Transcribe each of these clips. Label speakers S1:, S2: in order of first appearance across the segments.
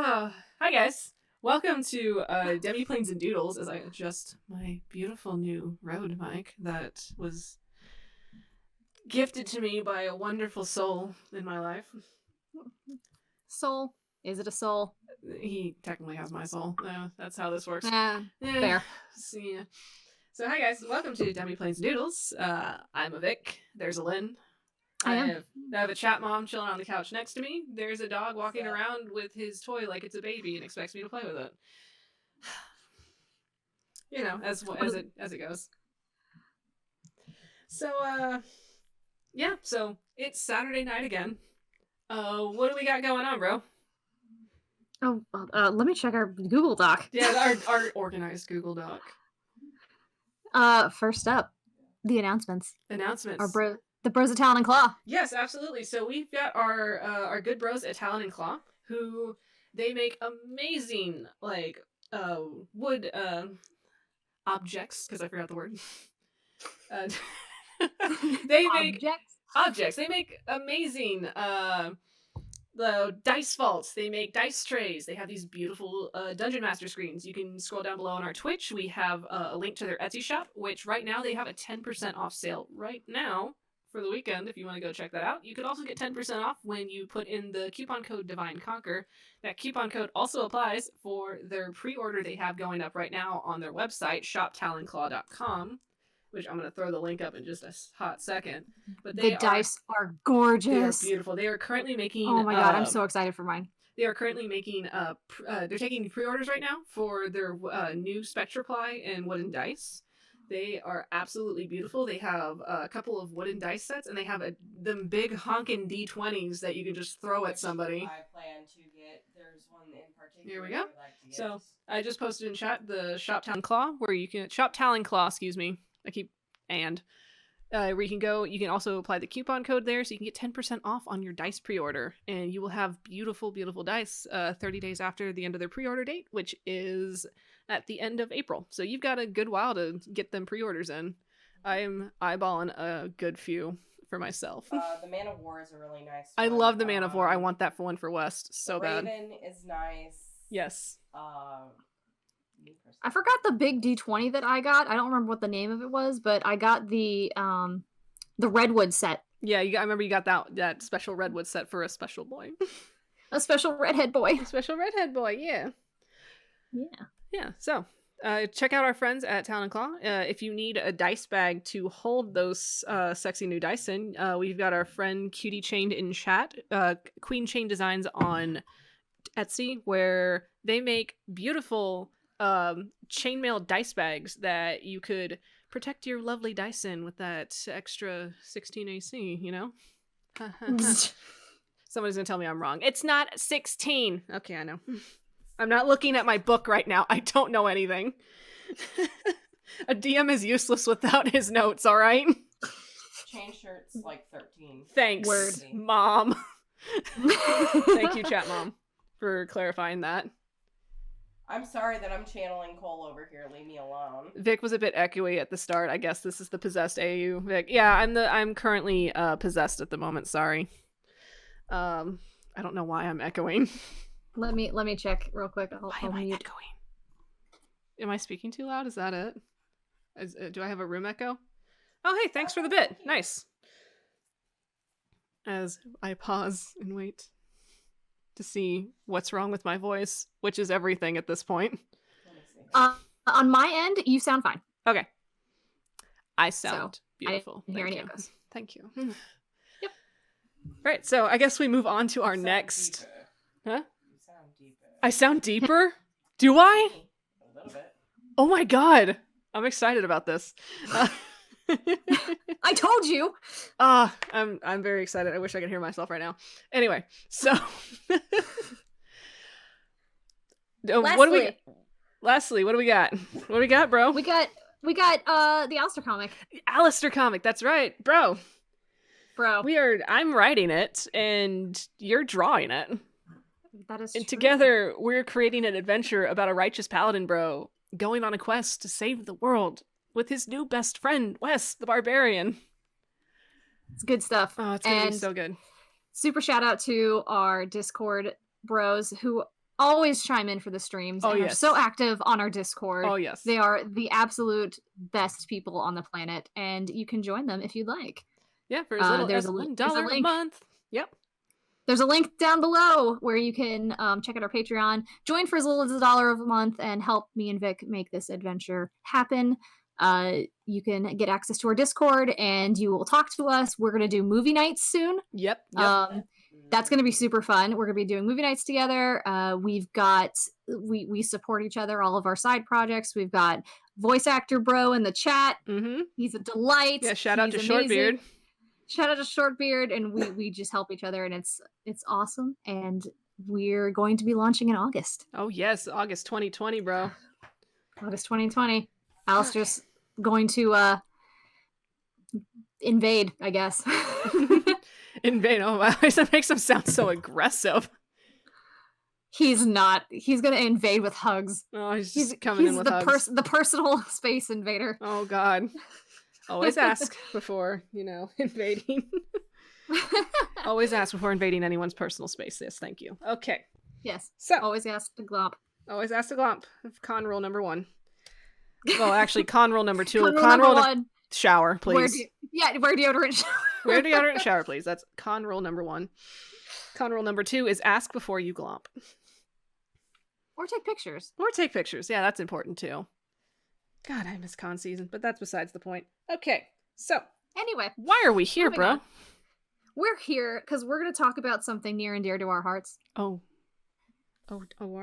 S1: Hi guys. Welcome to Demiplanes and Doodles as I adjust my beautiful new Rode mic that was gifted to me by a wonderful soul in my life.
S2: Soul? Is it a soul?
S1: He technically has my soul. That's how this works.
S2: Fair.
S1: So hi guys, welcome to Demiplanes and Doodles. I'm a Vic. There's a Lynn. I have a chat mom chilling on the couch next to me. There's a dog walking around with his toy like it's a baby and expects me to play with it. You know, as it goes. So yeah, so it's Saturday night again. What do we got going on, bro?
S2: Oh, let me check our Google Doc.
S1: Yeah, our organized Google Doc.
S2: First up, the announcements.
S1: Announcements.
S2: The bros at Talon and Claw.
S1: Yes, absolutely. So we've got our good bros at Talon and Claw, who they make amazing wood objects, because I forgot the word. They make objects. They make amazing the dice vaults. They make dice trays. They have these beautiful Dungeon Master screens. You can scroll down below on our Twitch. We have a link to their Etsy shop, which right now they have a 10% off sale right now for the weekend. If you want to go check that out, you could also get 10% off when you put in the coupon code Divine Conquer. That coupon code also applies for their pre-order they have going up right now on their website, shoptalonclaw.com, which I'm going to throw the link up in just a hot second. But the
S2: dice are gorgeous.
S1: They are beautiful. They are currently making...
S2: Oh my god, I'm so excited for mine.
S1: They are currently making... they're taking pre-orders right now for their new Spectra Ply and wooden dice. They are absolutely beautiful. They have a couple of wooden dice sets, and they have them big honking D20s that you can just throw at somebody.
S3: I plan to get. There's one in particular.
S1: Here we go. So I just posted in chat the Shop Talon Claw, where you can excuse me. I keep where you can go. You can also apply the coupon code there, so you can get 10% off on your dice pre-order, and you will have beautiful, beautiful dice 30 days after the end of their pre-order date, which is at the end of April. So you've got a good while to get them pre-orders in. I'm eyeballing a good few for myself.
S3: The Man of War is a really nice one.
S1: I love the Man of War. I want that one for West so bad.
S3: Raven is nice.
S1: Yes.
S2: I forgot the big D20 that I got. I don't remember what the name of it was, but I got the Redwood set.
S1: Yeah, I remember you got that special Redwood set for a special boy.
S2: A special redhead boy.
S1: A special redhead boy, yeah.
S2: Yeah.
S1: Yeah, so check out our friends at Talon and Claw. If you need a dice bag to hold those sexy new dice in, we've got our friend Cutie Chained in chat, Queen Chain Designs on Etsy, where they make beautiful chainmail dice bags that you could protect your lovely dice in with that extra 16 AC, you know? Somebody's gonna tell me I'm wrong. It's not 16. Okay, I know. I'm not looking at my book right now. I don't know anything. A DM is useless without his notes, all right?
S3: Chain shirt's like 13.
S1: Thanks,
S2: Word.
S1: Mom. Thank you, chat mom, for clarifying that.
S3: I'm sorry that I'm channeling Cole over here. Leave me alone.
S1: Vic was a bit echoey at the start. I guess this is the possessed AU. Vic. Yeah, I'm currently possessed at the moment. Sorry. I don't know why I'm echoing.
S2: Let me check real quick.
S1: Why am I echoing? Am I speaking too loud? Is that it? Do I have a room echo? Oh, hey, thanks for the bit. Nice. As I pause and wait to see what's wrong with my voice, which is everything at this point.
S2: On my end, you sound fine.
S1: Okay. I sound beautiful.
S2: I didn't hear any echoes.
S1: Thank you.
S2: Yep.
S1: Right, so I guess we move on to our next...
S3: Deeper.
S1: Huh?
S3: You sound deeper.
S1: I sound deeper? Do I?
S3: A little bit.
S1: Oh my god. I'm excited about this.
S2: I told you.
S1: I'm very excited. I wish I could hear myself right now. Anyway, so Leslie, what do we got? What do we got, bro?
S2: We got the Alistair comic.
S1: Alistair comic, that's right. Bro. I'm writing it and you're drawing it.
S2: That is
S1: and
S2: true.
S1: Together we're creating an adventure about a righteous paladin bro going on a quest to save the world with his new best friend, Wes, the barbarian.
S2: It's good stuff.
S1: Oh, it's gonna be so good.
S2: Super shout out to our Discord bros who always chime in for the streams
S1: Oh,
S2: and are
S1: yes.
S2: so active on our Discord.
S1: Oh, yes.
S2: They are the absolute best people on the planet, and you can join them if you'd like.
S1: Yeah, for as little
S2: there's
S1: as
S2: a
S1: $1 a
S2: link.
S1: month. Yep.
S2: There's a link down below where you can check out our Patreon, join for as little as $1 a month, and help me and Vic make this adventure happen. You can get access to our Discord, and you will talk to us. We're gonna do movie nights soon.
S1: Yep.
S2: That's gonna be super fun. We're gonna be doing movie nights together. We support each other, all of our side projects. We've got voice actor bro in the chat.
S1: Mm-hmm.
S2: He's a delight.
S1: Yeah, shout out to
S2: He's amazing.
S1: Shortbeard.
S2: Shout out to Shortbeard, and we just help each other, and it's awesome. And we're going to be launching in August.
S1: Oh yes, August 2020, bro.
S2: August 2020. Alistair's going to invade, I guess.
S1: Invade. Oh wow, that makes him sound so aggressive.
S2: He's not. He's gonna invade with hugs.
S1: Oh, he's just coming in with hugs.
S2: The personal space invader.
S1: Oh god. Always ask before, invading. Always ask before invading anyone's personal space. Yes, thank you. Okay.
S2: Yes.
S1: So
S2: always ask to glomp.
S1: Always ask to glomp. Con rule number 1. Well, actually, con rule number 2.
S2: Con rule number 1.
S1: Shower, please.
S2: Wear deodorant. Shower.
S1: Wear deodorant and shower, please. That's con rule number 1. Con rule number 2 is ask before you glomp.
S2: Or take pictures.
S1: Yeah, that's important too. God, I miss con season, but that's besides the point. Okay, so
S2: anyway,
S1: why are we here, bro?
S2: On. We're here because we're going to talk about something near and dear to our hearts.
S1: Oh, are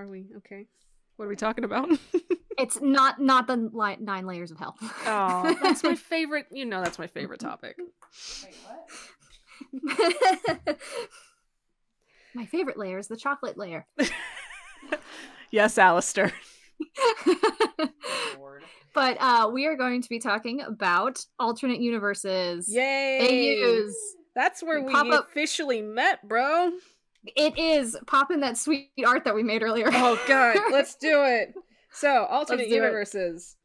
S1: we? Okay. What are we talking about?
S2: It's not the 9 layers of hell.
S1: Oh, that's my favorite. That's my favorite topic.
S3: Wait, what?
S2: My favorite layer is the chocolate layer.
S1: Yes, Alistair.
S2: But we are going to be talking about alternate universes.
S1: Yay!
S2: AUs.
S1: That's where we officially met, bro.
S2: It is. Pop in that sweet art that we made earlier.
S1: Oh god, let's do it. So, alternate universes.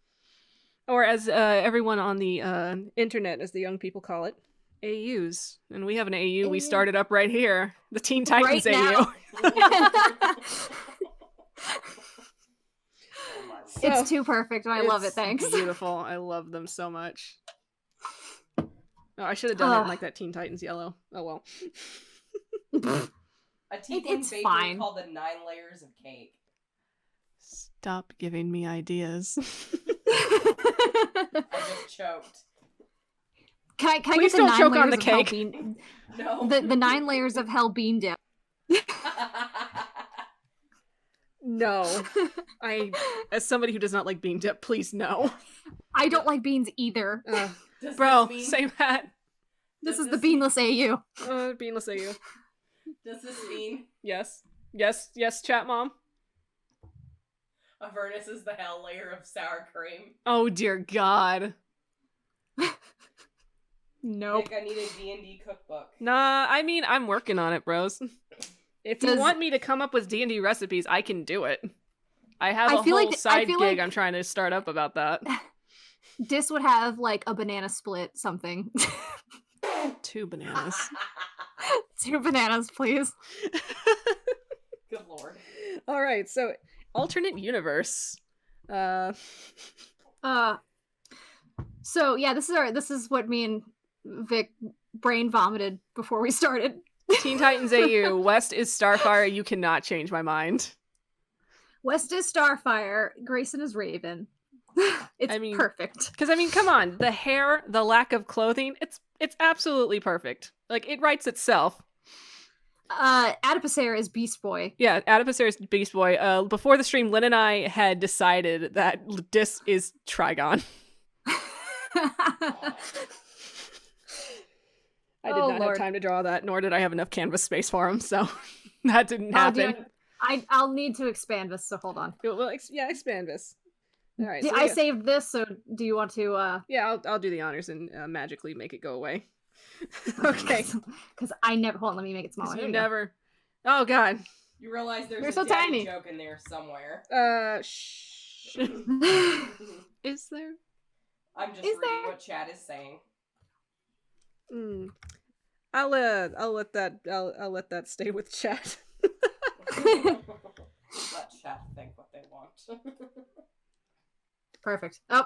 S1: Or as everyone on the internet, as the young people call it, AUs. And we have an AU we started up right here. The Teen Titans AU.
S2: It's too perfect, and I love it, thanks.
S1: Beautiful. I love them so much. Oh, I should have done it in like that Teen Titans yellow. Oh well.
S3: A teen baker called the 9 layers of cake.
S1: Stop giving me ideas.
S3: I just choked.
S2: Can I
S1: Please
S2: get the
S1: don't
S2: 9
S1: choke
S2: layers
S1: on the
S2: of hell
S1: cake.
S2: bean?
S3: No.
S2: The 9 layers of hell bean dip.
S1: No. As somebody who does not like bean dip, please no.
S2: I don't like beans either.
S1: Bro, say that.
S2: This is the beanless AU.
S1: Beanless AU.
S3: Does this mean?
S1: Yes, chat mom.
S3: Avernus is the hell layer of sour cream.
S1: Oh dear God.
S2: Nope.
S3: I need a D&D cookbook.
S1: Nah, I mean, I'm working on it, bros. If you want me to come up with D&D recipes, I can do it. I have a whole side gig I'm trying to start up about that.
S2: Dis would have, like, a banana split something.
S1: 2 bananas.
S2: 2 bananas, please.
S3: Good lord.
S1: Alright, so, alternate universe.
S2: So, yeah, this is what me and Vic brain vomited before we started.
S1: Teen Titans AU, West is Starfire, you cannot change my mind.
S2: West is Starfire, Grayson is Raven. It's perfect.
S1: Because, come on, the hair, the lack of clothing, it's absolutely perfect. Like, it writes itself.
S2: Adipocere is Beast Boy.
S1: Yeah, Adipocere is Beast Boy. Before the stream, Lynn and I had decided that Dis is Trigon. I did not have time to draw that, nor did I have enough canvas space for him, so that didn't happen.
S2: I'll need to expand this, so hold on.
S1: Well, expand this. All right.
S2: So I saved this, so do you want to?
S1: Yeah, I'll do the honors and magically make it go away. Okay.
S2: Because I never. Hold on, let me make it smaller.
S1: You never. Oh God.
S3: You realize there's
S2: so
S3: a daddy
S2: tiny
S3: joke in there somewhere.
S1: Shh. Is there?
S3: I'm just reading what chat is saying.
S1: I'll let that stay with chat.
S2: Perfect. Oh,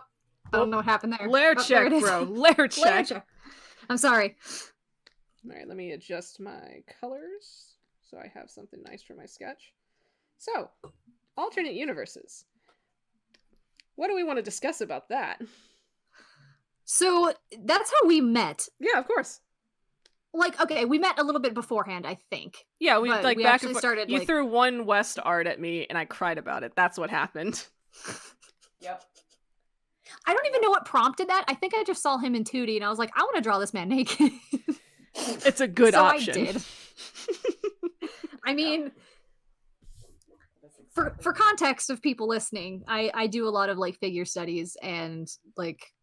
S2: I don't know what happened there.
S1: Layer
S2: Oh,
S1: check,
S2: there it is.
S1: bro. Layer check.
S2: Layer check. I'm sorry.
S1: All right, let me adjust my colors so I have something nice for my sketch. So, alternate universes. What do we want to discuss about that?
S2: So that's how we met.
S1: Yeah, of course.
S2: Like, okay, we met a little bit beforehand, I think.
S1: Yeah, we
S2: But
S1: like
S2: we
S1: back
S2: actually
S1: and forth.
S2: started.
S1: You
S2: Like,
S1: threw one West art at me, and I cried about it. That's what happened.
S3: Yep.
S2: I don't even know what prompted that. I think I just saw him in 2D, and I was like, I want to draw this man naked.
S1: It's a good
S2: So
S1: option.
S2: I did. I mean, for context of people listening, I do a lot of like figure studies and like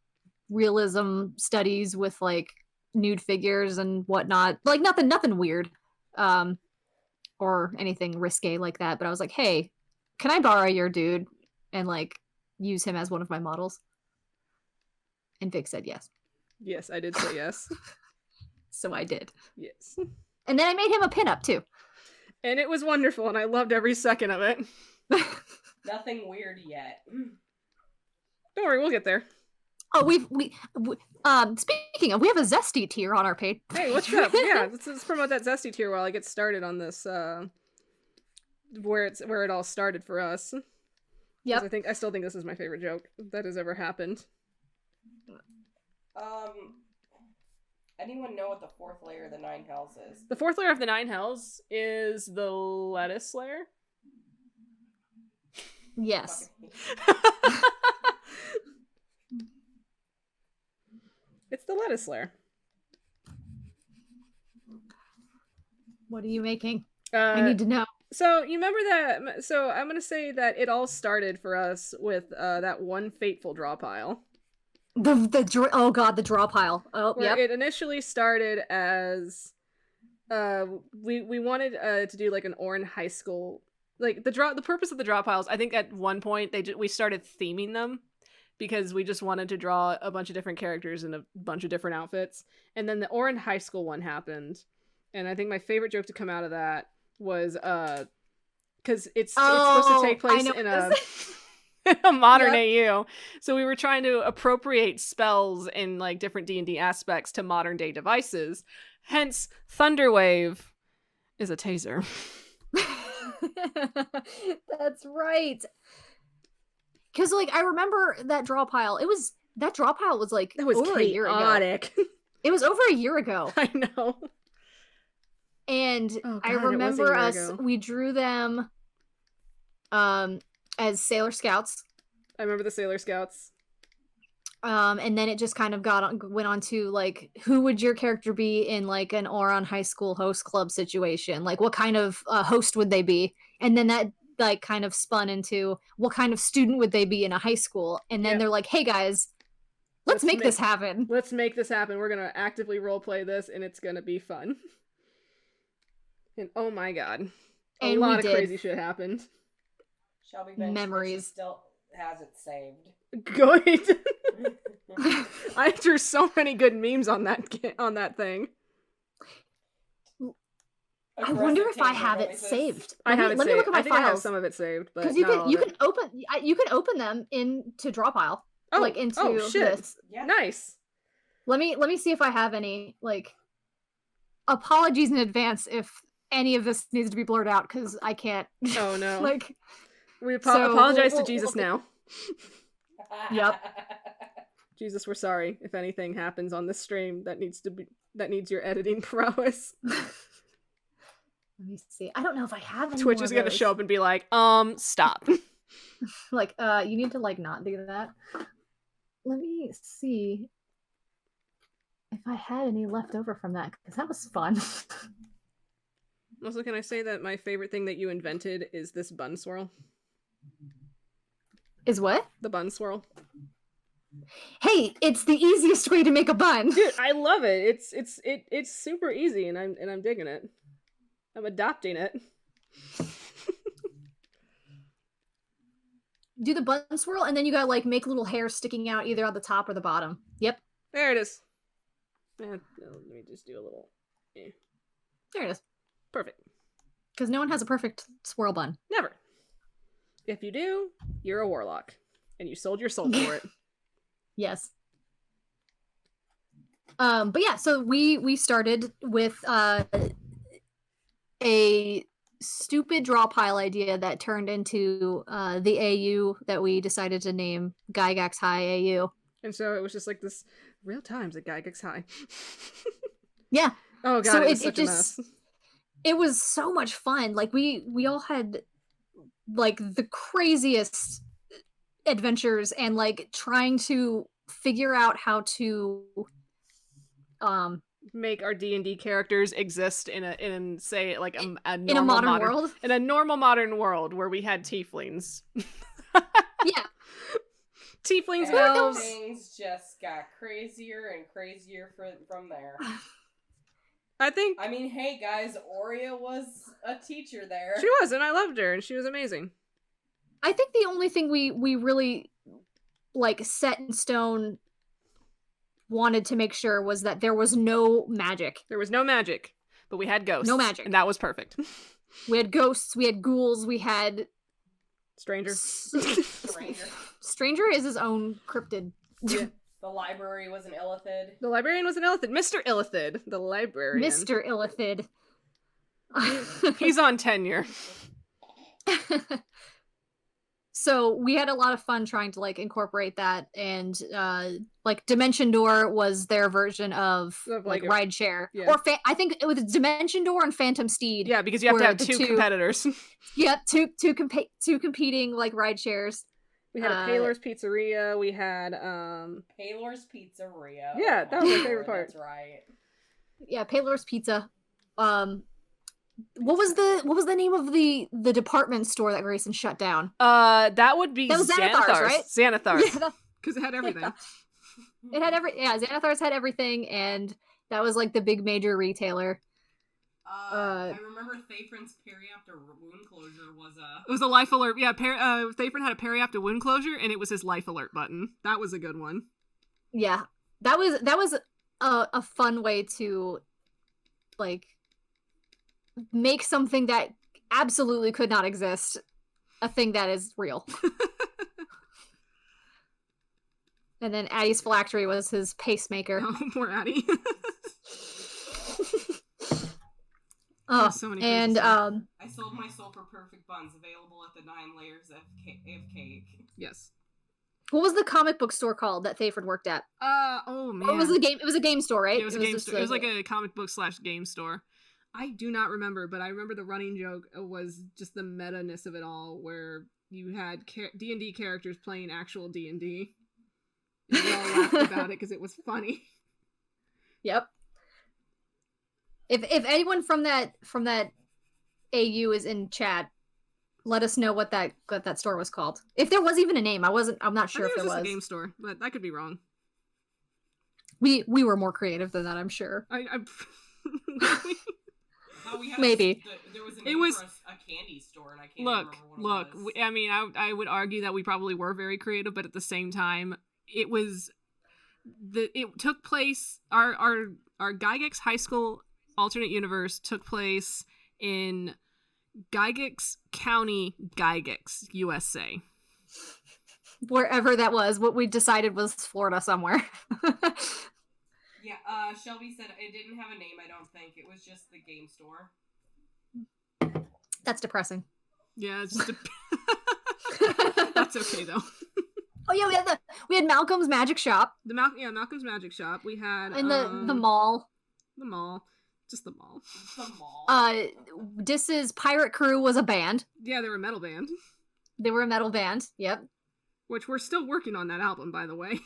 S2: realism studies with like nude figures and whatnot. Like nothing weird, or anything risque like that. But I was like, hey, can I borrow your dude and like use him as one of my models? And Vic said yes.
S1: Yes, I did say yes.
S2: So I did.
S1: Yes.
S2: And then I made him a pinup too.
S1: And it was wonderful, and I loved every second of it.
S3: Nothing weird yet.
S1: Don't worry, we'll get there.
S2: Oh, speaking of, we have a Zesty tier on our page.
S1: Hey, what's up? Yeah, let's promote that Zesty tier while I get started on this, where it all started for us.
S2: Yep.
S1: I still think this is my favorite joke that has ever happened.
S3: Anyone know what the fourth layer of the Nine Hells is?
S1: The fourth layer of the Nine Hells is the lettuce layer.
S2: Yes.
S1: It's the lettuce layer.
S2: What are you making? I need to know.
S1: So you remember that? So I'm gonna say that it all started for us with that one fateful draw pile.
S2: Oh god, the draw pile. Oh,
S1: Where
S2: yep.
S1: it initially started as we wanted to do like an Orin high school, like the purpose of the draw piles. I think at one point we started theming them because we just wanted to draw a bunch of different characters in a bunch of different outfits. And then the Orin high school one happened, and I think my favorite joke to come out of that was because it's supposed to take place in a modern AU. So we were trying to appropriate spells in like different D&D aspects to modern day devices. Hence, Thunderwave is a taser.
S2: That's right. Because like I remember that draw pile. That draw pile was like over a year ago. It was over a year ago.
S1: I know.
S2: And I remember we drew them as Sailor Scouts.
S1: I remember the Sailor Scouts.
S2: And then it just kind of went on to like, who would your character be in like an Oron High School host club situation? Like, what kind of host would they be? And then that like kind of spun into what kind of student would they be in a high school? And then they're like, hey guys, let's make this happen.
S1: Let's make this happen. We're gonna actively roleplay this, and it's gonna be fun. And oh my god, a lot of crazy shit happened.
S3: Shelby mentioned
S2: memories.
S3: She still has it saved.
S1: Good. I drew so many good memes on that thing.
S2: I wonder if I have it saved.
S1: Let me look at my
S2: files.
S1: I have some of it saved, but
S2: because you can open them into draw pile.
S1: Oh,
S2: like into this.
S3: Yeah.
S1: Nice.
S2: Let me see if I have any. Like, apologies in advance if any of this needs to be blurred out because I can't.
S1: Oh no.
S2: Like,
S1: we apologize to Jesus now.
S2: Yep.
S1: Jesus, we're sorry if anything happens on this stream that needs your editing prowess.
S2: Let me see. I don't know if I have any.
S1: Twitch is gonna show up and be like, stop.
S2: Like, you need to like not do that. Let me see if I had any left over from that because that was fun.
S1: Also, can I say that my favorite thing that you invented is this bun swirl?
S2: Is what?
S1: The bun swirl.
S2: Hey, it's the easiest way to make a bun.
S1: Dude, I love it. It's super easy, and I'm digging it. I'm adopting it.
S2: Do the bun swirl, and then you gotta like make little hairs sticking out either on the top or the bottom. Yep.
S1: There it is. Let me just do a little.
S2: There it is.
S1: Perfect.
S2: Because no one has a perfect swirl bun.
S1: Never. If you do, you're a warlock. And you sold your soul for it.
S2: Yes. But yeah, so we started with a stupid draw pile idea that turned into the AU that we decided to name Gygax High AU.
S1: And so it was just like this real times at Gygax High.
S2: Yeah.
S1: Oh god,
S2: So
S1: it was such a mess.
S2: It was so much fun. Like we all had like the craziest adventures and like trying to figure out how to
S1: make our D&D characters exist in say like a normal
S2: in a modern world.
S1: In a normal modern world where we had tieflings.
S2: Yeah.
S1: Tieflings and elves.
S3: Things just got crazier and crazier from there.
S1: I
S3: mean, hey guys, Aurea was a teacher there.
S1: She was, and I loved her, and she was amazing.
S2: I think the only thing we really like set in stone wanted to make sure was that there was no magic.
S1: There was no magic, but we had ghosts.
S2: No magic.
S1: And that was perfect.
S2: We had ghosts, we had ghouls, we had
S1: Stranger.
S2: Stranger is his own cryptid.
S1: Yeah.
S3: The library was an illithid.
S1: The librarian was an illithid. Mr. Illithid, the librarian.
S2: Mr. Illithid.
S1: He's on tenure.
S2: So we had a lot of fun trying to like incorporate that, and like Dimension Door was their version of like ride share,
S1: yeah.
S2: Or I think it was Dimension Door and Phantom Steed.
S1: Yeah, because you have to have two competitors.
S2: Yep, two competing like ride shares.
S1: We had a Paylor's Pizzeria. We had
S3: Paylor's Pizzeria.
S1: Yeah, that was my favorite part.
S3: That's right.
S2: Yeah, Paylor's Pizza. What was the name of the department store that Grayson shut down?
S1: That would be
S2: Xanathar's, right?
S1: Xanathar's.
S2: Yeah,
S1: because it had everything.
S2: It had Xanathar's had everything, and that was like the big major retailer.
S3: I remember Thafron's periapter wound closure was a...
S1: It was a life alert. Yeah, Thafron had a periapter wound closure, and it was his life alert button. That was a good one.
S2: Yeah, that was a fun way to like make something that absolutely could not exist a thing that is real. And then Addie's phylactery was his pacemaker.
S1: Oh, poor Addie.
S2: Oh,
S1: so many
S2: and
S3: I sold my soul for perfect buns, available at the 9 layers of cake.
S1: Yes.
S2: What was the comic book store called that Thayford worked at?
S1: Oh man.
S2: Or was it it was a game store, right?
S1: Yeah, it was a game store. It was like a comic book / game store. I do not remember, but I remember the running joke was just the meta-ness of it all, where you had D&D characters playing actual D&D. And we all laughed about it because it was funny.
S2: Yep. If anyone from that AU is in chat, let us know what that store was called. If there was even a name, I'm not sure if there was.
S1: It was a game store, but I could be wrong.
S2: We were more creative than that, I'm sure. Maybe.
S3: There was a name for a candy store, and I can't remember what it was.
S1: I mean, I would argue that we probably were very creative, but at the same time, it took place. Our Gygax High School alternate universe took place in Gygax County, Gygax, USA.
S2: Wherever that was, what we decided was Florida somewhere.
S3: Yeah, Shelby said it didn't have a name, I don't think. It was just the game store.
S2: That's depressing.
S1: Yeah, it's just that's okay though.
S2: Oh yeah, we had Malcolm's Magic Shop.
S1: Malcolm's Magic Shop. We had
S2: in the mall.
S1: The mall. Just the mall.
S3: The mall.
S2: Dis's Pirate Crew was a band.
S1: Yeah, they were a metal band.
S2: They were a metal band, yep.
S1: Which we're still working on that album, by the way.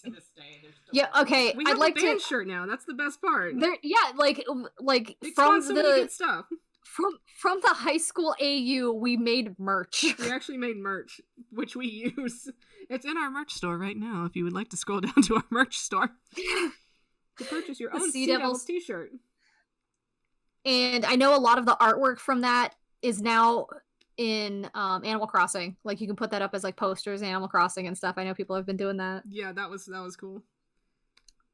S3: To this day,
S2: yeah, okay.
S1: We have a band shirt now. That's the best part.
S2: Like
S1: it's
S2: from
S1: so many good stuff.
S2: From the high school AU, we made merch.
S1: We actually made merch, which we use. It's in our merch store right now. If you would like to scroll down to our merch store to purchase your own Sea Devils t-shirt.
S2: And I know a lot of the artwork from that is now in Animal Crossing. Like you can put that up as like posters in Animal Crossing and stuff. I know people have been doing that.
S1: Yeah, that was cool.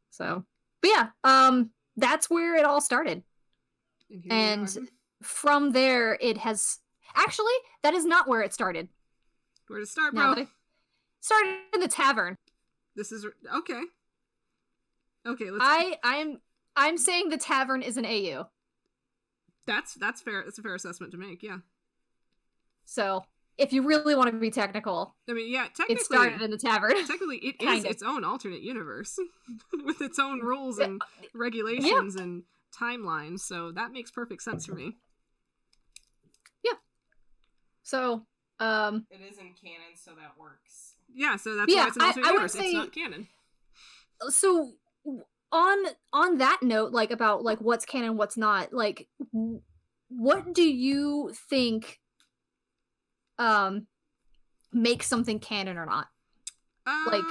S2: So, but yeah, that's where it all started. And from there it has Actually, that is not where it started.
S4: Where to start,
S2: Now
S4: bro?
S2: that started in the tavern.
S4: This is okay. Okay,
S2: I'm saying the tavern is an AU.
S4: That's fair. That's a fair assessment to make. Yeah.
S2: So if you really want to be technical,
S4: I mean, yeah. Technically,
S2: it started in the tavern.
S4: Technically, it
S2: Kind
S4: is
S2: of.
S4: its own alternate universe with its own rules and regulations and timelines. So that makes perfect sense for me.
S2: Yeah. So,
S3: it isn't canon, so that works.
S4: Yeah. So that's why it's an alternate universe.
S2: Say,
S4: it's not canon.
S2: So on that note, like about like what's canon, what's not, like what do you think makes something canon or not? Like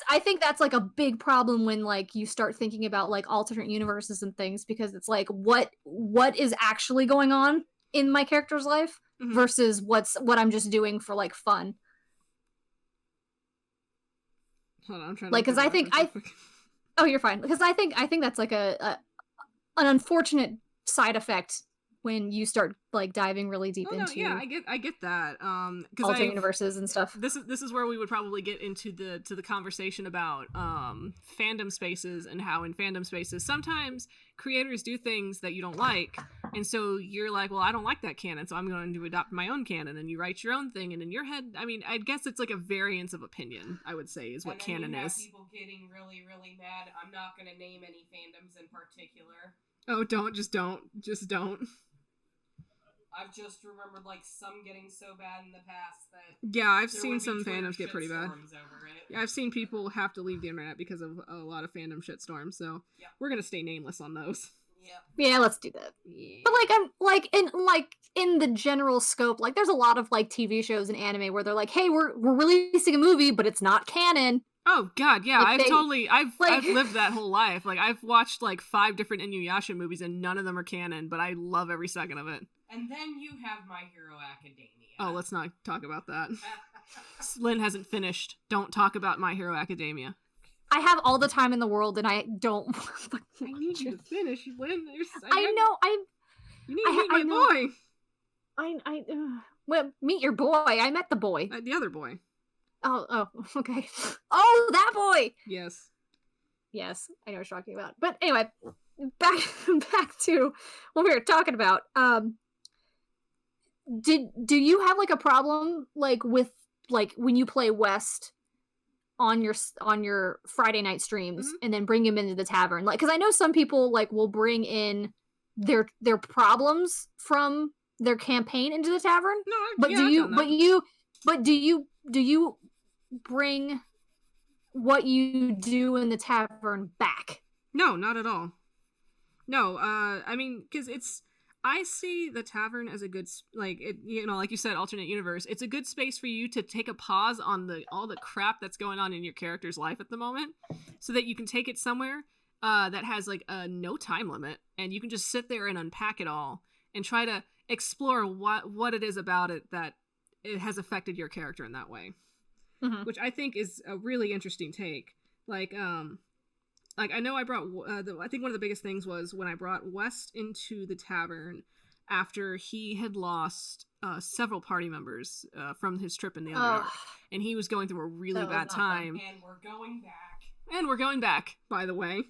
S2: I think that's like a big problem when like you start thinking about like alternate universes and things, because it's like what is actually going on in my character's life versus what I'm just doing for like fun.
S4: Hold on, I'm trying
S2: like
S4: to
S2: because I think oh, you're fine, because I think that's like an unfortunate side effect when you start like diving really deep into
S4: I get that
S2: alternate universes and stuff.
S4: This is where we would probably get into the conversation about fandom spaces, and how in fandom spaces sometimes creators do things that you don't like, and so you're like, well, I don't like that canon, so I'm going to adopt my own canon, and you write your own thing, and in your head, I mean, I guess it's like a variance of opinion, I would say, is what canon is.
S3: People getting really, really mad. I'm not going to name any fandoms in particular.
S4: Oh, just don't.
S3: I've just remembered like some getting so bad in the past that
S4: yeah, I've seen some fandoms get pretty bad.
S3: Over it.
S4: Yeah, I've seen people have to leave the internet because of a lot of fandom shitstorms. So we're gonna stay nameless on those.
S2: Yeah, let's do that. Yeah. But like I'm like in the general scope, like there's a lot of like TV shows and anime where they're like, hey, we're releasing a movie, but it's not canon.
S4: Oh god, yeah,
S2: like
S4: I've lived that whole life. Like I've watched like 5 different Inuyasha movies and none of them are canon, but I love every second of it.
S3: And then you have My Hero Academia.
S4: Oh, let's not talk about that. Lynn hasn't finished. Don't talk about My Hero Academia.
S2: I have all the time in the world, and I don't.
S4: I need you to finish, Lynn.
S2: I know.
S4: You need to meet my boy.
S2: Well, meet your boy. I met the boy.
S4: The other boy.
S2: Oh, okay. Oh, that boy.
S4: Yes,
S2: I know what you're talking about. But anyway, back to what we were talking about. Do you have like a problem like with like when you play West on your Friday night streams and then bring him into the tavern? Like, because I know some people like will bring in their problems from their campaign into the tavern.
S4: No,
S2: but do you bring what you do in the tavern back?
S4: No, not at all. No, I mean, because I see the tavern as a good, like, it, you know, like you said, alternate universe. It's a good space for you to take a pause on all the crap that's going on in your character's life at the moment, so that you can take it somewhere that has like no time limit, and you can just sit there and unpack it all and try to explore what it is about it that it has affected your character in that way, which I think is a really interesting take. Like I know I brought, I think one of the biggest things was when I brought West into the tavern after he had lost several party members from his trip in the Underdark. And he was going through a really bad time.
S3: And we're going back.
S4: And we're going back, by the way.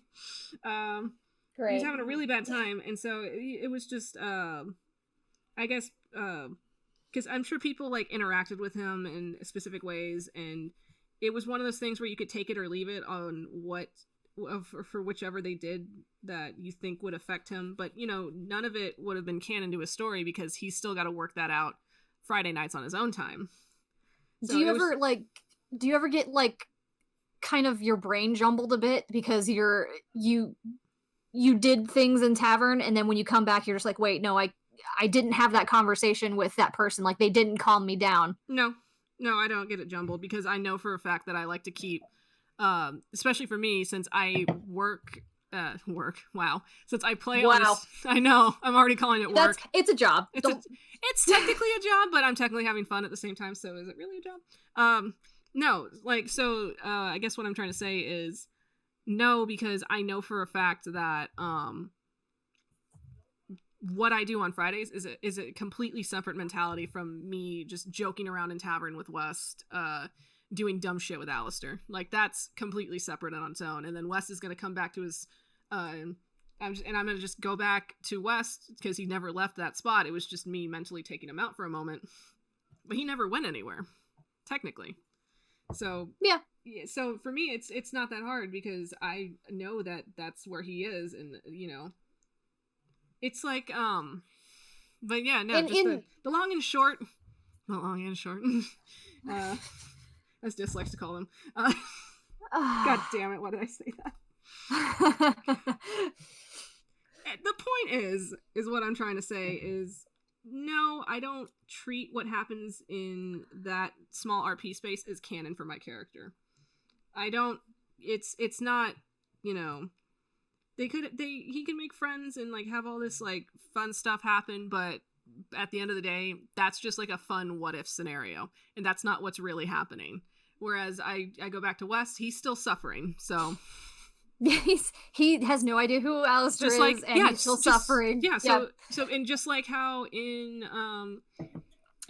S2: Great.
S4: He was having a really bad time. And so it was just, I guess, because I'm sure people like interacted with him in specific ways. And it was one of those things where you could take it or leave it on for whichever they did that you think would affect him, but you know, none of it would have been canon to his story because he's still got to work that out Friday nights on his own time. So do you ever get like kind of your brain jumbled a bit because you did things in tavern, and then when you come back you're just like, wait, no, I didn't have that conversation with that person, like they didn't calm me down? No, I don't get it jumbled because I know for a fact that I like to keep especially for me, since I since I play on this, I know, I'm already calling it work.
S2: It's a job.
S4: It's technically a job, but I'm technically having fun at the same time, so is it really a job? No, like, so, I guess what I'm trying to say is, no, because I know for a fact that, what I do on Fridays is a completely separate mentality from me just joking around in tavern with West, doing dumb shit with Alistair. Like, that's completely separate and on its own. And then West is going to come back to his, I'm going to just go back to West because he never left that spot. It was just me mentally taking him out for a moment, but he never went anywhere, technically. So
S2: yeah.
S4: So for me, it's not that hard because I know that that's where he is, and you know, it's like but yeah, no, the long and short, as Dis likes to call them. God damn it! Why did I say that? The point is what I'm trying to say is, no, I don't treat what happens in that small RP space as canon for my character. I don't, it's not, you know, he can make friends and like have all this like fun stuff happen, but at the end of the day, that's just like a fun what if scenario, and that's not what's really happening. Whereas I go back to West, he's still suffering, so
S2: he has no idea who Alistair
S4: just like,
S2: is, and he's still suffering.
S4: Yeah, so and just like how in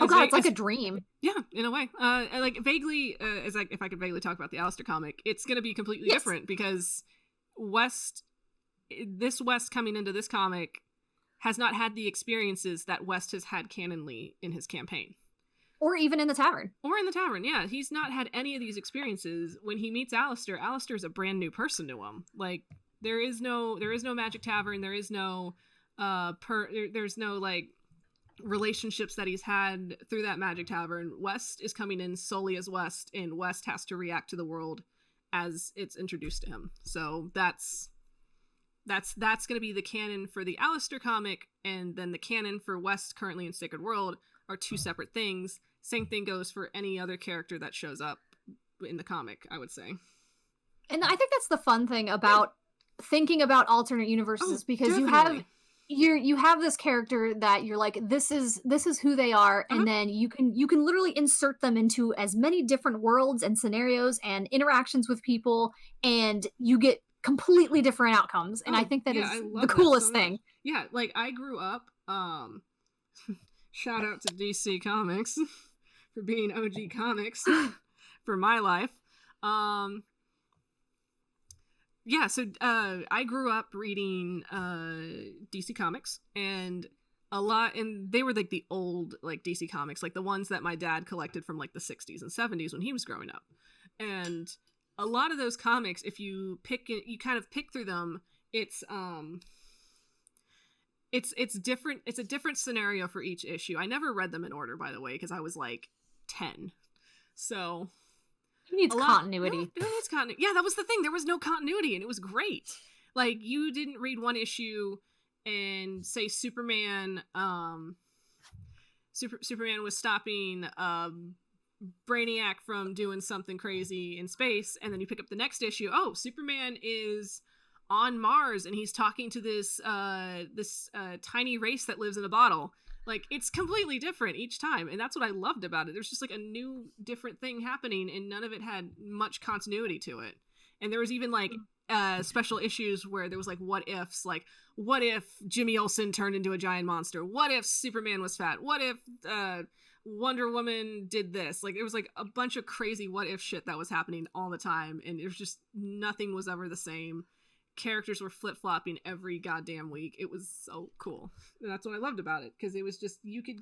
S2: oh god, it's like a dream.
S4: Yeah, in a way. Like vaguely, if I could vaguely talk about the Alistair comic, it's going to be completely different because West coming into this comic has not had the experiences that West has had canonly in his campaign.
S2: Or even in the tavern.
S4: Yeah. He's not had any of these experiences. When he meets Alistair, Alistair's a brand new person to him. Like, there is no magic tavern, there is no there's no like relationships that he's had through that magic tavern. West is coming in solely as West, and West has to react to the world as it's introduced to him. So that's going to be the canon for the Alistair comic, and then the canon for West currently in Sacred World are two separate things. Same thing goes for any other character that shows up in the comic, I would say.
S2: And I think that's the fun thing about thinking about alternate universes, because
S4: definitely.
S2: you have this character that you're like, this is who they are, and then you can literally insert them into as many different worlds and scenarios and interactions with people, and you get completely different outcomes. And I think that is the coolest thing.
S4: Yeah, like I grew up, shout out to DC Comics for being OG comics for my life. Yeah, so I grew up reading DC Comics, and they were like the old like DC Comics, like the ones that my dad collected from like the 60s and 70s when he was growing up. And a lot of those comics, if you kind of pick through them, it's different. It's a different scenario for each issue. I never read them in order, by the way, because I was like 10. So
S2: who needs continuity?
S4: Who needs continuity? Yeah, that was the thing. There was no continuity, and it was great. Like, you didn't read one issue and say Superman was stopping Brainiac from doing something crazy in space, and then you pick up the next issue. Oh, Superman is on Mars, and he's talking to this tiny race that lives in a bottle. Like, it's completely different each time, and that's what I loved about it. There's just like a new, different thing happening, and none of it had much continuity to it. And there was even like special issues where there was like what ifs, like what if Jimmy Olsen turned into a giant monster? What if Superman was fat? What if Wonder Woman did this? Like, it was like a bunch of crazy what if shit that was happening all the time, and it was just, nothing was ever the same. Characters were flip-flopping every goddamn week. It was so cool. And that's what I loved about it, because it was just, you could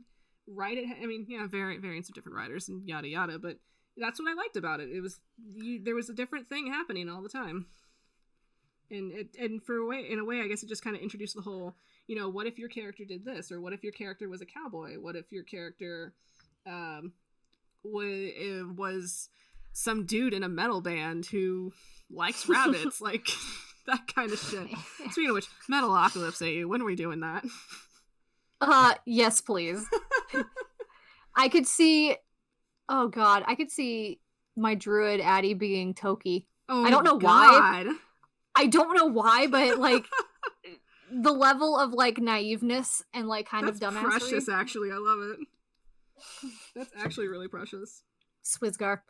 S4: write it, I mean, yeah, variants of different writers and yada yada, but that's what I liked about it. It was, there was a different thing happening all the time. And in a way, I guess it just kind of introduced the whole, you know, what if your character did this? Or what if your character was a cowboy? What if your character was some dude in a metal band who likes rabbits? Like, that kind of shit. Speaking of which, Metalocalypse AU, when are we doing that?
S2: Yes, please. I could see my druid Addie being Toki.
S4: Oh,
S2: I don't know
S4: God.
S2: why. I don't know why, but like the level of like naiveness and like kind of dumbassery.
S4: That's precious, actually. I love it. That's actually really precious.
S2: Swizgar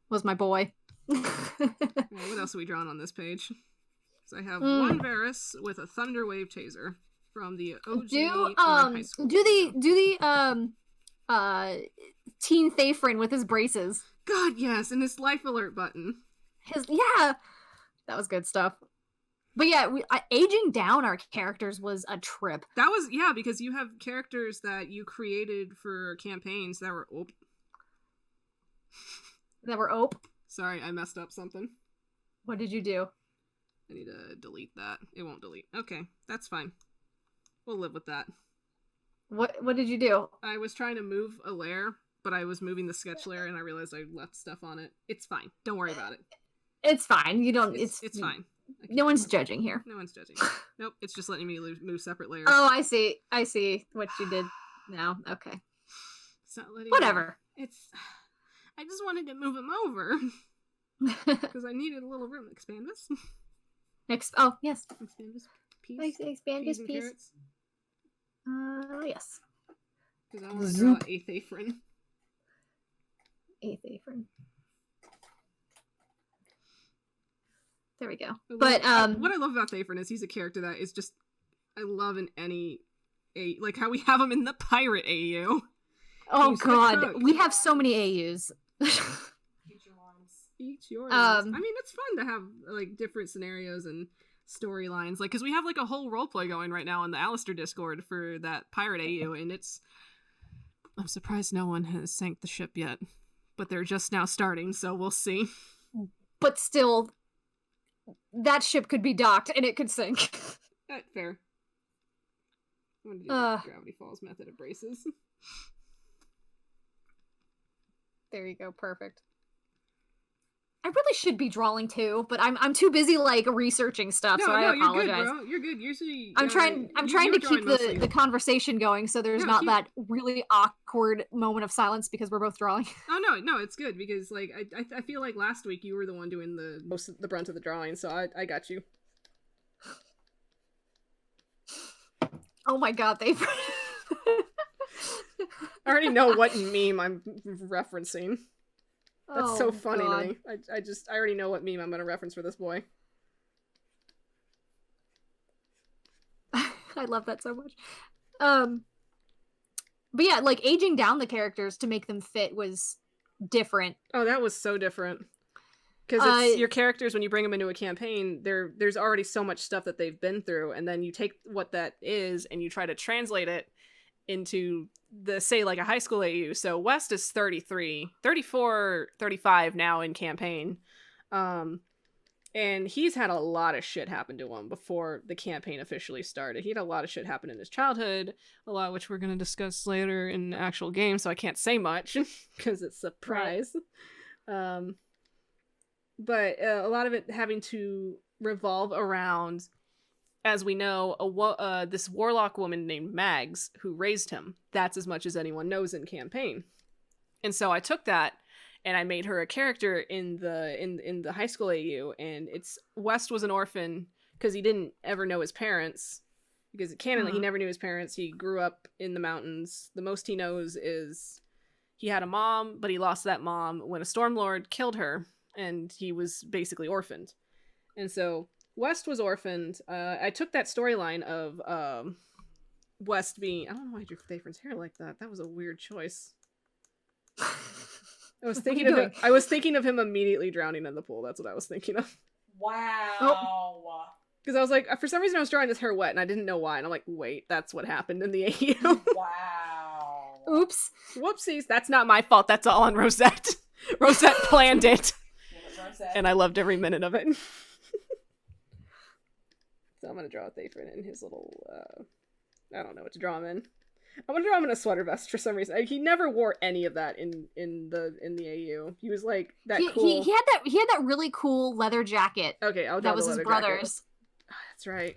S2: was my boy.
S4: What else are we drawing on this page? So I have one Varus with a Thunderwave Taser. from the OG
S2: Do
S4: Torrent High School.
S2: do the Teen Thafrin with his braces.
S4: God, yes, and his life alert button.
S2: That was good stuff. But yeah, aging down our characters was a trip.
S4: That was, because you have characters that you created for campaigns that were Sorry, I messed up something.
S2: What did you do?
S4: I need to delete that. It won't delete. Okay, that's fine. We'll live with that.
S2: What did you do?
S4: I was trying to move a layer, but I was moving the sketch layer and I realized I left stuff on it. It's fine. Don't worry about it.
S2: It's fine. You don't.
S4: It's fine.
S2: No one's judging here.
S4: No one's judging. Nope, it's just letting me move separate layers.
S2: Oh, I see. I see what you did now. Okay.
S4: It's not letting
S2: Whatever.
S4: I just wanted to move him over. Because I needed a little room. Expand this.
S2: Oh, yes.
S4: Expand this piece.
S2: Expand this
S4: and
S2: piece.
S4: carrots.
S2: Yes.
S4: Because I want to draw a Thafrin.
S2: There we go.
S4: But what I love about Thafrin is he's a character that is just, I love in like how we have him in the pirate AU.
S2: Oh god, we have so many AUs.
S4: Each yours. I mean, it's fun to have like different scenarios and storylines, like because we have like a whole roleplay going right now on the Alistair Discord for that pirate AU, and I'm surprised no one has sank the ship yet, but they're just now starting, so we'll see.
S2: But still, that ship could be docked and it could sink.
S4: Fair. I'm gonna do the Gravity Falls method of braces.
S2: There you go, perfect. I really should be drawing too, but I'm too busy like researching stuff, so I apologize.
S4: You're good, bro. You're good. Usually,
S2: I'm trying to keep the conversation going, so there's not that really awkward moment of silence because we're both drawing.
S4: Oh no, it's good because like I feel like last week you were the one doing the brunt of the drawing, so I got you.
S2: Oh my god, they.
S4: I already know what meme I'm referencing. That's so funny to me. I already know what meme I'm gonna reference for this boy.
S2: I love that so much. But yeah, like aging down the characters to make them fit was different.
S4: Oh, that was so different. Because your characters, when you bring them into a campaign, there's already so much stuff that they've been through, and then you take what that is and you try to translate it into say like a high school AU. So West is 34, 35 now in campaign. And he's had a lot of shit happen to him before the campaign officially started. He had a lot of shit happen in his childhood, a lot of which we're going to discuss later in the actual game, so I can't say much because it's a surprise. Right. But a lot of it having to revolve around, as we know, this warlock woman named Mags who raised him. That's as much as anyone knows in campaign. And so I took that and I made her a character in the high school AU, and West was an orphan because he didn't ever know his parents. Because canonically, he never knew his parents. He grew up in the mountains. The most he knows is he had a mom, but he lost that mom when a Stormlord killed her, and he was basically orphaned. And so West was orphaned. I took that storyline of West being... I don't know why I drew Thafrin's hair like that. That was a weird choice. I was thinking of him immediately drowning in the pool. That's what I was thinking of.
S3: Wow.
S4: Because I was like, for some reason I was drawing his hair wet, and I didn't know why. And I'm like, wait, that's what happened in the AU.
S3: Wow.
S2: Oops.
S4: Whoopsies. That's not my fault. That's all on Rosette. Rosette planned it. And I loved every minute of it. So I'm going to draw Thafrin in his little, I don't know what to draw him in. I'm going to draw him in a sweater vest for some reason. He never wore any of that in the AU. He was like that cool.
S2: He had that really cool leather jacket.
S4: Okay, I'll draw
S2: that was his brother's.
S4: Oh, that's right.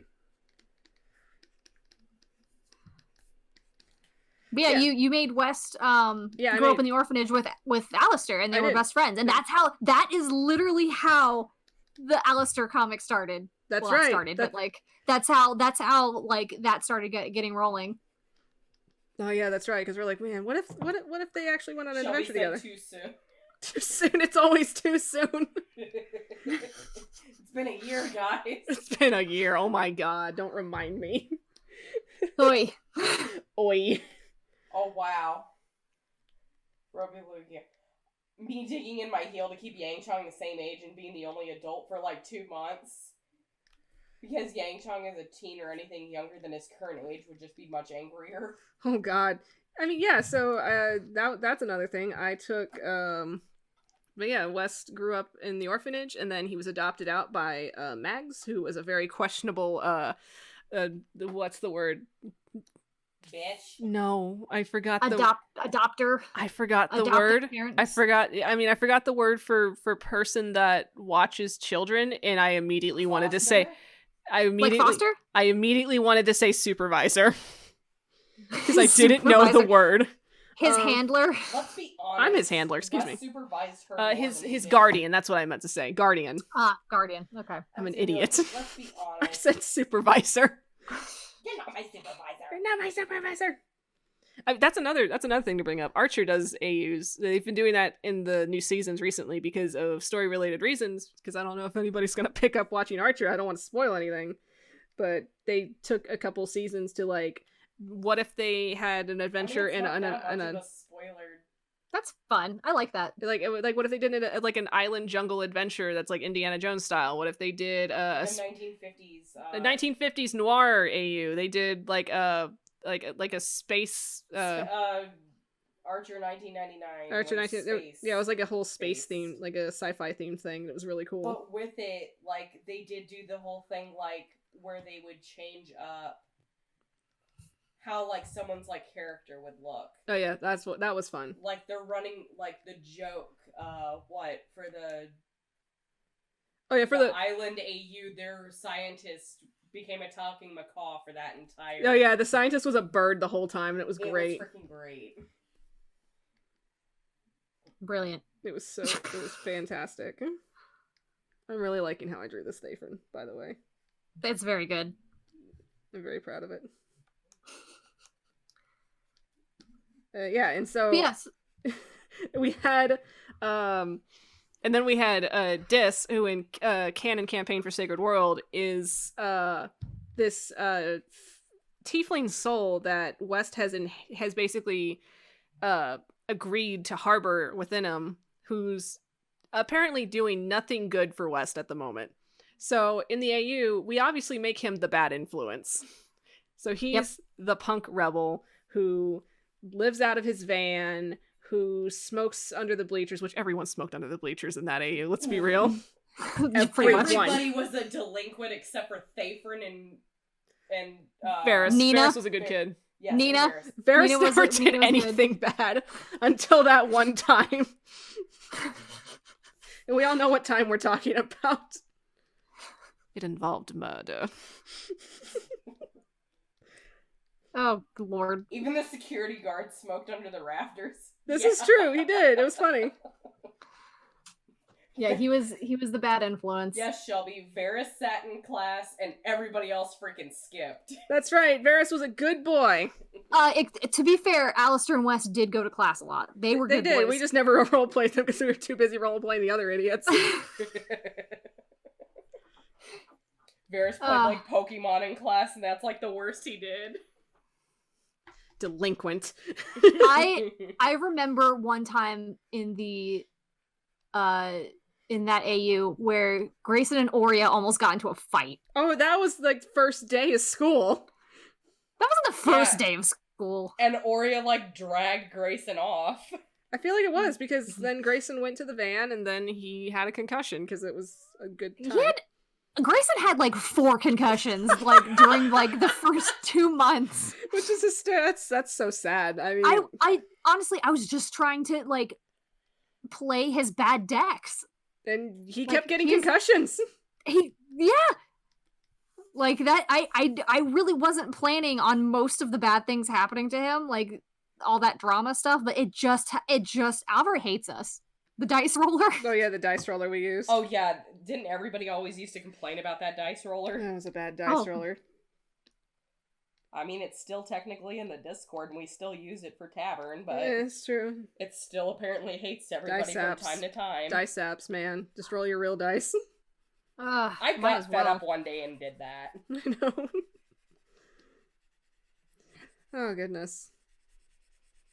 S2: But yeah, you made West grow up in the orphanage with Alistair, and they were best friends. And that is literally how the Alistair comic started.
S4: That's right.
S2: But like that's how like that started getting rolling.
S4: Oh yeah, that's right. Because we're like, man, what if they actually went on an adventure together?
S3: Too soon.
S4: Too soon. It's always too soon.
S3: It's been a year, guys.
S4: It's been a year. Oh my god! Don't remind me.
S2: Oi.
S1: Oi.
S3: Oh, wow. Ruby Lugia. Me digging in my heel to keep Yang Chong the same age and being the only adult for like 2 months. Because Yang Chong as a teen or anything younger than his current age would just be much angrier.
S4: Oh God. I mean, yeah. So that's another thing. I took. But yeah, West grew up in the orphanage, and then he was adopted out by Mags, who was a very questionable. What's the word?
S3: Bitch.
S4: No, I forgot
S2: Adopter.
S4: I forgot the
S2: Adoptive
S4: word.
S2: parents.
S4: I forgot the word for person that watches children, and I immediately wanted to say.
S2: Like foster?
S4: I immediately wanted to say supervisor because I didn't know the
S2: Supervisor.
S4: word.
S2: His handler.
S3: Let's be honest.
S4: I'm his handler. Excuse me.
S3: Wes supervised her more
S4: His
S3: than he did.
S4: guardian. That's what I meant to say. Guardian.
S2: Guardian. Okay.
S4: I'm an
S3: So, no,
S4: idiot.
S3: Let's be
S4: I
S3: honest.
S4: said supervisor.
S3: You're not my supervisor.
S4: You're not my supervisor. That's another thing to bring up. Archer does AUs. They've been doing that in the new seasons recently because of story related reasons. Because I don't know if anybody's gonna pick up watching Archer. I don't want to spoil anything, but they took a couple seasons to like, what if they had an adventure in a
S3: spoiler.
S2: That's fun. I like that.
S4: like what if they did like an island jungle adventure that's like Indiana Jones style? What if they did a
S3: 1950s.
S4: a 1950s noir AU? They did like a space
S3: Archer 1999.
S4: Archer
S3: was
S4: 19
S3: space.
S4: yeah, it was like a whole space
S3: Space.
S4: theme, like a sci-fi themed thing, and it was really cool.
S3: But with it, like, they did do the whole thing, like, where they would change up how, like, someone's, like, character would look.
S4: Oh yeah, that was fun.
S3: Like, they're running, like, the joke, for the...
S4: Oh yeah, for the
S3: island AU, their scientist became a talking macaw for that entire...
S4: Oh yeah, the scientist was a bird the whole time, and it was great.
S3: It was freaking great.
S2: Brilliant.
S4: It was fantastic. I'm really liking how I drew this Thafron, by the way.
S2: It's very good.
S4: I'm very proud of it. Yeah, and so
S2: Yes.
S4: we had and then we had Dis, who in canon campaign for Sacred World is this tiefling soul that West has basically agreed to harbor within him, who's apparently doing nothing good for West at the moment. So in the AU, we obviously make him the bad influence. So he's the punk rebel who lives out of his van, who smokes under the bleachers, which everyone smoked under the bleachers in that AU, let's be real.
S3: Everybody was a delinquent except for Thafron and
S4: Varys.
S2: Nina.
S4: Varys was a good kid.
S3: Yes,
S2: Nina.
S4: Varys
S2: Nina
S4: never
S2: was
S4: did anything bad until that one time. And we all know what time we're talking about. It involved murder.
S2: Oh, Lord.
S3: Even the security guard smoked under the rafters.
S4: This is true. He did. It was funny.
S2: Yeah, he was the bad influence.
S3: Yes, Shelby. Varys sat in class and everybody else freaking skipped.
S4: That's right. Varys was a good boy.
S2: To be fair, Alistair and Wes did go to class a lot. They were good
S4: They did.
S2: boys.
S4: We just never roleplayed them because we were too busy roleplaying the other idiots.
S3: Varys played like Pokemon in class, and that's like the worst he did.
S4: Delinquent.
S2: I remember one time in the in that AU where Grayson and Aurea almost got into a fight.
S4: Oh, that was like first day of school.
S2: That wasn't the first day of school.
S3: And Aurea like dragged Grayson off.
S4: I feel like it was because then Grayson went to the van and then he had a concussion because it was a good time.
S2: Grayson had like 4 concussions like during like the first 2 months.
S4: Which is that's so sad. I mean,
S2: I honestly I was just trying to like play his bad decks.
S4: And he
S2: like,
S4: kept getting concussions.
S2: Like that I really wasn't planning on most of the bad things happening to him, like all that drama stuff, but it just Alvar hates us. The dice roller.
S4: Oh yeah, the dice roller we used.
S3: Oh yeah, didn't everybody always used to complain about that dice roller?
S4: That was a bad dice roller.
S3: I mean, it's still technically in the Discord, and we still use it for Tavern, but...
S4: Yeah, it's true.
S3: It still apparently hates everybody from time to time.
S4: Dice apps, man. Just roll your real dice.
S3: I got fed up one day and did that.
S4: I know.
S1: Oh, goodness.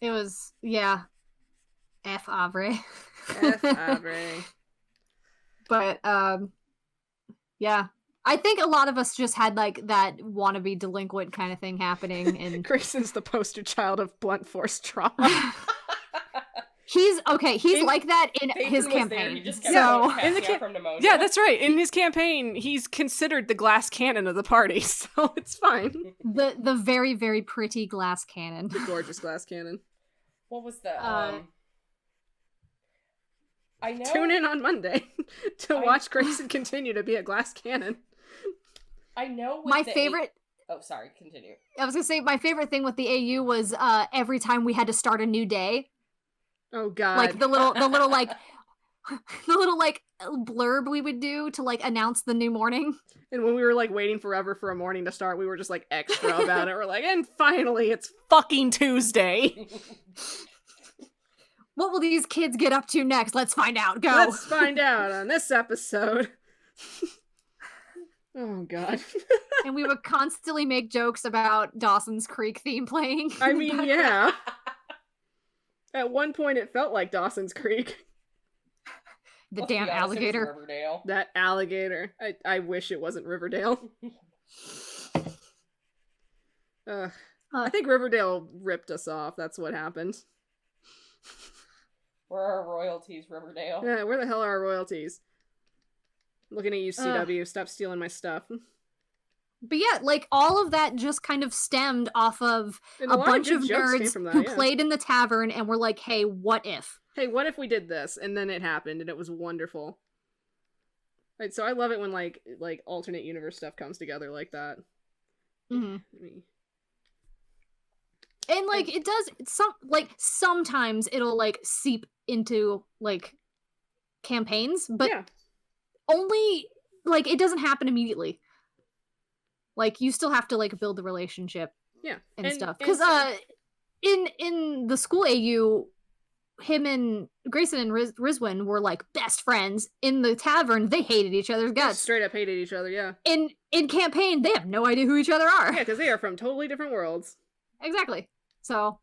S2: It was, yeah. F. Avre.
S1: F. Avre.
S2: But, yeah. I think a lot of us just had, like, that wannabe delinquent kind of thing happening. And
S1: Grayson's the poster child of blunt force trauma.
S2: He's like that in
S3: Peyton
S2: his
S3: was there,
S2: campaign.
S3: he just kept
S2: So,
S3: passing out from pneumonia.
S1: Yeah, that's right. In his campaign, he's considered the glass cannon of the party, so it's fine.
S2: the very, very pretty glass cannon.
S1: The gorgeous glass cannon.
S3: What was the I know.
S1: Tune in on Monday to watch Grayson continue to be a glass cannon.
S3: I know.
S2: My favorite.
S3: Oh, sorry. Continue.
S2: I was gonna say my favorite thing with the AU was every time we had to start a new day.
S1: Oh God!
S2: Like the little like the little like blurb we would do to like announce the new morning.
S1: And when we were like waiting forever for a morning to start, we were just like extra about it. We're like, and finally, it's fucking Tuesday.
S2: What will these kids get up to next? Let's find out. Go.
S1: Let's find out on this episode. Oh, God.
S2: And we would constantly make jokes about Dawson's Creek theme playing.
S1: I mean, yeah. At one point, it felt like Dawson's Creek.
S2: The
S3: Let's
S2: damn
S3: be honest, it was
S2: alligator.
S3: Riverdale.
S1: That alligator. I wish it wasn't Riverdale. I think Riverdale ripped us off. That's what happened.
S3: Where are our royalties, Riverdale?
S1: Yeah, where the hell are our royalties? Looking at you, CW. Stop stealing my stuff.
S2: But yeah, like all of that just kind of stemmed off of
S1: And
S2: a
S1: lot
S2: bunch
S1: good
S2: of
S1: jokes came
S2: nerds
S1: from that,
S2: who
S1: yeah.
S2: played in the tavern and were like, hey, what if?
S1: Hey, what if we did this? And then it happened, and it was wonderful. Right, so I love it when like alternate universe stuff comes together like that.
S2: Mm-hmm.
S1: Let me-
S2: And like it does sometimes it'll like seep into like campaigns, but
S1: yeah.
S2: only like it doesn't happen immediately. Like you still have to like build the relationship
S1: Yeah.
S2: and stuff. Because in the school AU, him and Grayson and Rizwin were like best friends. In the tavern, they hated each other's
S1: They
S2: guts.
S1: straight up hated each other, yeah.
S2: In campaign, they have no idea who each other are.
S1: Yeah, because they are from totally different worlds.
S2: Exactly. So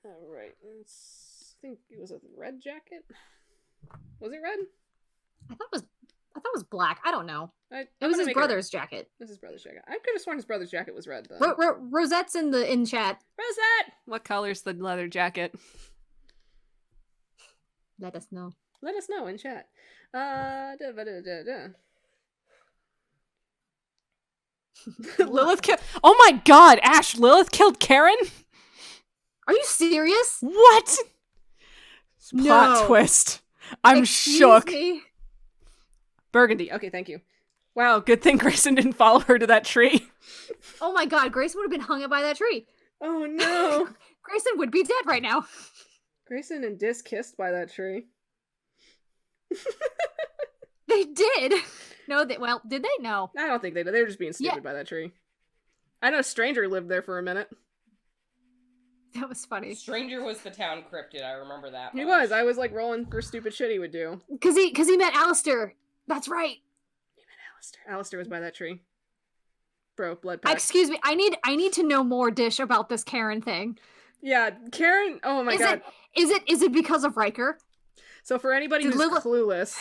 S1: Alright, I think it was a red jacket. Was it red?
S2: I thought it was black. I don't know.
S1: I'm
S2: It was
S1: gonna
S2: his
S1: make
S2: brother's jacket.
S1: This is brother's jacket. I could have sworn his brother's jacket was red, though.
S2: Rosette's in chat.
S1: Rosette! What color's the leather jacket?
S2: Let us know.
S1: Let us know in chat. Lilith killed. Oh my God, Ash! Lilith killed Karen.
S2: Are you serious?
S1: What? Plot
S2: No.
S1: twist. I'm
S2: Excuse
S1: shook.
S2: me?
S1: Burgundy. Okay, thank you. Wow, good thing Grayson didn't follow her to that tree.
S2: Oh my God, Grayson would have been hung up by that tree.
S1: Oh no.
S2: Grayson would be dead right now.
S1: Grayson and Dis kissed by that tree.
S2: They did. No, did they? No.
S1: I don't think they did. They were just being stupid
S2: Yeah.
S1: by that tree. I know Stranger lived there for a minute.
S2: That was funny.
S3: Stranger was the town cryptid. I remember that.
S1: He
S3: much.
S1: was. I was like rolling for stupid shit he would do.
S2: Cause he met Alistair. That's right.
S1: Alistair was by that tree. Bro, blood pact.
S2: Excuse me. I need to know more, Dish, about this Karen thing.
S1: Yeah, Karen. Oh my God.
S2: Is it because of Riker?
S1: So for anybody
S2: Did
S1: who's
S2: Lilith-
S1: clueless,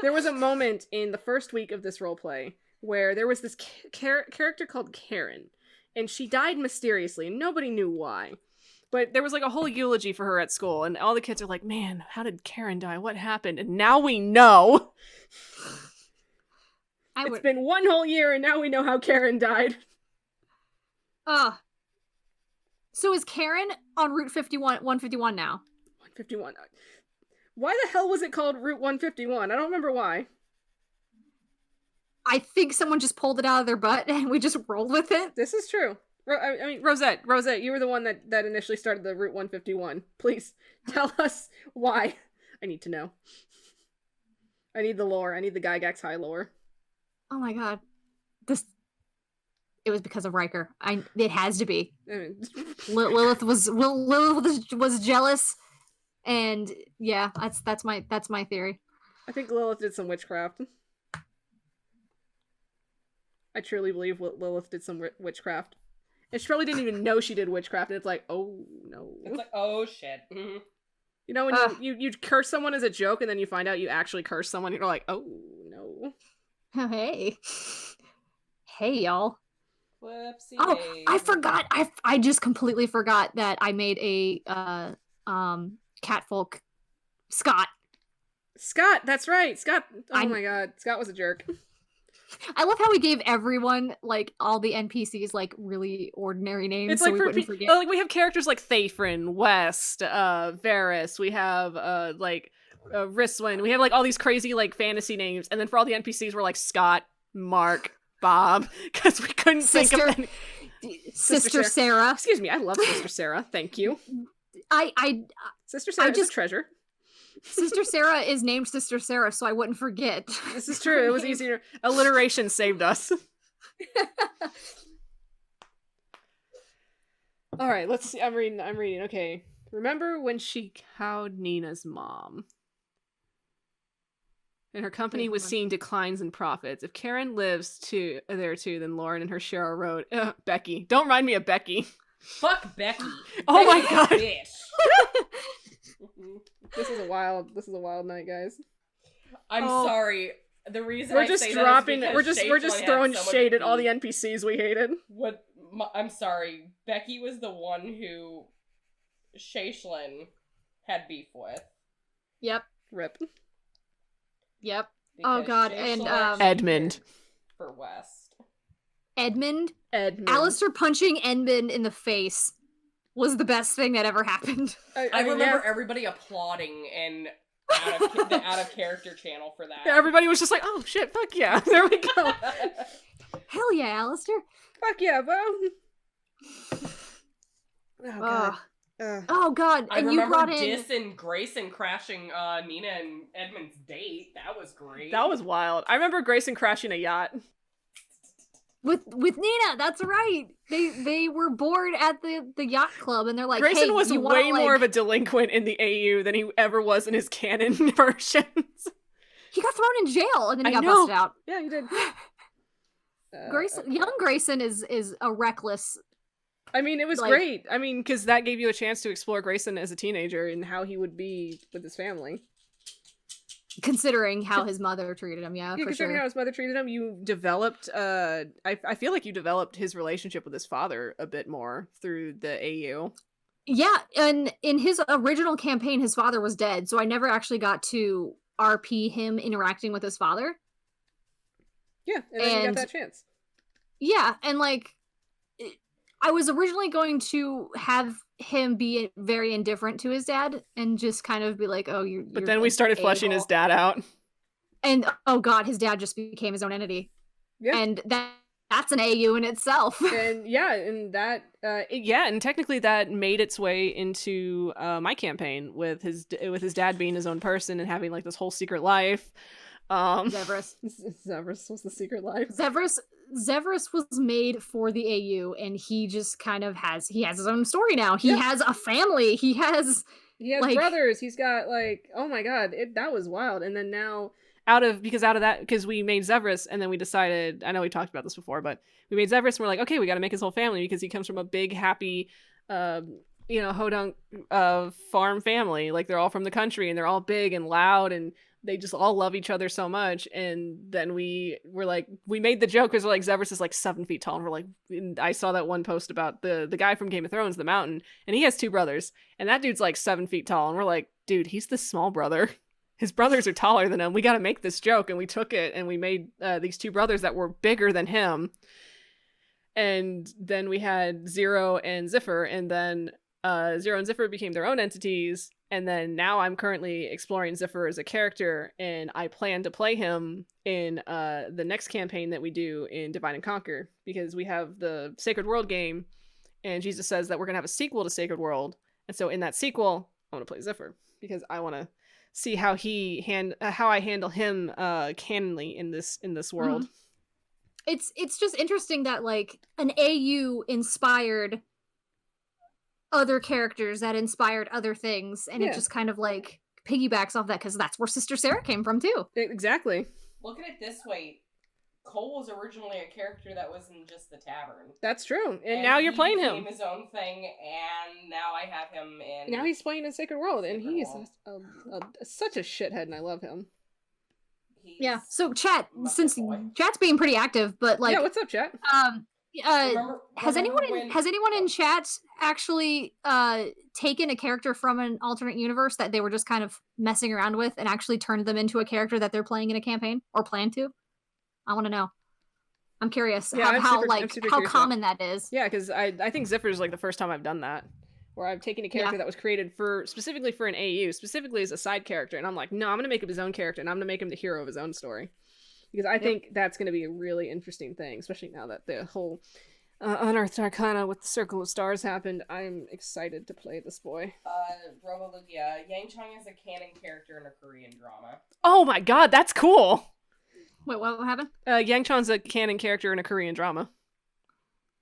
S1: there was a moment in the first week of this roleplay where there was this character called Karen, and she died mysteriously, and nobody knew why. But there was like a whole eulogy for her at school, and all the kids are like, man, how did Karen die? What happened? And now we know. It's been one whole year, and now we know how Karen died.
S2: So is Karen on Route 151 now?
S1: 151. Why the hell was it called Route 151? I don't remember why.
S2: I think someone just pulled it out of their butt and we just rolled with it.
S1: This is true. I mean, Rosette, you were the one that initially started the Route 151. Please tell us why. I need to know. I need the lore. I need the Gygax High lore.
S2: Oh my God. It was because of Riker. It has to be.
S1: I mean,
S2: Lilith was jealous, and yeah, that's my theory.
S1: I think Lilith did some witchcraft. I truly believe Lilith did some witchcraft.
S4: And she probably didn't even know she did witchcraft, and it's like, oh no.
S3: It's like, oh shit. Mm-hmm.
S4: You know, when you curse someone as a joke, and then you find out you actually curse someone, you're like, oh no.
S2: Oh, hey. Hey, y'all.
S3: Whoopsie.
S2: Oh, I forgot. I just completely forgot that I made a catfolk Scott.
S4: Scott, that's right. Scott. Oh
S2: I-
S4: my god, Scott was a jerk.
S2: I love how we gave everyone, like, all the NPCs, like, really ordinary names,
S4: It's
S2: so
S4: like
S2: we wouldn't forget.
S4: like we have characters like Thafrin, West, Varys. We have Rislin. We have like all these crazy like fantasy names, and then for all the NPCs, we're like Scott, Mark, Bob, because we couldn't think of any.
S2: Sister Sarah.
S4: Excuse me, I love Sister Sarah. Thank you.
S2: I
S4: Sister Sarah is
S2: just
S4: a treasure.
S2: Sister Sarah is named Sister Sarah, so I wouldn't forget.
S4: This is true. It was easier. Alliteration saved us. All right, let's see. I'm reading. Okay. Remember when she cowed Nina's mom? And her company was seeing declines in profits. If Karen lives there too, then Lauren and her Cheryl wrote, Becky. Don't remind me of Becky.
S3: Fuck Becky.
S4: Oh my
S3: Becky's a
S4: god.
S3: bitch.
S4: This is a wild night, guys.
S3: I'm sorry. The reason
S4: We're
S3: I
S4: just
S3: say
S4: dropping.
S3: that is
S4: We're
S3: because
S4: just
S3: Shayshlin had
S4: throwing
S3: so much
S4: shade at all the
S3: beef.
S4: NPCs we hated.
S3: I'm sorry. Becky was the one who Shayshlin had beef with.
S2: Yep.
S4: Rip.
S2: Yep.
S3: Because
S2: Oh, God,
S3: Shayshlin
S2: and,
S3: actually
S4: Edmund.
S3: cared for West.
S2: Edmund.
S4: Edmund.
S2: Alistair punching Edmund in the face was the best thing that ever happened.
S3: I
S4: mean,
S3: remember
S4: yeah.
S3: everybody applauding and the out of character channel for that.
S4: Yeah, everybody was just like, oh shit, fuck yeah. There we go.
S2: Hell yeah, Alistair.
S4: Fuck yeah, bro. Oh god.
S2: Oh god,
S3: I
S2: and you
S3: remember
S2: brought in
S3: Dis and Grayson crashing Nina and Edmund's date. That was great.
S4: That was wild. I remember Grayson crashing a yacht.
S2: with Nina. That's right. They were bored at the yacht club, and they're like,
S4: Grayson
S2: hey,
S4: was
S2: you
S4: way
S2: wanna,
S4: more of a delinquent in the AU than he ever was in his canon versions.
S2: He got thrown in jail, and then he
S4: I
S2: got
S4: know.
S2: busted out.
S4: Yeah, he did.
S2: Grayson, young Grayson is a reckless.
S4: I mean, it was
S2: like-
S4: great. I mean, because that gave you a chance to explore Grayson as a teenager and how he would be with his family.
S2: Considering how his mother treated him, yeah, for
S4: considering
S2: sure.
S4: how his mother treated him, you developed. I feel like you developed his relationship with his father a bit more through the AU.
S2: Yeah, and in his original campaign, his father was dead, so I never actually got to RP him interacting with his father.
S4: Yeah, and then you
S2: And-
S4: got that chance.
S2: Yeah, and like, I was originally going to have him be very indifferent to his dad and just kind of be like, "Oh, you're."
S4: But then we started fleshing his dad out.
S2: and oh god, his dad just became his own entity,
S4: Yeah.
S2: and that's an AU in itself.
S4: And yeah, and that and technically that made its way into my campaign with his dad being his own person and having like this whole secret life.
S2: Zevris
S4: was the secret life.
S2: Zevris was made for the AU, and he just kind of has his own story now. He has a family. He has like,
S4: brothers. He's got like, oh my god, that was wild. And then now because we made Zevris, and then we decided, I know we talked about this before, but we made Zevris and we're like, okay, we got to make his whole family because he comes from a big, happy, Hodunk farm family. Like, they're all from the country and they're all big and loud and they just all love each other so much. And then we made the joke because we're like, Zevris is like 7 feet tall. And we're like, I saw that one post about the guy from Game of Thrones, the Mountain, and he has 2 brothers. And that dude's like 7 feet tall. And we're like, dude, he's the small brother. His brothers are taller than him. We got to make this joke. And we took it and we made these 2 brothers that were bigger than him. And then we had Zero and Ziffer. And then Zero and Ziffer became their own entities. And then now I'm currently exploring Ziffer as a character, and I plan to play him in the next campaign that we do in Divide and Conquer, because we have the Sacred World game, and Jesus says that we're going to have a sequel to Sacred World. And so in that sequel, I want to play Ziffer, because I want to see how how I handle him canonly in this world.
S2: It's just interesting that like an AU inspired other characters that inspired other things, and it just kind of like piggybacks off that, because that's where Sister Sarah came from too.
S4: Exactly.
S3: Look at it this way. Cole was originally a character that was in just the tavern.
S1: That's true. And now you're playing him.
S3: He became his own thing, and now I have him in...
S1: Now he's playing in Sacred World, and
S3: Sacred
S1: he's
S3: World.
S1: such a shithead, and I love him.
S2: Yeah. So chat,
S3: my
S2: since
S3: boy.
S2: chat's being pretty active, but like,
S1: yeah, what's up, chat?
S2: has anyone
S3: when-
S2: has anyone in chat actually taken a character from an alternate universe that they were just kind of messing around with and actually turned them into a character that they're playing in a campaign or plan to? I want to know. I'm curious
S1: Yeah, I'm
S2: how
S1: super
S2: how
S1: curious
S2: common that is.
S1: Yeah, because I think Ziffer's like the first time I've done that, where I've taken a character that was created specifically for an AU, specifically as a side character, and I'm like, no, I'm gonna make him his own character, and I'm gonna make him the hero of his own story, because I think that's gonna be a really interesting thing, especially now that the whole Unearthed Arcana with the Circle of Stars happened. I'm excited to play this boy.
S3: Robolugia, Yang Chang is a canon character in a Korean drama.
S1: Oh my god, that's cool!
S2: Wait, what happened?
S1: Yang Chan's a canon character in a Korean drama.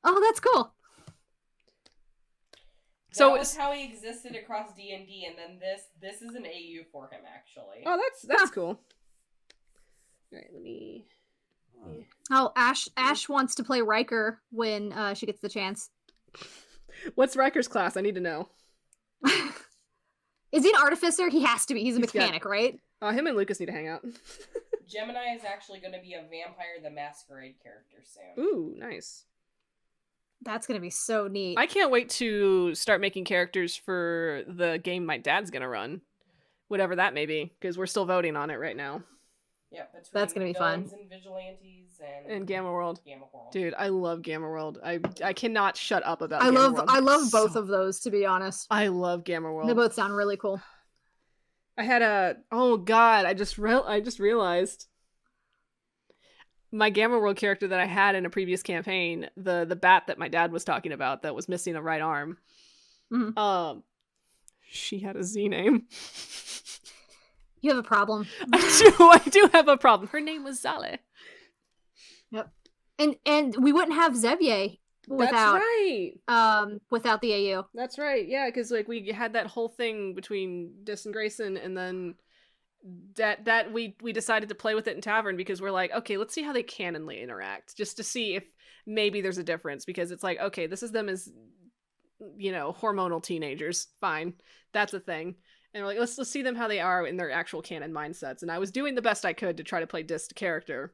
S2: Oh, that's cool.
S1: So
S3: that was how he existed across D&D, and then this is an AU for him, actually.
S1: Oh, that's cool. Alright, let me...
S2: Oh, Ash wants to play Riker when she gets the chance.
S1: What's Riker's class? I need to know.
S2: Is he an artificer? He has to be. He's a mechanic, right?
S1: Him and Lucas need to hang out.
S3: Gemini is actually going to be a Vampire the Masquerade character soon.
S1: Ooh, nice.
S2: That's gonna be so neat.
S1: I can't wait to start making characters for the game my dad's gonna run. Whatever that may be, because we're still voting on it right now.
S3: Yeah, between
S2: That's gonna be fun.
S3: villains and vigilantes
S1: And Gamma World.
S3: Gamma World.
S1: Dude, I love Gamma World. I cannot shut up about
S2: I
S1: Gamma
S2: love
S1: World.
S2: I love both of those, to be honest.
S1: I love Gamma World.
S2: They both sound really cool.
S1: I had oh god, I just realized my Gamma World character that I had in a previous campaign, the bat that my dad was talking about that was missing a right arm.
S2: Mhm.
S1: She had a Z name.
S2: You have a problem.
S1: I do have a problem. Her name was Zale.
S2: Yep. And we wouldn't have Xavier without without the AU.
S1: That's right. Yeah, because like we had that whole thing between Dis and Grayson, and then that we decided to play with it in Tavern because we're like, okay, let's see how they canonly interact, just to see if maybe there's a difference, because it's like, okay, this is them as, you know, hormonal teenagers. Fine, that's a thing. And we're like, let's see them how they are in their actual canon mindsets. And I was doing the best I could to try to play Dis character,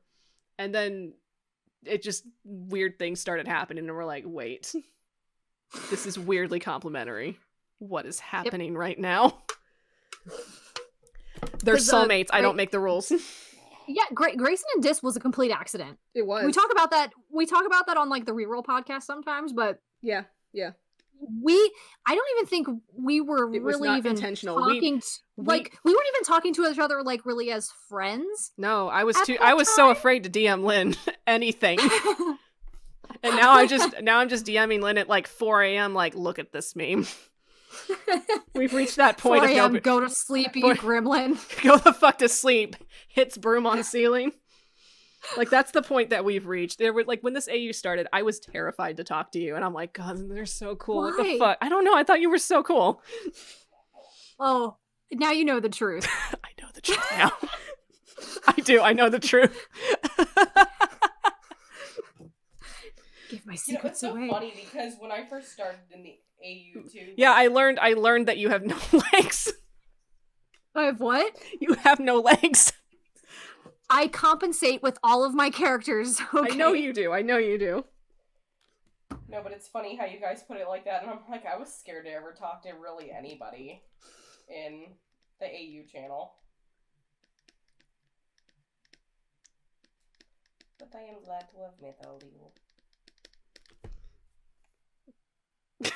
S1: and then it just weird things started happening, and we're like, wait, this is weirdly complimentary. What is happening right now? They're soulmates. I don't make the rules.
S2: Yeah, Grayson and Dis was a complete accident.
S1: It was.
S2: We talk about that on like the reroll podcast sometimes, but
S1: yeah.
S2: I don't even think we were really even
S1: intentional.
S2: Talking we weren't even talking to each other like really as friends.
S1: No, I was so afraid to DM Lynn anything. And now I'm just DMing Lynn at like 4 a.m. like, look at this meme. We've reached that point
S2: 4 a.m.
S1: of
S2: go to sleep, you gremlin.
S1: Go the fuck to sleep. Hits broom on ceiling. Like, that's the point that we've reached. There were, like, when this AU started, I was terrified to talk to you, and I'm like, God, they're so cool.
S2: Why?
S1: What the fuck? I don't know. I thought you were so cool.
S2: Oh, now you know the truth.
S1: I know the truth now. I do. I know the truth.
S2: Give my secrets
S3: it's so
S2: away.
S3: funny because when I first started in the AU too.
S1: Yeah, I learned that you have no legs.
S2: I have what?
S1: You have no legs.
S2: I compensate with all of my characters. Okay?
S1: I know you do.
S3: No, but it's funny how you guys put it like that, and I'm like, I was scared to ever talk to really anybody in the AU channel. But I am glad to have met all you.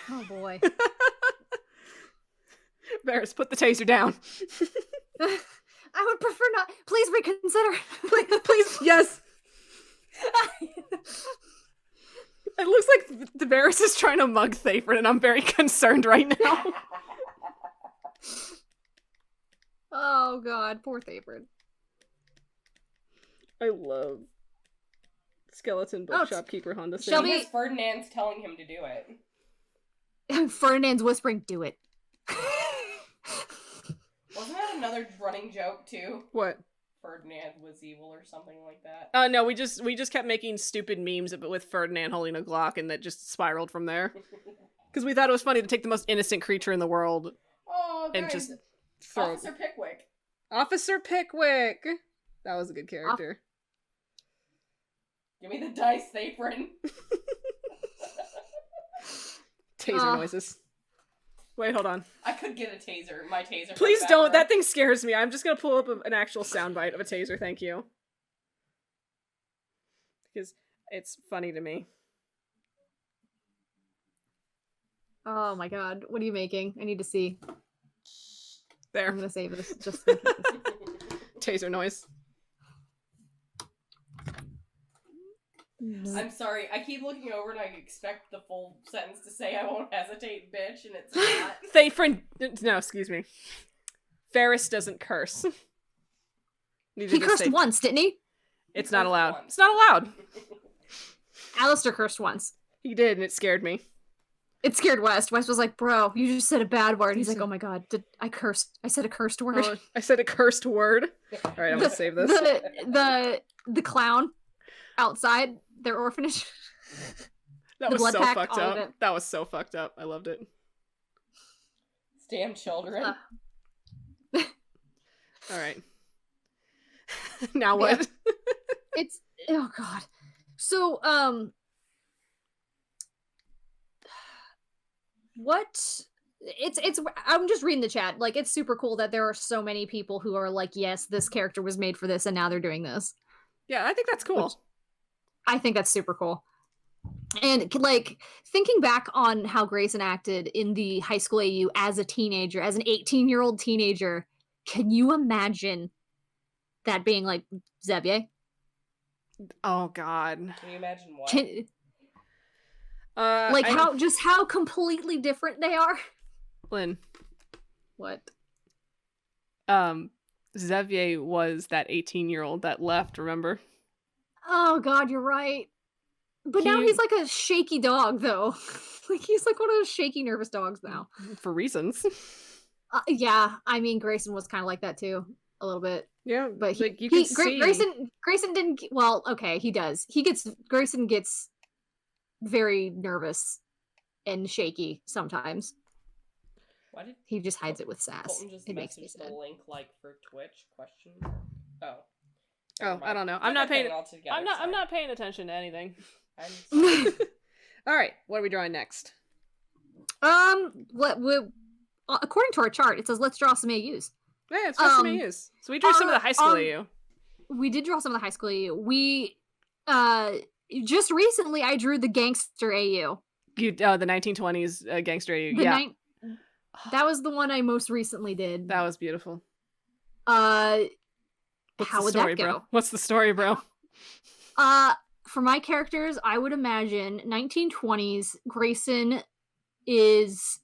S2: Oh boy.
S1: Varys, put the taser down.
S2: I would prefer not. Please reconsider.
S1: Please, yes. It looks like the Varys is trying to mug Thayford, and I'm very concerned right now.
S2: Oh god, poor Thayford.
S1: I love Skeleton Bookshop Keeper Honda.
S2: Shelby-
S3: Because Ferdinand's telling him to do it.
S2: Ferdinand's whispering, do it.
S3: Wasn't that another running joke, too?
S1: What?
S3: Ferdinand was evil or something like that.
S1: No, we just kept making stupid memes with Ferdinand holding a Glock, and that just spiraled from there. Because we thought it was funny to take the most innocent creature in the world
S3: Oh,
S1: and
S3: guys,
S1: just throw
S3: Officer Pickwick.
S1: Officer Pickwick. That was a good character.
S3: Give me the dice, Thapron.
S1: Taser noises. Wait, hold on.
S3: I could get a taser. My taser.
S1: Please don't. That thing scares me. I'm just gonna pull up an actual soundbite of a taser. Thank you. Because it's funny to me.
S2: Oh my god, what are you making? I need to see.
S1: There.
S2: I'm gonna save this just in case.
S1: Taser noise.
S3: I'm sorry. I keep looking over and I expect the full sentence to say I won't hesitate, bitch, and it's not.
S1: Thapron. No, excuse me. Ferris doesn't curse.
S2: He cursed once, didn't he?
S1: It's not allowed. It's not allowed.
S2: Alistair cursed once.
S1: He did, and it scared me.
S2: It scared West. West was like, bro, you just said a bad word. He's like, oh my god, I said a cursed word.
S1: Oh, I said a cursed word. Alright, I'm gonna save this.
S2: The clown outside their orphanage.
S1: That was so fucked up. That was so fucked up. I loved it.
S3: Damn children.
S1: Alright. Now what?
S2: Yeah. It's oh god. So what it's I'm just reading the chat. Like, it's super cool that there are so many people who are like, yes, this character was made for this and now they're doing this.
S1: Yeah, I think that's cool.
S2: Which, I think that's super cool. And like, thinking back on how Grayson acted in the high school AU as a teenager, as an 18-year-old teenager, can you imagine that being like Xavier?
S1: Oh god.
S3: Can you imagine what?
S2: How completely different they are.
S1: Lynn.
S2: What?
S1: Xavier was that 18-year-old that left, remember?
S2: Oh god, you're right. But now he's like a shaky dog, though. Like, he's like one of those shaky, nervous dogs now.
S1: For reasons.
S2: Yeah, I mean, Grayson was kind of like that, too. A little bit.
S1: Yeah,
S2: but
S1: like, you can see...
S2: Grayson didn't... Well, okay, he does. Grayson gets very nervous and shaky sometimes.
S3: Why did
S2: he just hides it with sass?
S3: Colton just
S2: it makes me sad.
S3: the link like for Twitch question.
S1: Oh, I don't know. I'm not paying attention to anything. All right, what are we drawing next?
S2: According to our chart, it says let's draw some AUs.
S1: Yeah, it's draw some AUs. So we drew some of the high school AU.
S2: We did draw some of the high school AU. We just recently I drew the gangster AU.
S1: The 1920s gangster AU.
S2: That was the one I most recently did.
S1: That was beautiful.
S2: How would that go?
S1: Bro? What's the story, bro?
S2: For my characters, I would imagine 1920s Grayson is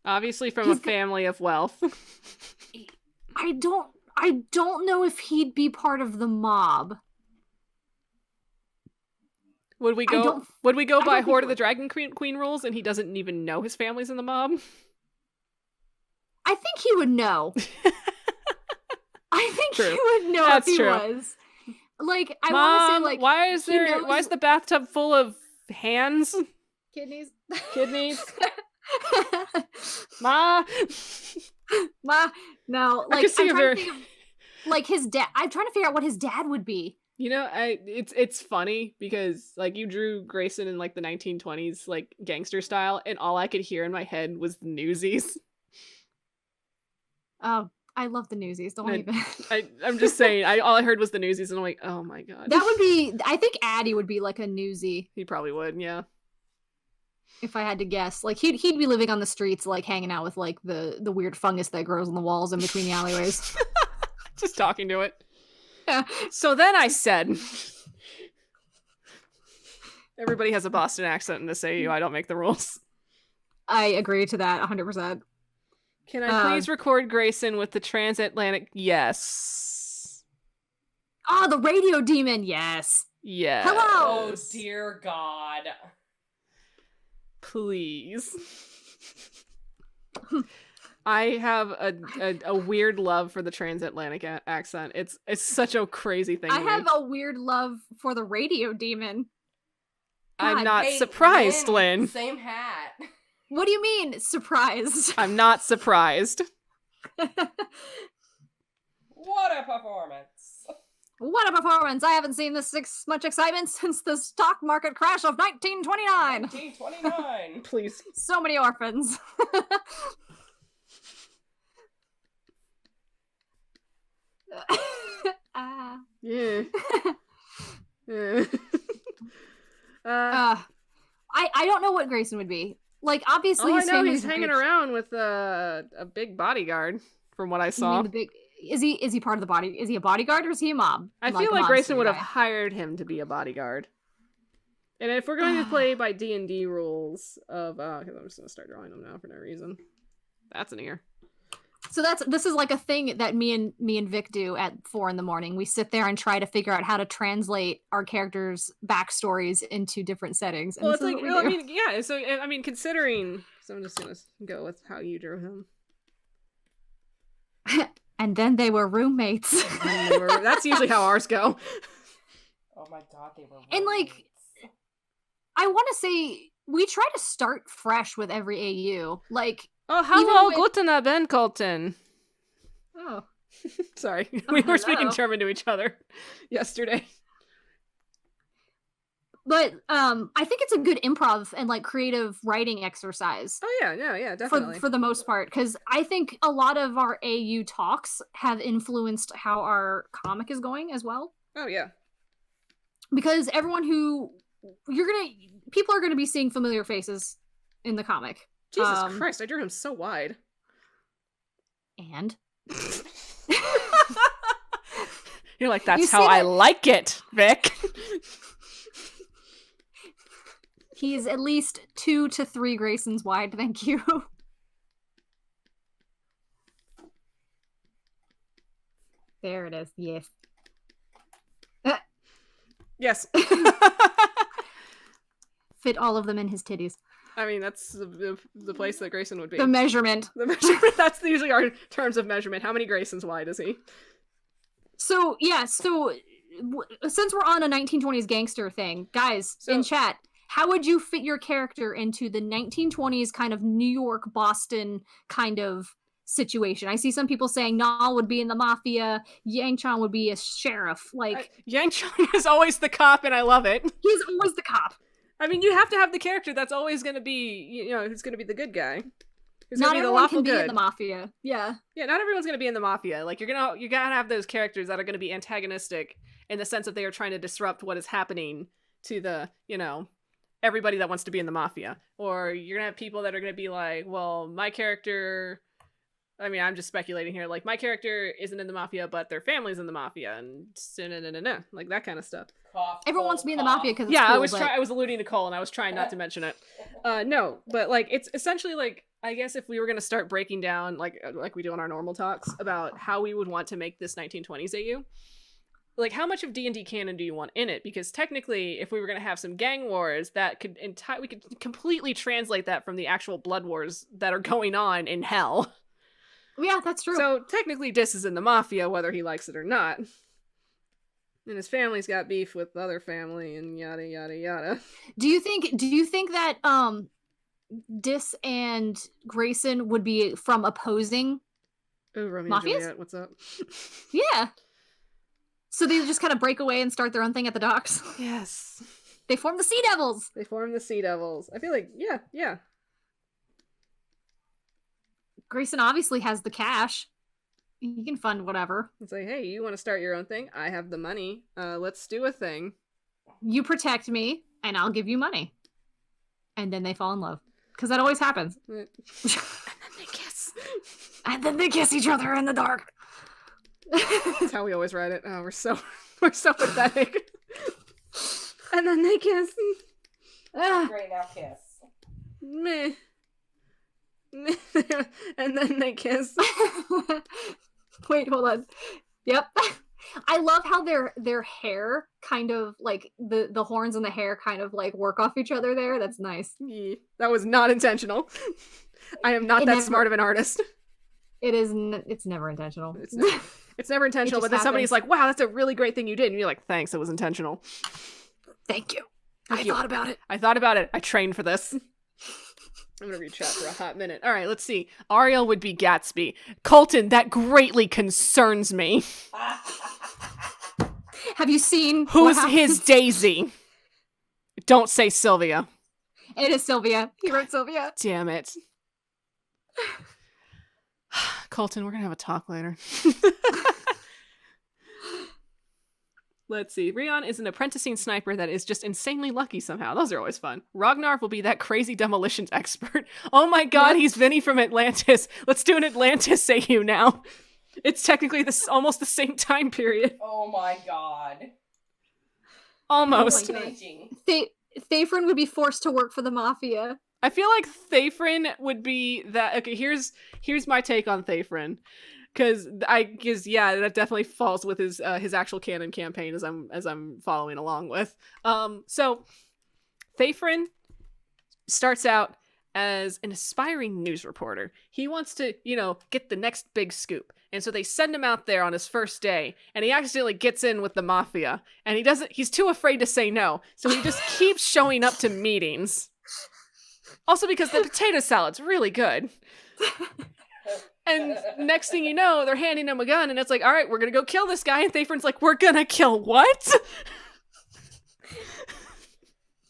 S1: obviously from a family of wealth.
S2: I don't know if he'd be part of the mob.
S1: Would we go by Horde of the Dragon Queen rules and he doesn't even know his family's in the mob?
S2: I think he would know. I think
S1: True.
S2: he would know
S1: That's
S2: if he
S1: true.
S2: was. Like, I
S1: Mom,
S2: want to say, like,
S1: why is the bathtub full of hands?
S2: Kidneys?
S1: Ma?
S2: No, like, I'm trying to think of, like, his dad. I'm trying to figure out what his dad would be.
S1: You know, it's funny because, like, you drew Grayson in, like, the 1920s, like, gangster style, and all I could hear in my head was the Newsies.
S2: Oh, I love the Newsies. Don't even.
S1: I'm just saying, all I heard was the Newsies, and I'm like, oh my god.
S2: That would be, I think Addie would be, like, a Newsie.
S1: He probably would, yeah.
S2: If I had to guess. Like, he'd be living on the streets, like, hanging out with, like, the weird fungus that grows on the walls in between the alleyways.
S1: Just talking to it.
S2: Yeah.
S1: So then I said, everybody has a Boston accent in this AU. I don't make the rules.
S2: I agree to that 100%.
S1: Can I please record Grayson with the transatlantic? Yes.
S2: Oh, the radio demon. Yes.
S1: Yes.
S2: Hello.
S3: Oh, dear God.
S1: Please. I have a weird love for the transatlantic accent. It's such a crazy thing.
S2: I
S1: to me.
S2: have a weird love for the radio demon.
S1: I'm
S2: God.
S1: not
S3: Hey,
S1: surprised, Lynn.
S3: Same hat.
S2: What do you mean, surprised?
S1: I'm not surprised.
S3: What a performance.
S2: What a performance! I haven't seen this much excitement since the stock market crash of 1929!
S3: 1929.
S1: Please.
S2: So many orphans.
S1: Yeah. Yeah.
S2: I don't know what Grayson would be. Like, obviously,
S1: I
S2: his
S1: know
S2: family's
S1: he's hanging
S2: rich.
S1: around with a big bodyguard, from what I
S2: You
S1: saw.
S2: mean the big... Is he part of the body? Is he a bodyguard or is he a mob?
S1: I feel like Grayson would have hired him to be a bodyguard. And if we're going to play by D&D rules of, I'm just gonna start drawing them now for no reason. That's an ear.
S2: So this is like a thing that me and Vic do at 4 a.m. We sit there and try to figure out how to translate our characters' backstories into different settings. And
S1: Well,
S2: this
S1: it's
S2: is
S1: like,
S2: what we do.
S1: I mean, yeah. So I mean, considering, so I'm just gonna go with how you drew him.
S2: And then they were roommates.
S1: That's usually how ours go.
S3: Oh my god, they were
S2: And, like,
S3: roommates.
S2: I want to say we try to start fresh with every AU. Like,
S1: Oh,
S2: Even
S1: hello,
S2: with-
S1: guten Abend, Colton.
S2: oh,
S1: Sorry, we were speaking
S2: hello.
S1: German to each other yesterday.
S2: but I think it's a good improv and like creative writing exercise.
S1: Oh yeah, definitely.
S2: For the most part, because I think a lot of our AU talks have influenced how our comic is going as well.
S1: Oh yeah.
S2: Because people are gonna be seeing familiar faces in the comic.
S1: Jesus Christ, I drew him so wide.
S2: And
S1: You're like, that's
S2: You
S1: how
S2: see
S1: I
S2: that-
S1: like it, Vic.
S2: he's at least 2 to 3 Graysons wide. Thank you. There it is. Yes.
S1: Yes.
S2: Fit all of them in his titties.
S1: I mean, that's the place that Grayson would be.
S2: The measurement.
S1: The measurement, that's usually our terms of measurement. How many Graysons wide is he?
S2: So, yeah, since we're on a 1920s gangster thing, guys,
S1: So-
S2: in chat, how would you fit your character into the 1920s kind of New York, Boston kind of situation? I see some people saying Nal would be in the mafia, Yang Chan would be a sheriff. Like,
S1: Yang Chang is always the cop, and I love it.
S2: he's always the cop.
S1: I mean, you have to have the character that's always going to be, who's going to be the good guy. Who's
S2: Not
S1: going to be the
S2: everyone
S1: lawful
S2: can be
S1: good.
S2: in the mafia. Yeah.
S1: Yeah, not everyone's going to be in the mafia. Like, you gotta have those characters that are going to be antagonistic in the sense that they are trying to disrupt what is happening to the, everybody that wants to be in the mafia. Or you're going to have people that are going to be like, well, my character... I mean, I'm just speculating here. Like, my character isn't in the mafia, but their family's in the mafia, and like that kind of stuff.
S3: Cough,
S2: Everyone wants to be in the mafia because
S1: Yeah,
S2: cool,
S1: I was
S2: but...
S1: I was alluding to Cole, and I was trying not to mention it. No, but like it's essentially like, I guess if we were gonna start breaking down like we do in our normal talks about how we would want to make this 1920s AU, like how much of D&D canon do you want in it? Because technically, if we were gonna have some gang wars, that could we could completely translate that from the actual blood wars that are going on in hell.
S2: Yeah, that's true.
S1: So technically, Dis is in the mafia, whether he likes it or not. And his family's got beef with the other family, and yada yada yada.
S2: Do you think that Dis and Grayson would be from opposing?
S1: Oh, Romeo and
S2: Mafias?
S1: Juliet, what's up?
S2: Yeah. So they just kind of break away and start their own thing at the docks.
S1: Yes.
S2: They form the Sea Devils.
S1: They form the Sea Devils. I feel like, yeah.
S2: Grayson obviously has the cash. He can fund whatever.
S1: It's like, hey, you want to start your own thing? I have the money. Let's do a thing.
S2: You protect me, and I'll give you money. And then they fall in love. Because that always happens.
S1: And then they kiss.
S2: And then they kiss each other in the dark.
S1: That's how we always write it. Oh, we're so pathetic. And then they kiss.
S2: Ah.
S3: Great, now kiss.
S1: Meh. And then they kiss.
S2: Wait, hold on. Yep. I love how their hair kind of like the horns and the hair kind of like work off each other there. That's nice.
S1: Yeah, that was not intentional. I am not
S2: It
S1: that
S2: never-
S1: smart of an artist.
S2: It's never intentional.
S4: It's never intentional,
S2: just
S4: but then somebody's
S2: happens.
S4: like, wow, that's a really great thing you did. And you're like, thanks, it was intentional.
S2: Thank you.
S4: Thank you.
S2: Thought about it.
S4: I thought about it. I trained for this. I'm gonna read chat for a hot minute. All right, let's see. Ariel would be Gatsby. Colton, that greatly concerns me.
S2: Have you seen
S4: Who's his Daisy? Don't say Sylvia.
S2: It is Sylvia. He wrote Sylvia.
S4: Damn it. Colton, we're gonna have a talk later. Let's see. Rion is an apprenticing sniper that is just insanely lucky somehow. Those are always fun. Ragnar will be that crazy demolitions expert. Oh my god,
S2: Yep.
S4: he's Vinny from Atlantis. Let's do an Atlantis AU now. It's technically almost the same time period.
S3: Oh my god.
S4: Almost.
S2: Oh my God.
S3: Raging.
S2: Thafron would be forced to work for the mafia.
S4: I feel like Thafron would be that. Okay, here's my take on Thafron. Because that definitely falls with his actual canon campaign as I'm following along with. So Thafron starts out as an aspiring news reporter. He wants to, get the next big scoop. And so they send him out there on his first day, and he accidentally gets in with the mafia. And he's too afraid to say no. So he just keeps showing up to meetings. Also because the potato salad's really good. And next thing you know, they're handing him a gun, and it's like, all right, we're gonna go kill this guy. And Thafron's like, we're gonna kill what?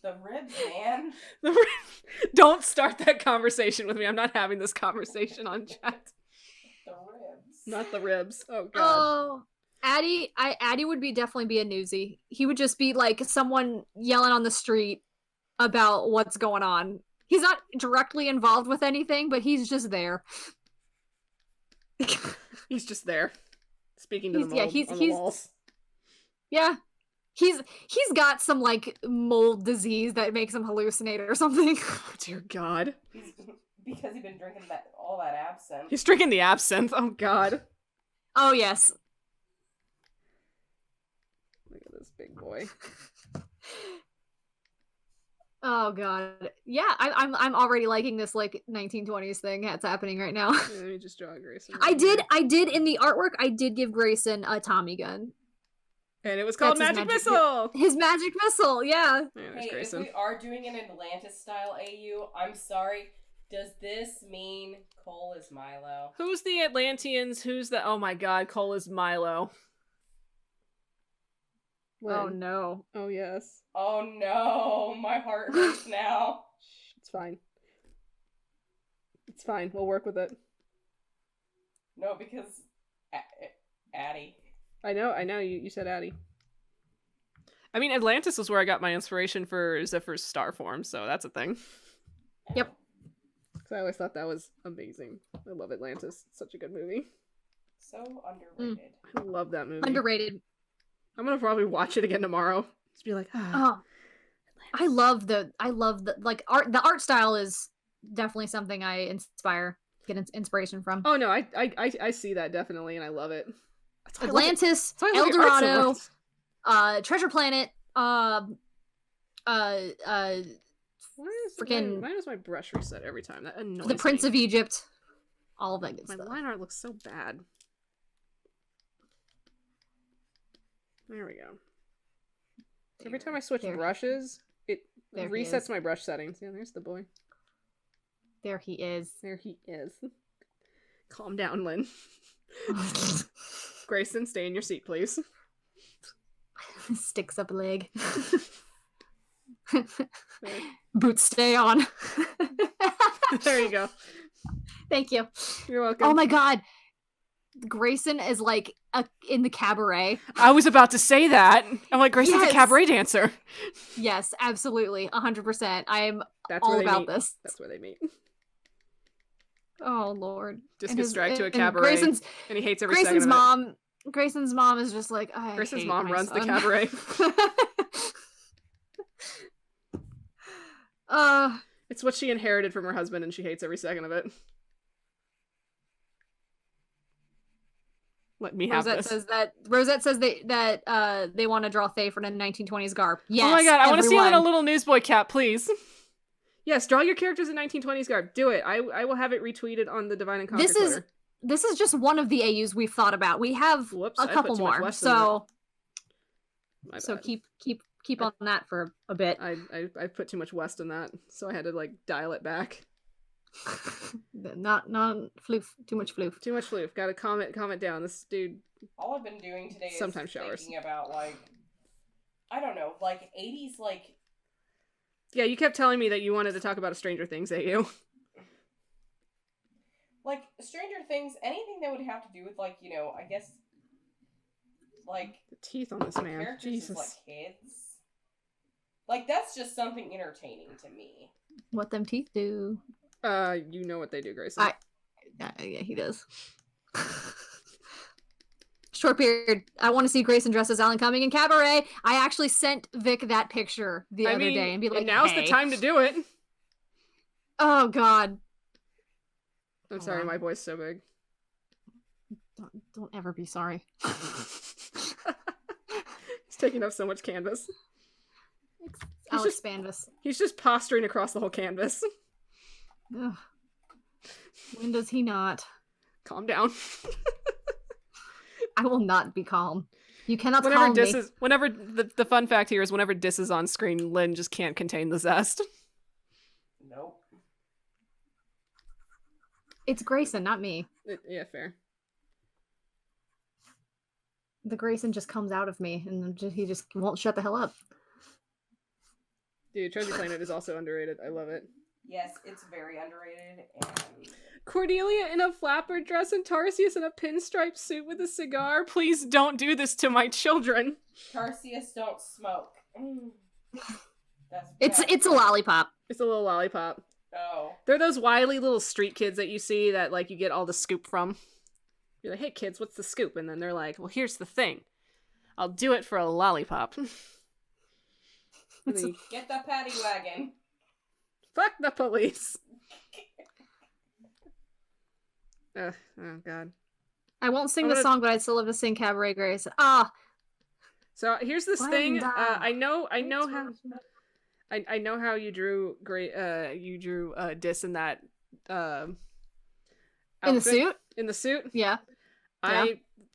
S3: The ribs, man.
S4: Don't start that conversation with me. I'm not having this conversation on chat.
S3: The ribs.
S4: Not the ribs. Oh, God.
S2: Oh, Addy would definitely be a newsie. He would just be like someone yelling on the street about what's going on. He's not directly involved with anything, but he's just there.
S4: He's just there. Speaking to the mold on the walls.
S2: Yeah. He's got some, like, mold disease that makes him hallucinate or something.
S4: Oh, dear God.
S3: Because he's been drinking all that absinthe.
S4: He's drinking the absinthe. Oh, God.
S2: Oh, yes.
S4: Look at this big boy.
S2: Oh, God. Yeah, I'm already liking this, like, 1920s thing that's happening right now.
S4: Yeah, let me just draw Grayson.
S2: I did in the artwork, I did give Grayson a Tommy gun.
S4: And it was called
S2: That's his
S4: Magic Missile!
S2: His magic missile, yeah.
S4: Yeah, there's
S3: Hey,
S4: Grayson.
S3: if we are doing an Atlantis-style AU, I'm sorry, does this mean Cole is Milo?
S4: Who's the Atlanteans? Who's the... Oh, my God. Cole is Milo.
S2: Oh,
S4: When?
S2: no.
S4: Oh, yes.
S3: Oh no, my heart hurts now.
S4: It's fine. It's fine. We'll work with it.
S3: No, because Addie.
S4: I know. You said Addie. I mean, Atlantis was where I got my inspiration for Zephyr's star form, so that's a thing.
S2: Yep.
S4: Because I always thought that was amazing. I love Atlantis. It's such a good movie.
S3: So underrated.
S4: I love that movie.
S2: Underrated.
S4: I'm gonna probably watch it again tomorrow. Just be like,
S2: Oh. I love the like art. The art style is definitely something I get inspiration from.
S4: Oh no, I see that definitely, and I love it. That's why
S2: Atlantis,
S4: that's why I
S2: El
S4: love your art so
S2: Dorado,
S4: much.
S2: Treasure Planet, freaking
S4: Why does my brush reset every time? That annoys
S2: The Prince
S4: me.
S2: of Egypt, all of that good
S4: My
S2: stuff.
S4: line art looks so bad. There we go. Every time I switch
S2: There.
S4: brushes, it
S2: There he
S4: resets
S2: is.
S4: my brush settings. Yeah, there's the boy.
S2: There he is.
S4: There he is. Calm down, Lynn. Grayson, stay in your seat, please.
S2: Sticks up a leg.
S4: There.
S2: Boots stay on.
S4: There you go.
S2: Thank you.
S4: You're welcome.
S2: Oh my god. Grayson is like in the cabaret.
S4: I was about to say that. I'm like, Grayson's a
S2: Yes.
S4: cabaret dancer.
S2: Yes, absolutely. 100%. I'm
S4: That's
S2: all
S4: where they
S2: about
S4: meet.
S2: this.
S4: That's where they meet.
S2: Oh lord.
S4: Just
S2: And
S4: gets dragged to a
S2: and
S4: cabaret, and he hates every second
S2: Grayson's
S4: of
S2: mom. Grayson's mom is just like, I
S4: Grayson's
S2: hate
S4: mom
S2: my
S4: runs the
S2: son.
S4: cabaret. It's what she inherited from her husband, and she hates every second of it. Let me have this.
S2: Rosette says that they want to draw Thafron in 1920s garb. Yes.
S4: Oh my god, I want to see a
S2: everyone.
S4: little newsboy cap, please. Yes, draw your characters in 1920s garb. Do it. I will have it retweeted on the Divine and Conquer
S2: This is
S4: Twitter.
S2: this is just one of the AUs we've thought about. We have
S1: Whoops,
S2: a
S1: I put
S2: couple
S1: too much
S2: more,
S1: West in
S2: so
S1: My
S2: so
S1: bad.
S2: keep on that for a bit.
S1: I put too much West in that, so I had to like dial it back.
S2: Not floof. Too much floof.
S1: Too much floof. Gotta calm it down. This dude.
S3: All I've been doing today is
S1: Sometimes showers.
S3: thinking about, like, I don't know, like, 80s, like...
S1: Yeah, you kept telling me that you wanted to talk about a Stranger Things AU.
S3: Like, Stranger Things, anything that would have to do with, like, you know, I guess, like...
S1: The teeth on this man.
S3: Characters
S1: Jesus.
S3: as, like, kids. Like, that's just something entertaining to me.
S2: What them teeth do?
S1: You know what they do, Grayson.
S2: Yeah, he does. Short beard. I want to see Grayson dressed as Alan Cumming in Cabaret. I actually sent Vic that picture the other day and be like,
S1: and now's
S2: hey.
S1: the time to do it.
S2: Oh God.
S1: I'm sorry, my voice so big.
S2: Don't ever be sorry.
S1: He's taking up so much canvas.
S2: Alex Spanvis.
S1: He's just posturing across the whole canvas.
S2: Ugh. When does he not?
S1: Calm down.
S2: I will not be calm. You cannot
S1: Whenever
S2: calm me.
S1: Whenever the fun fact here is whenever Dis is on screen, Lynn just can't contain the zest.
S3: Nope.
S2: It's Grayson, not me.
S1: Yeah, fair.
S2: The Grayson just comes out of me, and he just won't shut the hell up.
S1: Dude, Treasure Planet is also underrated. I love it.
S3: Yes, it's very underrated, and...
S1: Cordelia in a flapper dress and Tarsius in a pinstripe suit with a cigar. Please don't do this to my children.
S3: Tarsius don't smoke.
S2: It's a lollipop.
S1: It's a little lollipop.
S3: Oh.
S1: They're those wily little street kids that you see that like you get all the scoop from. You're like, hey kids, what's the scoop? And then they're like, well, here's the thing. I'll do it for a lollipop.
S3: Get the paddy wagon.
S1: Fuck the police. Oh God.
S2: I won't sing the song, but I'd still love to sing Cabaret Grace.
S1: So here's this thing. I know how you drew great. You drew Dis in that.
S2: In the suit.
S1: In the suit.
S2: Yeah.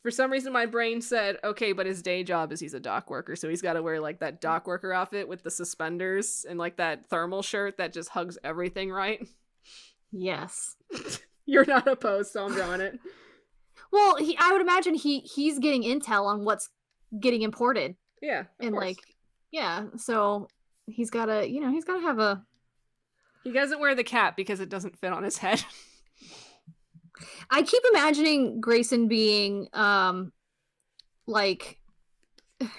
S1: For some reason, my brain said, okay, but his day job is he's a dock worker, so he's got to wear like that dock worker outfit with the suspenders and like that thermal shirt that just hugs everything right.
S2: Yes.
S1: You're not opposed, so I'm drawing it.
S2: Well, I would imagine he's getting intel on what's getting imported.
S1: Yeah.
S2: And course. So he's gotta have a...
S1: He doesn't wear the cap because it doesn't fit on his head.
S2: I keep imagining Grayson being, like...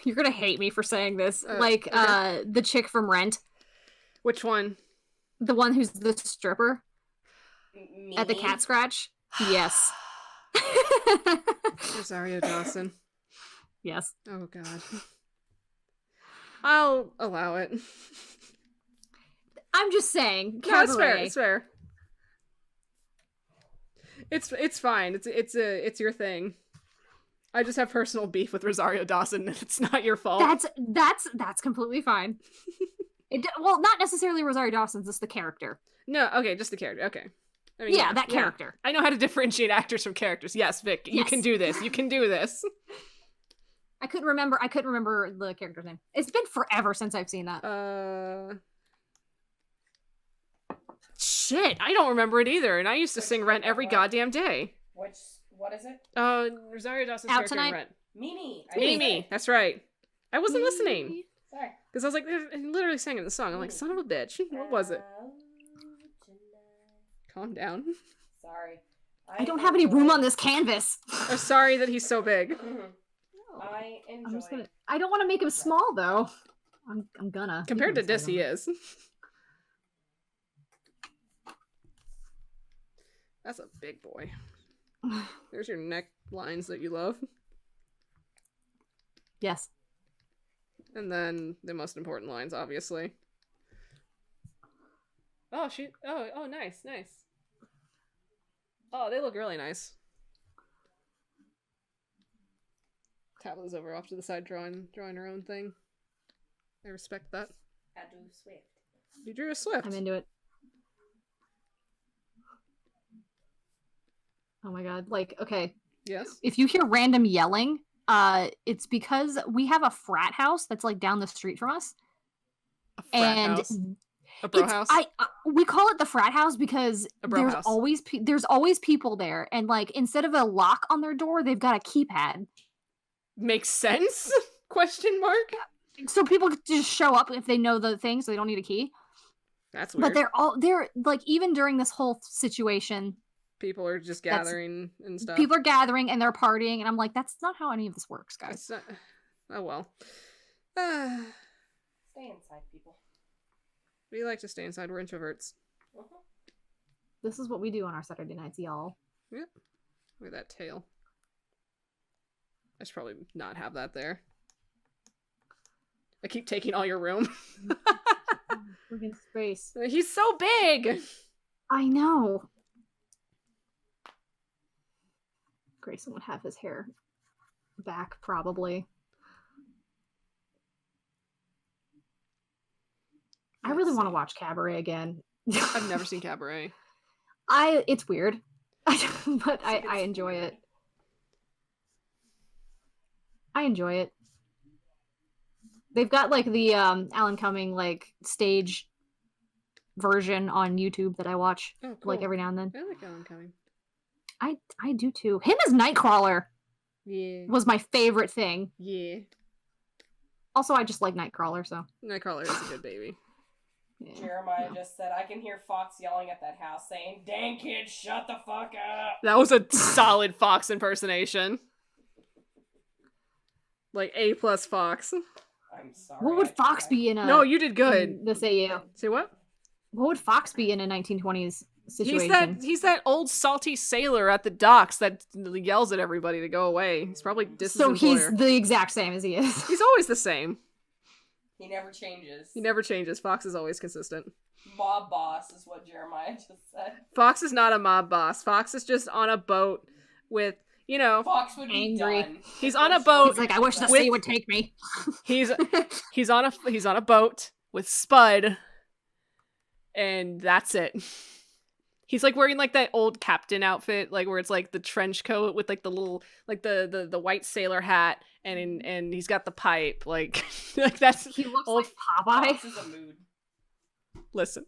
S2: You're gonna hate me for saying this. Okay. The chick from Rent.
S1: Which one?
S2: The one who's the stripper?
S3: Me?
S2: At the cat scratch? Yes.
S1: Rosario Dawson.
S2: Yes.
S1: Oh God. I'll allow it.
S2: I'm just saying.
S1: No, it's fair. It's fair. It's fine. It's your thing. I just have personal beef with Rosario Dawson, and it's not your fault.
S2: That's completely fine. Well, not necessarily Rosario Dawson's, just the character.
S1: No, okay, just the character. Okay. I mean,
S2: that character.
S1: I know how to differentiate actors from characters. Yes, Vic, you can do this. You can do this.
S2: I couldn't remember the character's name. It's been forever since I've seen that.
S1: Shit, I don't remember it either, and I used to sing Rent every goddamn day.
S3: What is it?
S1: Rosario Dawson's
S2: Out
S1: character
S2: Tonight?
S1: in Rent.
S3: Mimi.
S1: Mimi, that's right. I wasn't listening.
S3: Sorry.
S1: Because I was like, I literally sang in the song. I'm like, son of a bitch. What was it? Calm down.
S3: Sorry.
S2: I don't have any room on this canvas.
S1: I'm sorry that he's so big.
S2: I don't want to make him small though. I'm gonna.
S1: Compared to Dis, he is. That's a big boy. There's your neck lines that you love.
S2: Yes.
S1: And then the most important lines, obviously. Oh, nice. Oh, they look really nice. Tabitha's over off to the side drawing her own thing. I respect that.
S3: I drew Swift.
S1: You drew a Swift.
S2: I'm into it. Oh my god. Like, okay.
S1: Yes.
S2: If you hear random yelling, it's because we have a frat house that's like down the street from us.
S1: A frat
S2: And
S1: house. A bro
S2: it's
S1: house.
S2: we call it the frat house because
S1: A bro
S2: there's
S1: house.
S2: always people there, and like instead of a lock on their door, they've got a keypad.
S1: Makes sense? Question mark.
S2: So people just show up if they know the thing, so they don't need a key.
S1: That's weird.
S2: But they're like, even during this whole situation,
S1: People are just gathering and stuff.
S2: people are gathering and they're partying, and I'm like, that's not how any of this works, guys.
S1: That's not... Oh well.
S3: Stay inside, people.
S1: We like to stay inside. We're introverts.
S2: This is what we do on our Saturday nights, y'all.
S1: Yep. Look at that tail. I should probably not have that there. I keep taking all your room.
S2: Freaking space.
S1: He's so big!
S2: I know. Grayson would have his hair back, probably. I really want to watch Cabaret again.
S1: I've never seen Cabaret.
S2: It's weird. But I enjoy it. I enjoy it. They've got like the Alan Cumming like stage version on YouTube that I watch like every now and then.
S1: I like Alan Cumming.
S2: I do too. Him as Nightcrawler was my favorite thing.
S1: Yeah.
S2: Also, I just like Nightcrawler, so.
S1: Nightcrawler is a good baby.
S2: Yeah.
S3: Jeremiah just said, I can hear Fox yelling at that house saying, dang kids, shut the fuck up.
S1: That was a solid Fox impersonation. Like A+ Fox.
S3: I'm sorry.
S2: What would Fox be in a...
S1: No, you did good.
S2: in this AU?
S1: Say what?
S2: What would Fox be in a 1920s situation?
S1: He's that old salty sailor at the docks that yells at everybody to go away. He's probably disses
S2: So he's
S1: employer.
S2: the exact same as he is.
S1: He's always the same.
S3: He never changes.
S1: He never changes. Fox is always consistent.
S3: Mob boss is what Jeremiah just said.
S1: Fox is not a mob boss. Fox is just on a boat with, you know...
S3: Fox would be
S2: Angry.
S3: done.
S1: He's on a boat.
S2: He's like, I wish the
S1: with-
S2: sea would take me.
S1: He's on a boat with Spud, and that's it. He's like wearing like that old captain outfit, like where it's like the trench coat with like the little like the white sailor hat, and he's got the pipe, like like that's
S2: He looks
S1: old.
S2: like Popeye.
S3: Fox is a mood.
S1: Listen.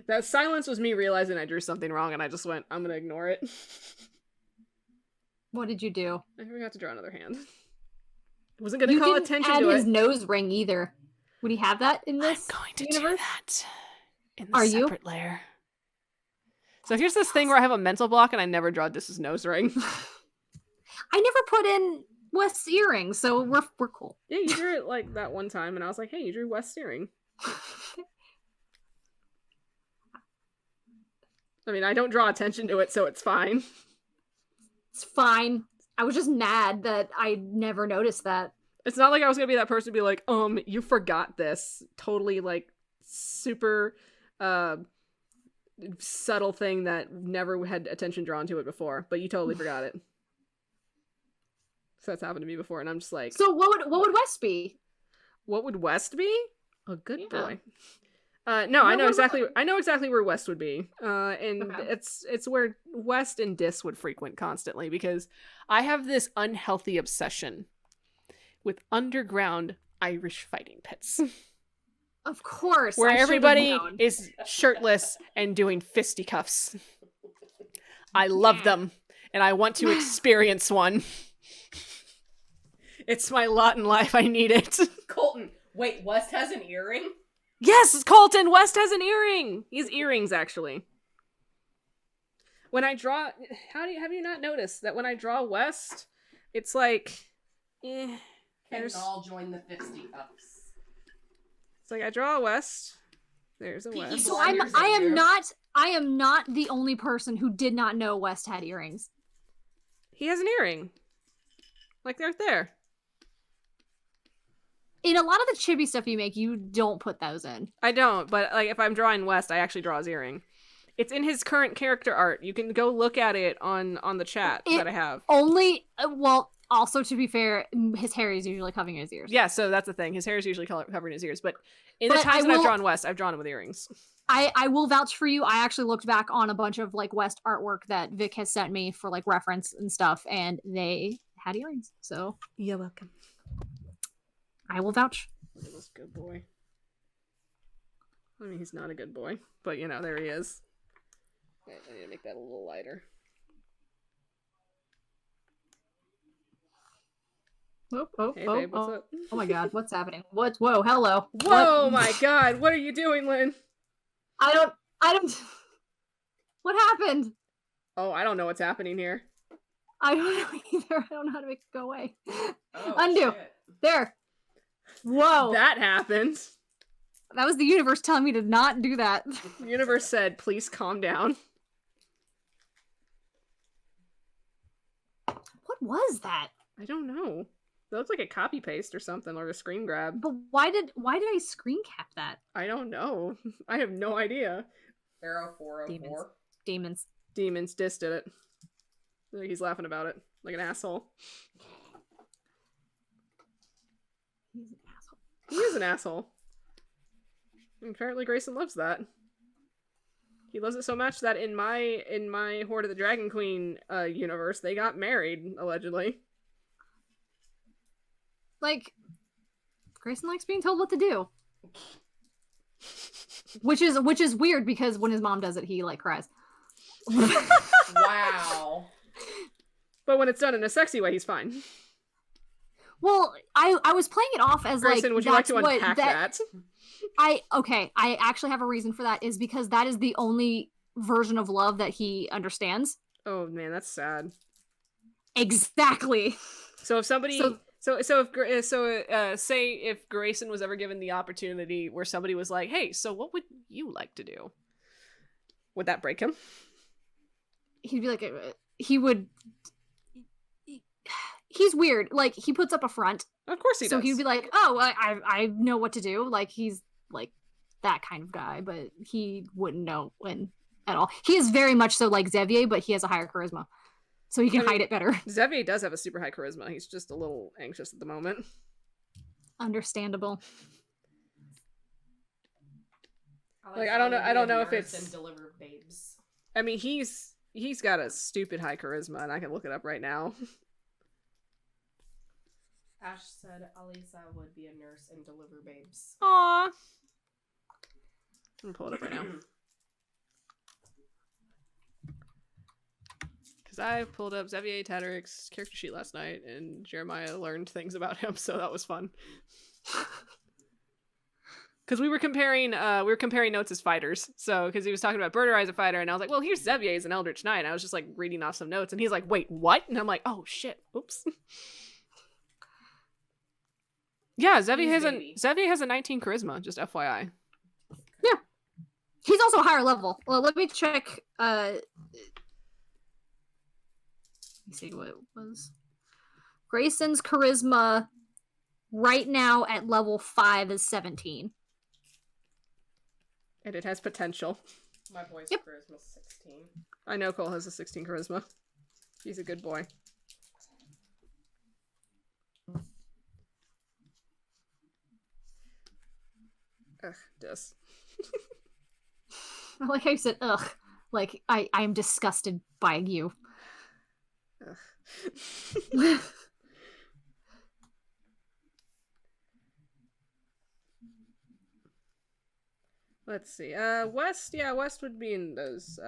S1: That silence was me realizing I drew something wrong, and I just went, I'm gonna ignore it.
S2: What did you do?
S1: I forgot to draw another hand. I wasn't gonna
S2: You
S1: call
S2: didn't
S1: attention
S2: add
S1: to
S2: his
S1: it.
S2: nose ring either. Would he have that in this
S1: I'm going to
S2: universe?
S1: do that in the
S2: Are you?
S1: separate layer. So here's this thing where I have a mental block and I never draw Dis's nose ring.
S2: I never put in West's earrings, so we're cool.
S1: Yeah, you drew it like that one time, and I was like, hey, you drew West's earring. I mean, I don't draw attention to it, so it's fine.
S2: It's fine. I was just mad that I never noticed that.
S1: It's not like I was gonna be that person to be like, you forgot this. Totally, like, super, subtle thing that never had attention drawn to it before, but you totally forgot it. So that's happened to me before, and I'm just like...
S2: So what would West be?
S1: What would West be? A good
S2: Yeah.
S1: boy. No, I know exactly where West would be. And
S2: Okay.
S1: it's where West and Dis would frequent constantly, because I have this unhealthy obsession with underground Irish fighting pits.
S2: Of course.
S1: Where
S2: I should've
S1: everybody
S2: known.
S1: is shirtless and doing fisticuffs. I love them, and I want to experience one. It's my lot in life. I need it.
S3: Colton, wait, West has an earring?
S1: Yes, Colton! West has an earring! He has earrings, actually. When I draw... have you not noticed that when I draw West, it's like...
S3: Can
S1: there's...
S3: all join the fisticuffs.
S1: It's like I draw a West. There's a
S3: Peaky
S1: West.
S2: So
S3: Blinders
S2: I
S3: in
S2: am
S3: here.
S2: I am not the only person who did not know West had earrings.
S1: He has an earring. Like, right there.
S2: In a lot of the chibi stuff you make, you don't put those in.
S1: I don't, but like if I'm drawing West, I actually draw his earring. It's in his current character art. You can go look at it on the chat that I have.
S2: Only, Also, to be fair, his hair is usually covering his ears.
S1: Yeah, so that's the thing. His hair is usually covering his ears, but in the
S2: But
S1: times
S2: I
S1: that I've
S2: will-
S1: drawn West, I've drawn him with earrings.
S2: I will vouch for you. I actually looked back on a bunch of like West artwork that Vic has sent me for like reference and stuff, and they had earrings. So
S1: You're welcome.
S2: I will vouch.
S1: Look at this good boy. I mean, he's not a good boy, but you know, there he is. Okay, I need to make that a little lighter. Hey, babe, what's up?
S2: Oh my god, what's happening? What? Whoa, hello.
S1: Whoa,
S2: What?
S1: my god, what are you doing, Lynn?
S2: I don't. What happened?
S1: Oh, I don't know what's happening here.
S2: I don't know either. I don't know how to make it go away.
S3: Oh,
S2: Undo.
S3: shit.
S2: There. Whoa.
S1: That happened.
S2: That was the universe telling me to not do that.
S1: The universe said, please calm down.
S2: What was that?
S1: I don't know. That looks like a copy paste or something, or a screen grab.
S2: But why did I screen cap that?
S1: I don't know. I have no idea.
S3: Arrow 404.
S2: Demons.
S1: Demons Dis did it. Like he's laughing about it. Like an asshole.
S2: He's an asshole.
S1: He is an asshole. And apparently Grayson loves that. He loves it so much that in my Horde of the Dragon Queen universe, they got married, allegedly.
S2: Like, Grayson likes being told what to do. Which is weird because when his mom does it, he like cries.
S3: Wow.
S1: But when it's done in a sexy way, he's fine.
S2: Well, I was playing it off as
S1: Grayson,
S2: like
S1: would you like
S2: that's
S1: to
S2: what
S1: unpack that?
S2: I actually have a reason for that is because that is the only version of love that he understands.
S1: Oh man, that's sad.
S2: Exactly.
S1: So if somebody,
S2: So-
S1: say if Grayson was ever given the opportunity where somebody was like, "Hey, so what would you like to do?" Would that break him?
S2: He'd be like, he would. He's weird. Like he puts up a front,
S1: Of course he does.
S2: so he'd be like, "Oh, I know what to do." Like he's like that kind of guy, but he wouldn't know when at all. He is very much so like Xavier, but he has a higher charisma, so he can hide it better.
S1: Xavier does have a super high charisma. He's just a little anxious at the moment.
S2: Understandable.
S1: Like, I don't know if it's-
S3: and deliver babes.
S1: I mean, he's got a stupid high charisma, and I can look it up right now.
S3: Ash said Alisa would be a nurse and deliver babes.
S1: Aww. I'm gonna pull it up right now. Because I pulled up Xavier Tadric's character sheet last night, and Jeremiah learned things about him, so that was fun. Because we were comparing notes as fighters. So, because he was talking about Birder as a fighter, and I was like, well, here's Xavier as an Eldritch Knight. And I was just like reading off some notes, and he's like, wait, what? And I'm like, oh shit, oops. Yeah, Xavier has a 19 charisma, just FYI.
S2: Yeah. He's also a higher level. Well, let me check. Let me see what it was. Grayson's charisma right now at level 5 is 17.
S1: And it has potential.
S3: My boy's
S2: Yep.
S3: charisma's 16.
S1: I know Cole has a 16 charisma. He's a good boy. Ugh, Dis.
S2: I like how you said ugh. Like I'm disgusted by you.
S1: Ugh. Let's see. West would be in those.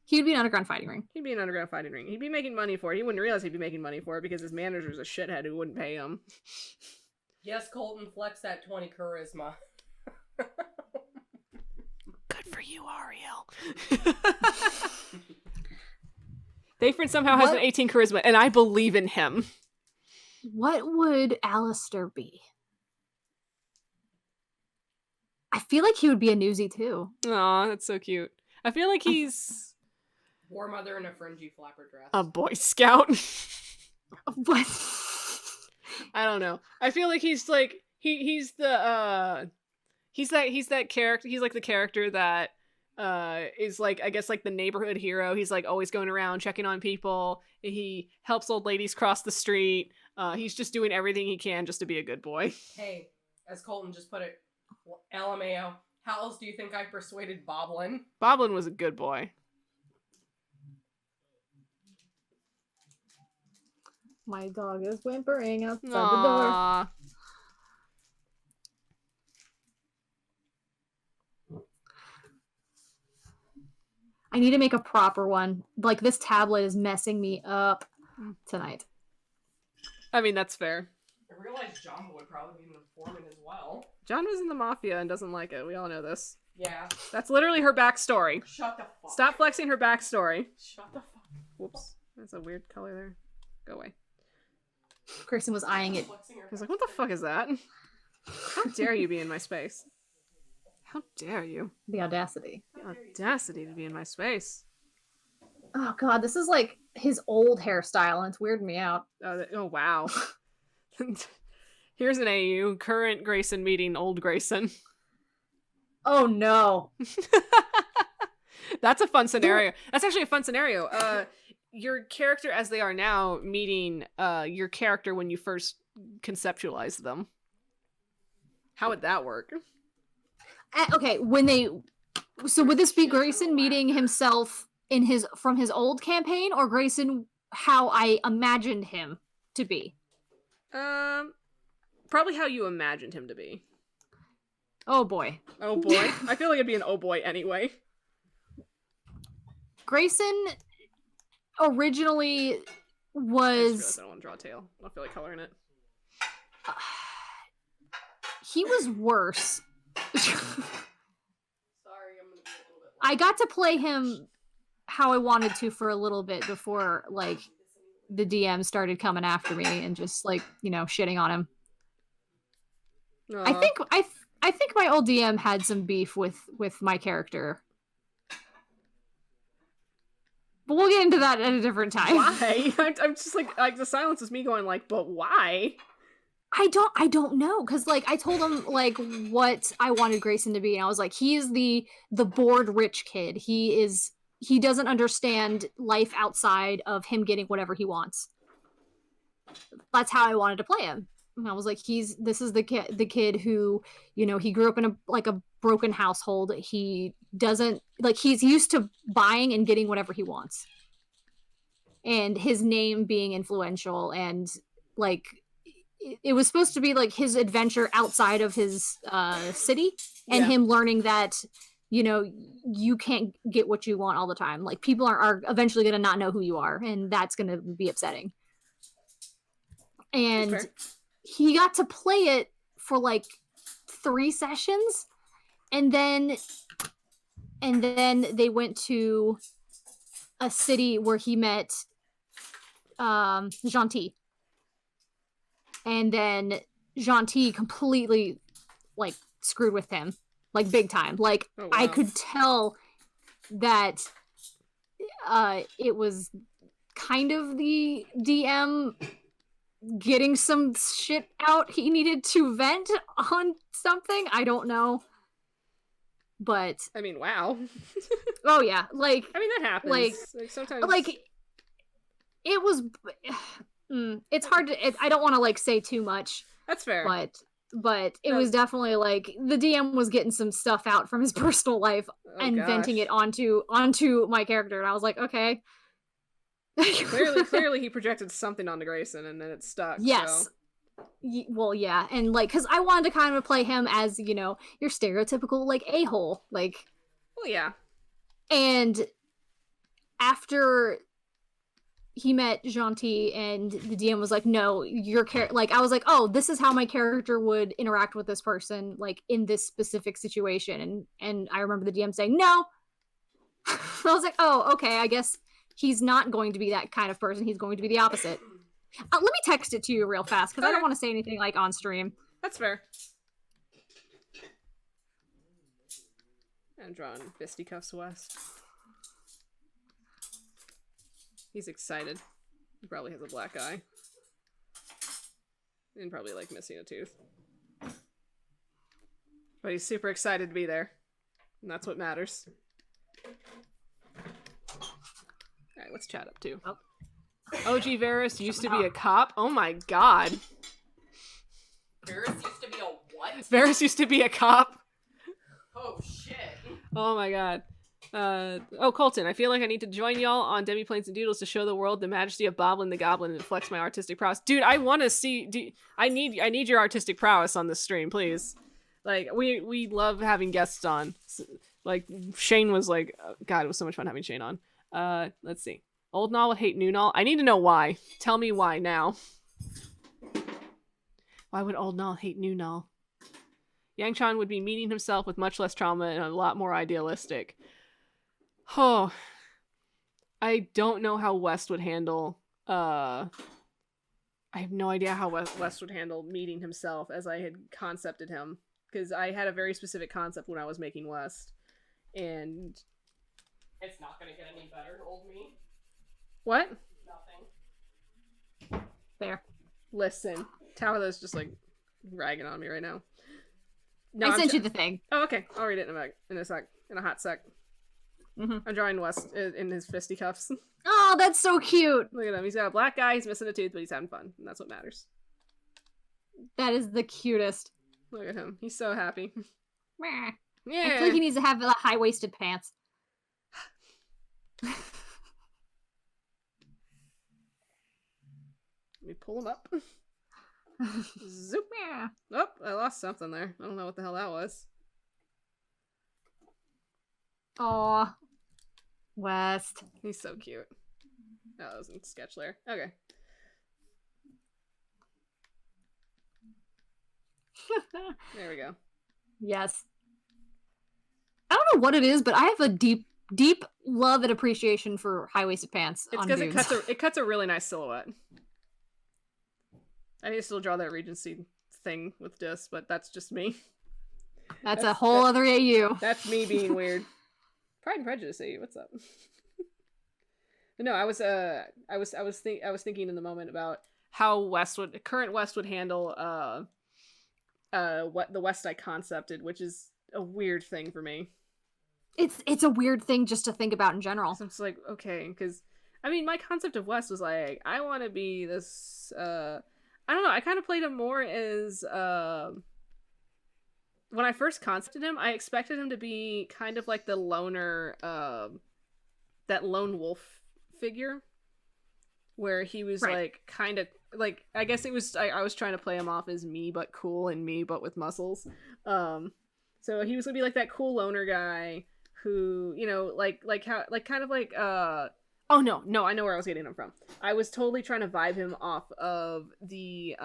S2: He'd be an underground fighting ring.
S1: He'd be an underground fighting ring. He'd be making money for it. He wouldn't realize he'd be making money for it because his manager's a shithead who wouldn't pay him.
S3: Yes, Colton, flex that 20 charisma.
S1: Good for you, Ariel. Dayford somehow has an 18 charisma, and I believe in him.
S2: What would Alistair be? I feel like he would be a newsie too.
S1: Aw, that's so cute. I feel like he's
S3: War mother in a fringy flapper dress.
S1: a Boy Scout.
S2: What?
S1: I don't know. I feel like he's like he's that character. He's like the character that is like, I guess, like the neighborhood hero. He's like always going around checking on people. He helps old ladies cross the street. He's just doing everything he can just to be a good boy.
S3: Hey, as Colton just put it, LMAO, how else do you think I persuaded Boblin?
S1: Boblin was a good boy.
S2: My dog is whimpering outside the door.
S1: Aww.
S2: I need to make a proper one. Like, this tablet is messing me up tonight.
S1: I mean, that's fair.
S3: I realized John would probably be an informant as well.
S1: John was in the Mafia and doesn't like it. We all know this.
S3: Yeah.
S1: That's literally her backstory.
S3: Shut the fuck.
S1: Stop flexing her backstory.
S3: Shut the fuck.
S1: Whoops. That's a weird color there. Go away.
S2: Kristen was eyeing it.
S1: I was like, what the fuck is that? How dare you be in my space? How dare you?
S2: The audacity.
S1: The audacity to be in my space.
S2: Oh god, this is like his old hairstyle and it's weirding me out.
S1: Oh wow. Here's an AU. Current Grayson meeting old Grayson.
S2: Oh no.
S1: That's a fun scenario. That's actually a fun scenario. Your character as they are now meeting your character when you first conceptualized them. How would that work?
S2: Okay, so would this be Grayson meeting himself from his old campaign, or Grayson how I imagined him to be?
S1: Probably how you imagined him to be.
S2: Oh boy.
S1: Oh boy. I feel like it'd be an oh boy anyway.
S2: Grayson originally was...
S1: I don't want to draw a tail. I don't feel like coloring it.
S2: He was worse.
S3: Sorry, I'm gonna be a little bit.
S2: I got to play him how I wanted to for a little bit before, like, the DM started coming after me and just, like, you know, shitting on him. I think my old DM had some beef with my character. But we'll get into that at a different time.
S1: Why? I'm just like the silence is me going like, but why?
S2: I don't know, because like I told him like what I wanted Grayson to be, and I was like, he is the bored rich kid. He doesn't understand life outside of him getting whatever he wants. That's how I wanted to play him. And I was like, this is the kid who, you know, he grew up in a broken household. He doesn't like, he's used to buying and getting whatever he wants. And his name being influential, and like it was supposed to be like his adventure outside of his city, and him learning that, you know, you can't get what you want all the time. Like people are eventually going to not know who you are, and that's going to be upsetting. And he got to play it for like 3 sessions, and then they went to a city where he met Gentil. And then Gentil completely like screwed with him, like big time. Like I could tell that it was kind of the DM getting some shit out he needed to vent on something. I don't know. But
S1: I mean, wow.
S2: Oh yeah, like
S1: I mean that happens.
S2: Like
S1: sometimes
S2: like it was it's hard to I don't want to like say too much.
S1: That's fair.
S2: But it was definitely like the DM was getting some stuff out from his personal life and venting it onto my character, and I was like, okay.
S1: clearly he projected something onto Grayson and then it stuck.
S2: Yes.
S1: So.
S2: Well, yeah, and like because I wanted to kind of play him as, you know, your stereotypical like a-hole, like.
S1: Well, yeah.
S2: And after he met Gentil and the DM was like, no, your character, like I was like, oh, this is how my character would interact with this person, like in this specific situation, and I remember the DM saying no. I was like, oh, okay, I guess he's not going to be that kind of person. He's going to be the opposite. Let me text it to you real fast, because I don't want to say anything, like, on stream.
S1: That's fair. I'm drawing fisticuffs West. He's excited. He probably has a black eye. And probably, like, missing a tooth. But he's super excited to be there. And that's what matters. Alright, what's chat up to?
S2: Oh.
S1: OG Varys used to be a cop. Oh my god.
S3: Varys used to be a what?
S1: Varys used to be a cop.
S3: Oh shit.
S1: Oh my god. Colton, I feel like I need to join y'all on Demiplanes and Doodles to show the world the majesty of Boblin the Goblin and flex my artistic prowess. Dude, I want to see. I need your artistic prowess on this stream, please. Like, we love having guests on. Like, Shane was like, God, it was so much fun having Shane on. Let's see. Old Null would hate New Null. I need to know why. Tell me why now. Why would Old Null hate New Null? Yang Chan would be meeting himself with much less trauma and a lot more idealistic. Oh, I don't know how West would handle, I have no idea how West would handle meeting himself as I had concepted him. Because I had a very specific concept when I was making West. And...
S3: It's not gonna get any better, old me.
S1: What?
S3: Nothing.
S2: There.
S1: Listen. Tabitha's just, like, ragging on me right now. No,
S2: I sent you the thing.
S1: Oh, okay. I'll read it in a sec. In a hot sec.
S2: Mm-hmm.
S1: I'm drawing West in his fisticuffs.
S2: Oh, that's so cute.
S1: Look at him. He's got a black guy. He's missing a tooth, but he's having fun. And that's what matters.
S2: That is the cutest.
S1: Look at him. He's so happy.
S2: Meh.
S1: Yeah.
S2: I feel like he needs to have high-waisted pants.
S1: Let me pull him up. Zoop.
S2: Yeah.
S1: Oh, I lost something there. I don't know what the hell that was.
S2: Aw. West.
S1: He's so cute. Oh, that was in sketch layer. Okay. There we go.
S2: Yes. I don't know what it is, but I have a deep love and appreciation for high-waisted pants.
S1: It's
S2: because
S1: it cuts a really nice silhouette. I need to still draw that Regency thing with Dis, but that's just me.
S2: That's a whole other AU.
S1: That's me being weird. Pride and Prejudice AU, what's up? But no, I was thinking in the moment about how current West would handle what the West I concepted, which is a weird thing for me.
S2: It's a weird thing just to think about in general.
S1: So it's like, okay, because I mean, my concept of West was like, I want to be this. I don't know. I kind of played him more as when I first concepted him, I expected him to be kind of like the loner, that lone wolf figure, where he was
S2: right.
S1: like kind of like, I guess it was I was trying to play him off as me but cool and me but with muscles. So he was gonna be like that cool loner guy who, you know, like how like kind of like oh no, I know where I was getting him from. I was totally trying to vibe him off of the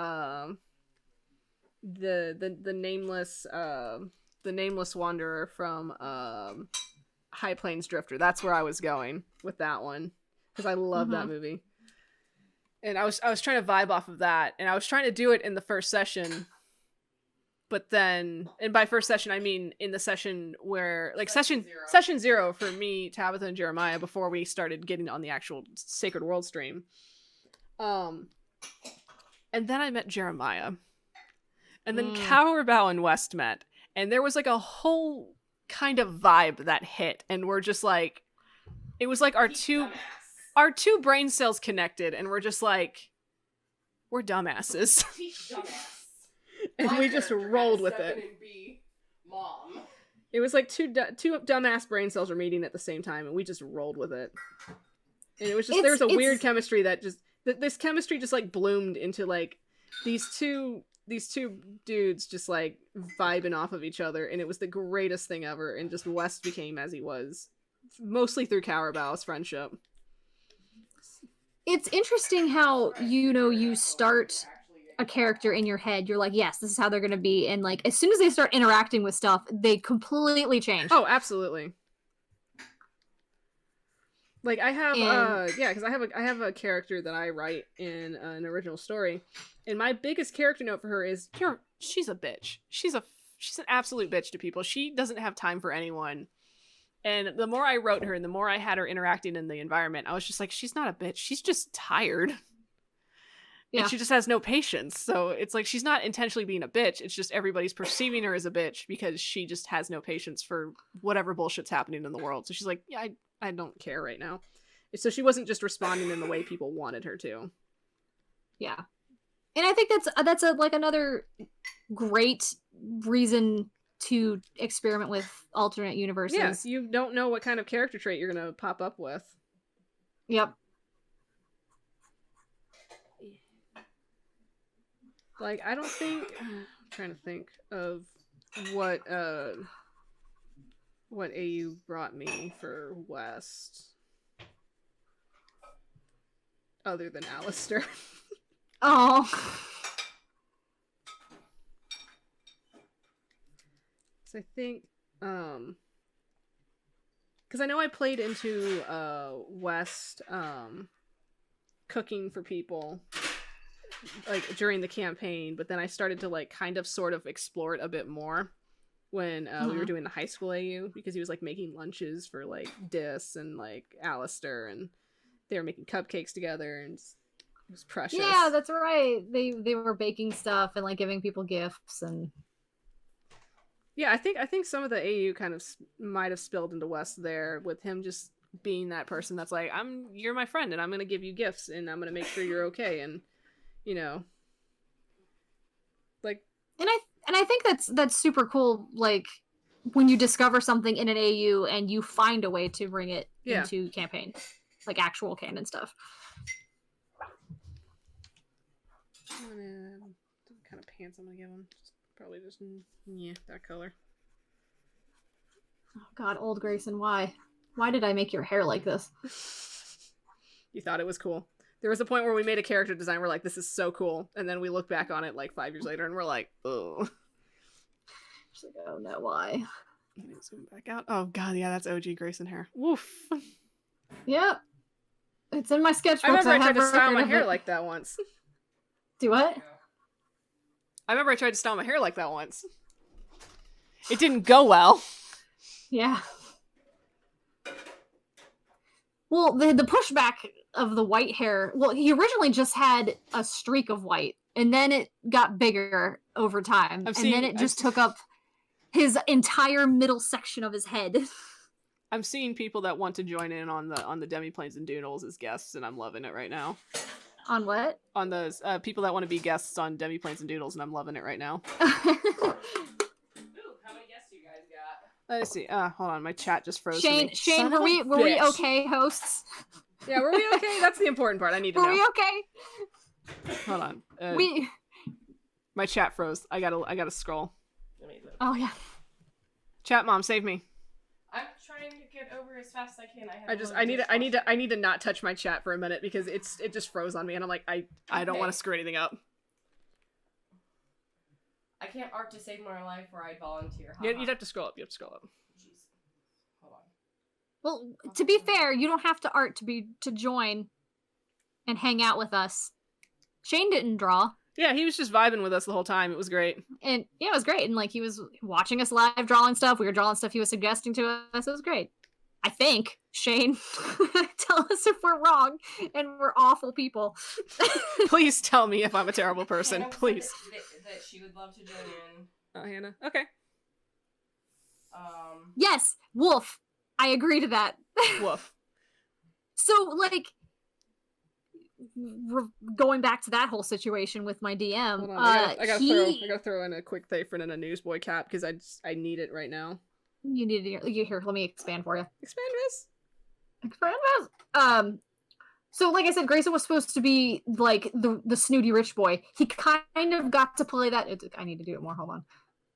S1: nameless wanderer from High Plains Drifter. That's where I was going with that one, because I love that movie. And I was trying to vibe off of that, and I was trying to do it in the first session. But then, and by first session, I mean in the session where, like, session zero for me, Tabitha, and Jeremiah, before we started getting on the actual Sacred World stream. And then I met Jeremiah. And then Cowarbao and West met. And there was, like, a whole kind of vibe that hit. And we're just, like, it was like our two brain cells connected, and we're just, like, we're dumbasses. And we just rolled with it.
S3: Mom.
S1: It was like two dumbass brain cells were meeting at the same time, and we just rolled with it. And it was just, there was a weird chemistry that just, this chemistry just like bloomed into like these two dudes just like vibing off of each other, and it was the greatest thing ever. And just West became as he was, mostly through Cowerbao's friendship.
S2: It's interesting how, you know, you start a character in your head, you're like, yes, this is how they're gonna be, and like as soon as they start interacting with stuff, they completely change.
S1: Oh, absolutely. Like I have because I have a character that I write in an original story, and my biggest character note for her is, she's a bitch. She's an absolute bitch to people. She doesn't have time for anyone. And the more I wrote her and the more I had her interacting in the environment, I was just like, she's not a bitch. She's just tired.
S2: Yeah.
S1: And she just has no patience. So it's like she's not intentionally being a bitch. It's just everybody's perceiving her as a bitch because she just has no patience for whatever bullshit's happening in the world. So she's like, yeah, I don't care right now. So she wasn't just responding in the way people wanted her to.
S2: Yeah. And I think that's like another great reason to experiment with alternate universes.
S1: Yeah, you don't know what kind of character trait you're gonna pop up with.
S2: Yep.
S1: Like, I don't think... I'm trying to think of what AU brought me for West. Other than Alistair.
S2: Oh.
S1: So I think, because I know I played into West cooking for people like during the campaign, but then I started to like kind of sort of explore it a bit more when we were doing the high school AU, because he was like making lunches for like Dis and like Alistair, and they were making cupcakes together, and it was precious.
S2: Yeah, that's right. They were baking stuff and like giving people gifts and.
S1: Yeah, I think some of the AU kind of might have spilled into West there, with him just being that person that's like, you're my friend and I'm gonna give you gifts and I'm gonna make sure you're okay, and you know, like.
S2: And I think that's super cool. Like when you discover something in an AU and you find a way to bring it into campaign, like actual canon stuff.
S1: What kind of pants I'm gonna give him? Probably just that color.
S2: Oh God, old Grayson, why did I make your hair like this?
S1: You thought it was cool. There was a point where we made a character design. We're like, this is so cool, and then we look back on it like 5 years later, and we're like, oh.
S2: Just like, oh no, why?
S1: Zoom back out. Oh God, yeah, that's OG Grayson hair. Woof.
S2: Yep. It's in my sketchbook.
S1: I remember I tried to style my hair like that once.
S2: Do what?
S1: I remember I tried to style my hair like that once. It didn't go well.
S2: Yeah. Well, the pushback of the white hair, well, he originally just had a streak of white, and then it got bigger over time, then it just took up his entire middle section of his head.
S1: I'm seeing people that want to join in on the Demiplanes and Doodles as guests, and I'm loving it right now.
S2: On what?
S1: On those people that want to be guests on Demiplanes and Doodles, and I'm loving it right now.
S3: Ooh, how many guests do you guys got?
S1: Let's see. Hold on, my chat just froze.
S2: Shane, were we okay, hosts?
S1: Yeah, were we okay? That's the important part. I need to know.
S2: Were we okay?
S1: Hold on. My chat froze. I gotta scroll.
S2: Oh yeah.
S1: Chat mom, save me.
S3: I'm trying to get over as fast as I can.
S1: I need to not touch my chat for a minute because it just froze on me, and I'm like, I don't want to screw anything up.
S3: I can't art to save my life, or I'd volunteer.
S1: Yeah, you'd have to scroll up. You have to scroll up.
S3: Jeez. Hold on.
S2: Well, to be fair, you don't have to art to join and hang out with us. Shane didn't draw.
S1: Yeah, he was just vibing with us the whole time. It was great.
S2: And yeah, it was great. And like he was watching us live drawing stuff. We were drawing stuff he was suggesting to us. It was great. I think. Shane, tell us if we're wrong and we're awful people.
S1: Please tell me if I'm a terrible person.
S3: Hannah
S1: Please.
S3: said that she would love to join in.
S1: Oh, Hannah. Okay.
S2: Yes, Wolf. I agree to that.
S1: Woof.
S2: So, like, going back to that whole situation with my DM,
S1: Hold on, I gotta throw in a quick thing in a newsboy cap because I need it right now.
S2: You need to here. Let me expand for you.
S1: Expand this.
S2: So like I said, Grayson was supposed to be like the snooty rich boy. He kind of got to play that. I need to do it more. Hold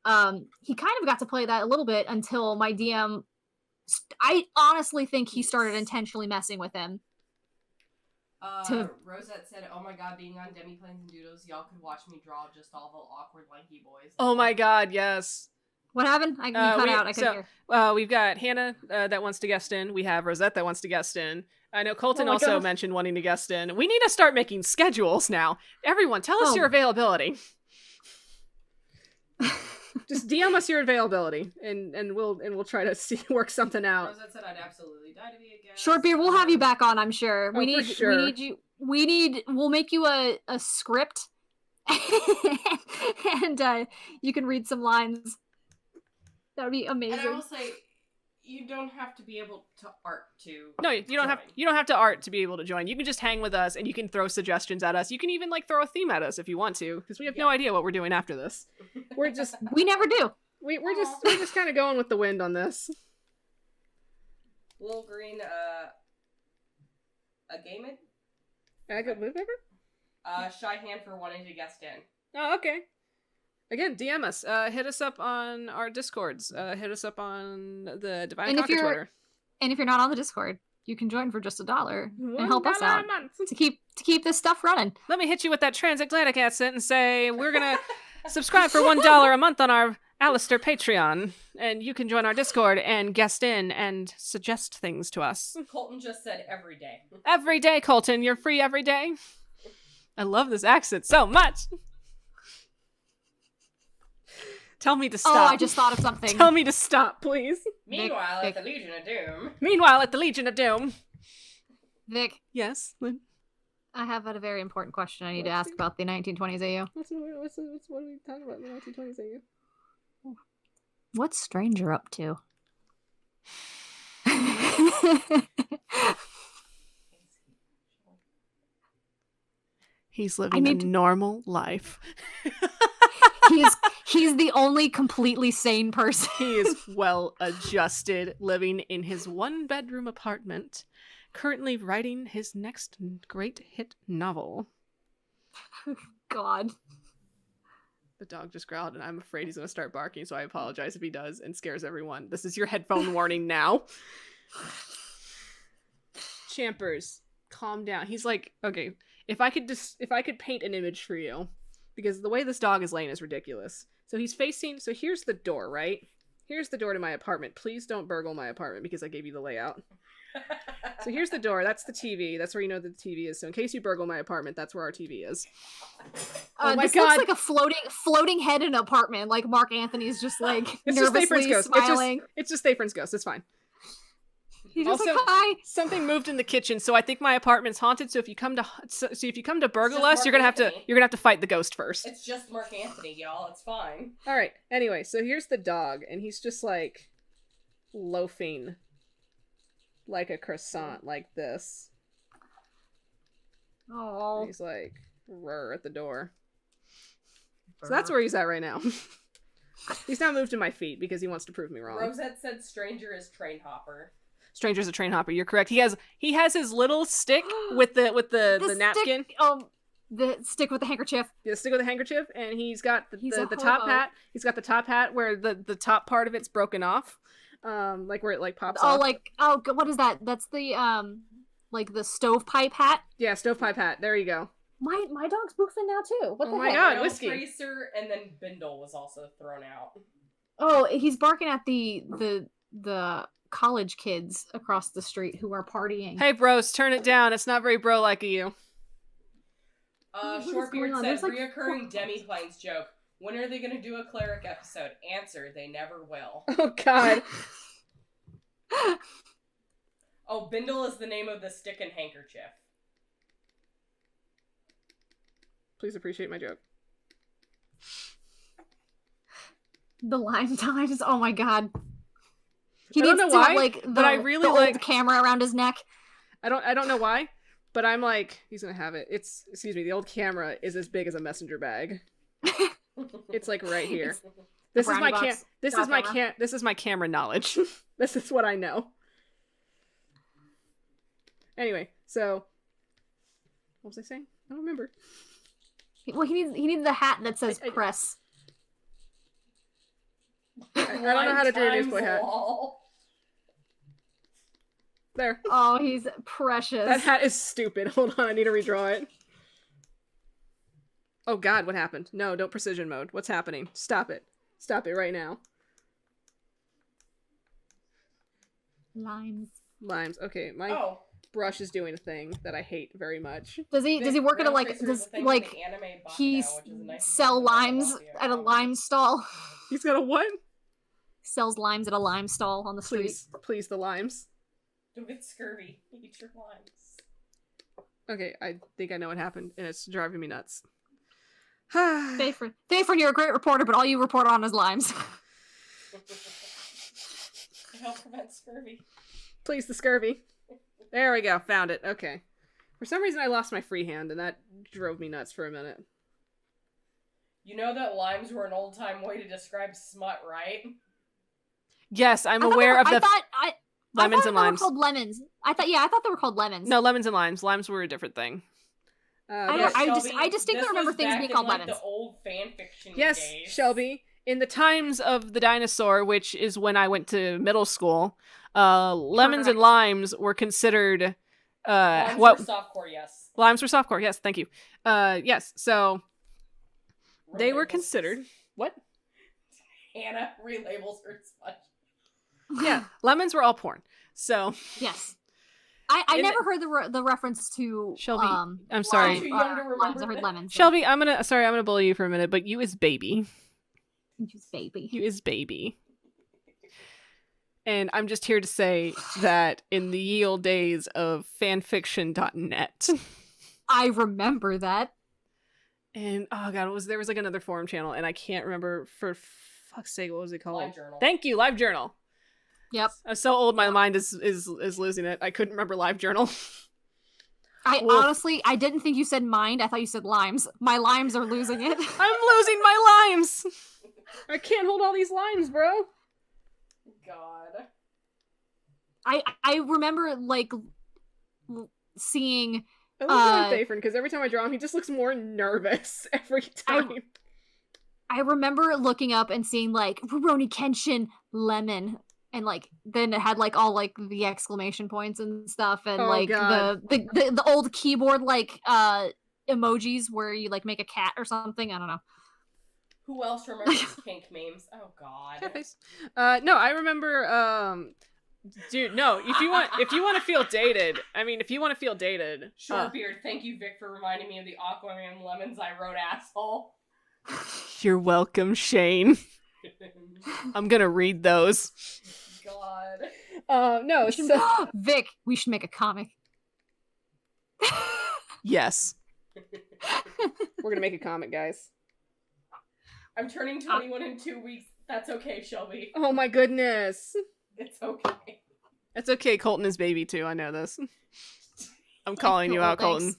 S2: on. He kind of got to play that a little bit until my DM. I honestly think he started intentionally messing with him.
S3: Rosette said, "Oh my god, being on Demiplanes and Doodles, y'all could watch me draw just all the awkward lanky boys."
S1: Oh my god, yes.
S2: What happened? I cut out. I couldn't hear.
S1: We've got Hannah that wants to guest in. We have Rosette that wants to guest in. I know Colton also mentioned wanting to guest in. We need to start making schedules now. Everyone, tell us your availability. Just DM us your availability, and we'll try to work something out.
S3: Rosette said, "I'd absolutely die to be a guest."
S2: Shortbeard, we'll have you back on. I'm sure. We need we'll make you a script and you can read some lines. That would be amazing.
S3: And I will say, you don't have to be able to art to.
S1: No, you don't have. You don't have to art to be able to join. You can just hang with us, and you can throw suggestions at us. You can even like throw a theme at us if you want to, because we have no idea what we're doing after this. We're just.
S2: We never do.
S1: We're just kind of going with the wind on this.
S3: Little green, a gaming? Shy hand for wanting to guest in.
S1: Oh, okay. Again, DM us. Hit us up on our Discords. Hit us up on the Divine
S2: And
S1: Conquer Twitter.
S2: And if you're not on the Discord, you can join for just $1 and help us out to keep this stuff running.
S1: Let me hit you with that transatlantic accent and say we're gonna subscribe for $1 a month on our Alistair Patreon, and you can join our Discord and guest in and suggest things to us.
S3: Colton just said every day.
S1: Every day, Colton. You're free every day. I love this accent so much. Tell me to stop.
S2: Oh, I just thought of something.
S1: Tell me to stop, please.
S3: Meanwhile, at the Legion of Doom.
S1: Meanwhile, at the Legion of Doom.
S2: Vic.
S1: Yes, Lynn?
S2: I have a very important question I need to ask about the 1920s AU.
S1: What are we talking about in the 1920s AU?
S2: What's Stranger up to?
S1: He's living a normal life.
S2: He's the only completely sane person.
S1: He is well adjusted, living in his 1-bedroom apartment, currently writing his next great hit novel.
S2: God.
S1: The dog just growled, and I'm afraid he's going to start barking, so I apologize if he does and scares everyone. This is your headphone warning now. Champers, calm down. He's like, okay, if I could paint an image for you, because the way this dog is laying is ridiculous. So here's the door, right? Here's the door to my apartment. Please don't burgle my apartment because I gave you the layout. So here's the door. That's the TV. That's where you know the TV is. So in case you burgle my apartment, that's where our TV is.
S2: Oh my God. Looks like a floating head in an apartment. Like Mark Anthony's just like
S1: it's
S2: nervously
S1: just
S2: smiling.
S1: It's just Thayfern's ghost. It's fine.
S2: He's just also, like, hi.
S1: Something moved in the kitchen, so I think my apartment's haunted. So if you come to burgle us, you're gonna have to fight the ghost first.
S3: It's just Mark Anthony, y'all. It's fine.
S1: All right. Anyway, so here's the dog, and he's just like loafing like a croissant, like this.
S2: Oh.
S1: He's like rrr at the door. So that's where he's at right now. He's now moved to my feet because he wants to prove me wrong.
S3: Rosette said stranger is train hopper.
S1: Stranger's a train hopper. You're correct. He has his little stick with the napkin.
S2: The stick with the handkerchief.
S1: The stick with the handkerchief, and he's got the top hat. He's got the top hat where the top part of it's broken off, like where it like pops off.
S2: What is that? That's the like the stovepipe hat.
S1: Yeah, stovepipe hat. There you go.
S2: My dog's boofing now too. What the heck?
S1: My God, whiskey.
S3: Tracer, and then Bindle was also thrown out.
S2: Oh, he's barking at the college kids across the street who are partying.
S1: Hey bros, turn it down. It's not very bro-like of you.
S3: Shortbeard said, reoccurring Demiplanes joke. When are they going to do a cleric episode? Answer, they never will.
S1: Oh God.
S3: Oh, Bindle is the name of the stick and handkerchief.
S1: Please appreciate my joke.
S2: The lime times. Oh my God.
S1: I don't know why, but I really like
S2: the camera around his neck.
S1: I don't know why, but I'm like, he's gonna have it. The old camera is as big as a messenger bag. It's like right here. This is my camera knowledge. This is what I know. Anyway, so what was I saying? I don't remember.
S2: Well, he needs the hat that says press.
S1: I don't know how to do a newsboy hat. There.
S2: Oh, he's precious.
S1: That hat is stupid. Hold on, I need to redraw it. Oh God, what happened? No, don't precision mode. What's happening? Stop it. Stop it right now.
S2: Limes.
S1: Okay, my brush is doing a thing that I hate very much.
S2: Does he work at he sell limes at a lime stall?
S1: He's got a what?
S2: Sells limes at a lime stall on the street.
S1: Please, the limes.
S3: Don't get scurvy. Eat your limes.
S1: Okay, I think I know what happened, and it's driving me nuts.
S2: Thayfrin, you're a great reporter, but all you report on is limes.
S3: To help prevent scurvy.
S1: Please, the scurvy. There we go. Found it. Okay. For some reason, I lost my free hand, and that drove me nuts for a minute.
S3: You know that limes were an old-time way to describe smut, right?
S1: Yes, I'm aware of the lemons and
S2: they were
S1: limes.
S2: called lemons. I thought they were called lemons.
S1: No, lemons and limes. Limes were a different thing.
S2: I distinctly remember things being called lemons.
S3: The old fanfiction
S1: Yes,
S3: days.
S1: Shelby. In the times of the dinosaur, which is when I went to middle school, lemons and limes were considered
S3: Limes were softcore, yes.
S1: Limes were softcore, yes, thank you. Yes, so they
S3: Relabels
S1: were considered what?
S3: Hannah relabels her smut.
S1: Yeah, lemons were all porn. So
S2: yes. I never heard the reference to
S1: Shelby. I'm sorry.
S3: Too young to remember.
S2: I heard lemons.
S1: Shelby, I'm gonna bully you for a minute, but you is baby.
S2: You is baby.
S1: And I'm just here to say that in the ye old days of fanfiction.net.
S2: I remember that.
S1: And oh god, there was like another forum channel, and I can't remember for fuck's sake, what was it called?
S3: LiveJournal.
S1: Thank you, LiveJournal.
S2: Yep.
S1: I'm so old, my mind is losing it. I couldn't remember LiveJournal.
S2: Honestly, I didn't think you said mind. I thought you said limes. My limes are losing it.
S1: I'm losing my limes. I can't hold all these limes, bro.
S3: God.
S2: I remember like seeing.
S1: I look at Thayfrin because every time I draw him, he just looks more nervous every time.
S2: I remember looking up and seeing like Rurouni Kenshin lemon, and like then it had like all like the exclamation points and stuff, and the old keyboard like emojis where you like make a cat or something. I don't know.
S3: Who else remembers kink memes? Oh god.
S1: No, I remember. Dude, no. If you want to feel dated,
S3: Shortbeard, thank you, Vic, for reminding me of the Aquaman lemons I wrote, asshole.
S1: You're welcome, Shane. I'm gonna read those.
S3: God.
S1: No.
S2: Vic, we should make a comic.
S1: Yes. We're gonna make a comic, guys.
S3: I'm turning 21 in 2 weeks. That's okay, Shelby.
S1: Oh my goodness.
S3: It's okay.
S1: It's okay. Colton is baby too. I know this. I'm calling you out, Colton.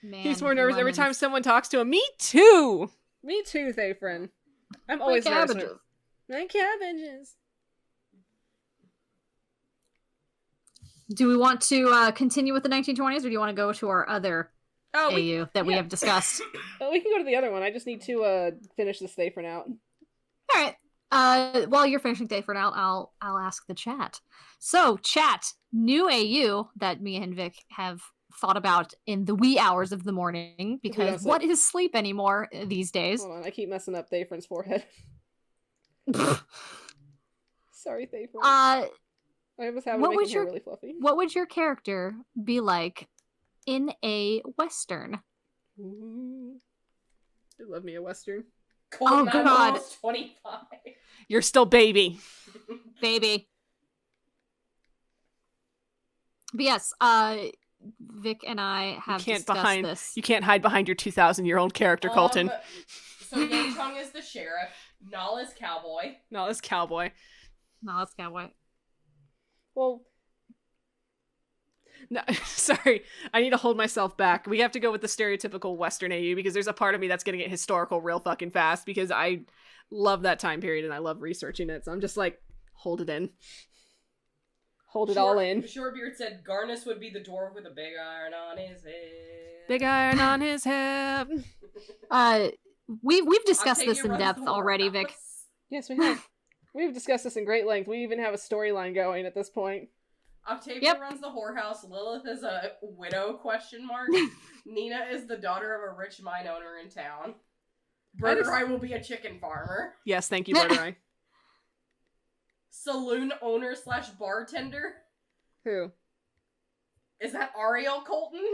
S2: Man,
S1: he's more nervous every time someone talks to him. Me too, Thayfrin. I'm always nervous. My cabbages.
S2: Do we want to continue with the 1920s, or do you want to go to our other AU that we have discussed?
S1: We can go to the other one. I just need to finish this Thayfrin out.
S2: All right. While you're finishing Thayfrin out, I'll ask the chat. So, chat, new AU that me and Vic have thought about in the wee hours of the morning, because what is sleep anymore these days?
S1: Hold on, I keep messing up Thayfrin's forehead. Sorry, Thayfrin. I was having to make your hair really fluffy.
S2: What would your character be like in a Western?
S1: Ooh. You love me a Western.
S3: Colton, I'm almost 25.
S1: You're still baby.
S2: Baby. But yes, Vic and I have discussed this.
S1: You can't hide behind your 2,000-year-old character, Colton.
S3: So Yang Chung is the sheriff. Nal is cowboy.
S1: Well, no, sorry. I need to hold myself back. We have to go with the stereotypical Western AU because there's a part of me that's going to get historical real fucking fast because I love that time period and I love researching it. So I'm just like, hold it in. Hold it all in.
S3: Shorebeard said Garnus would be the dwarf with a big iron on his head.
S1: Big iron on his head.
S2: We've discussed this in depth already, Vic.
S1: Yes, we have. We've discussed this in great length. We even have a storyline going at this point.
S3: Octavia runs the whorehouse. Lilith is a widow, ? Nina is the daughter of a rich mine owner in town. Burgerai will be a chicken farmer.
S1: Yes, thank you, Burgerai.
S3: Saloon owner / bartender.
S1: Who?
S3: Is that Ariel, Colton?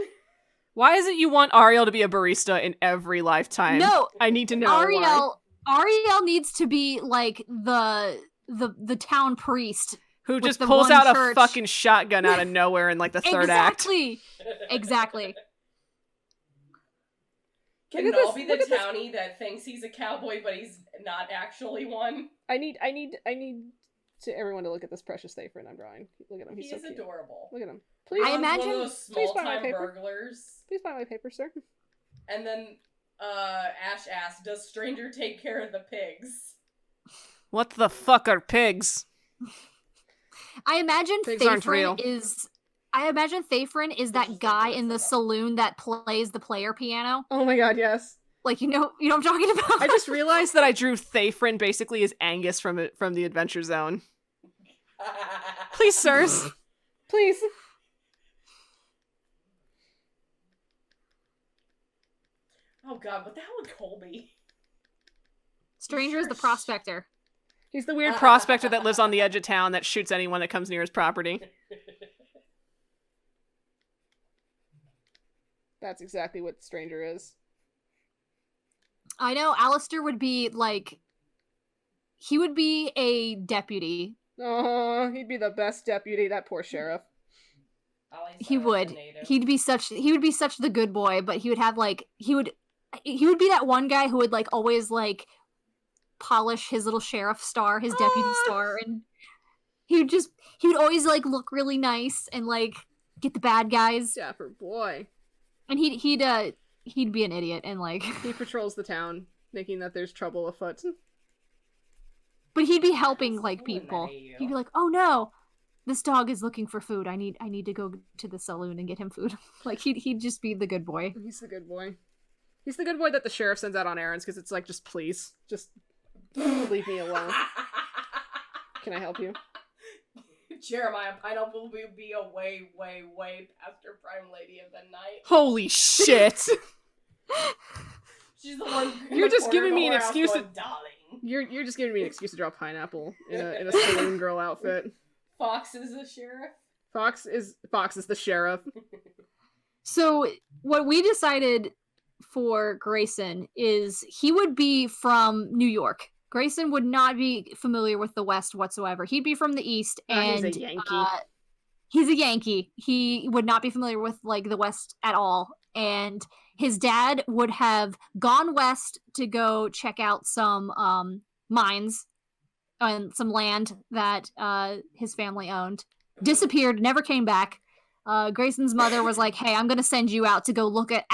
S1: Why is it you want Ariel to be a barista in every lifetime?
S2: No,
S1: I need to know why.
S2: Ariel needs to be like the town priest.
S1: Who
S2: with
S1: just
S2: the
S1: pulls
S2: one
S1: out
S2: church.
S1: a fucking shotgun out of nowhere in like the third act.
S2: Exactly.
S3: Can
S4: Look
S3: it
S4: at
S3: all
S4: this-
S3: be the
S4: look at this-
S3: townie that thinks he's a cowboy, but he's not actually one?
S4: I need to everyone to look at this precious Thayfrin I'm drawing. Look at him. He's
S3: He
S4: so
S3: is
S4: cute.
S3: adorable.
S4: Look at him. Please,
S2: I
S3: Ron's
S2: imagine-
S3: one of those
S4: please buy my
S3: small-time
S4: paper.
S3: burglars.
S4: Please buy my paper, sir.
S3: And then Ash asks, "Does Stranger take care of the pigs?"
S1: What the fuck are pigs?
S2: I imagine
S1: Pigs aren't real.
S2: I imagine Thayfrin is that
S3: just
S2: guy
S3: like
S2: in the
S3: this.
S2: saloon that plays the player piano.
S4: Oh my god, yes.
S2: Like, you know what I'm talking about?
S1: I just realized that I drew Thayfrin basically as Angus from the Adventure Zone. Please, sirs.
S4: Please.
S3: Oh god, what the hell would Cole be?
S2: Stranger is the prospector.
S1: He's the weird prospector that lives on the edge of town that shoots anyone that comes near his property.
S4: That's exactly what Stranger is.
S2: I know Alistair would be like, he would be a deputy.
S4: Oh, he'd be the best deputy, that poor sheriff.
S2: He would. He'd be such the good boy, but he would have like, he would be that one guy who would like always like polish his little sheriff star, his deputy star, and he would always like look really nice and like get the bad guys.
S4: Dapper boy.
S2: And he'd be an idiot and like
S4: He patrols the town, thinking that there's trouble afoot.
S2: but he'd be helping
S3: That's
S2: like
S3: cool in
S2: people.
S3: that AU.
S2: He'd be like, "Oh no, this dog is looking for food. I need to go to the saloon and get him food." Like he'd just be the good boy.
S4: He's the good boy. He's the good boy that the sheriff sends out on errands because it's like, just please, just leave me alone. Can I help you?
S3: Jeremiah Pineapple will be a way, way, way past her prime lady of the night.
S1: Holy shit!
S3: She's the one. in
S1: You're
S3: the
S1: just
S3: corner
S1: giving
S3: of the
S1: me an
S3: warehouse
S1: excuse to-
S3: going, "Darling."
S4: You're just giving me an excuse to draw Pineapple in a saloon girl outfit.
S3: Fox is the sheriff.
S4: Fox is the sheriff.
S2: So what we decided for Grayson is he would be from New York. Grayson would not be familiar with the West whatsoever. He'd be from the East, and
S4: He's a Yankee.
S2: He's a Yankee. He would not be familiar with like the West at all. And his dad would have gone west to go check out some mines and some land that his family owned. Disappeared, never came back. Grayson's mother was like, "Hey, I'm gonna send you out to go look at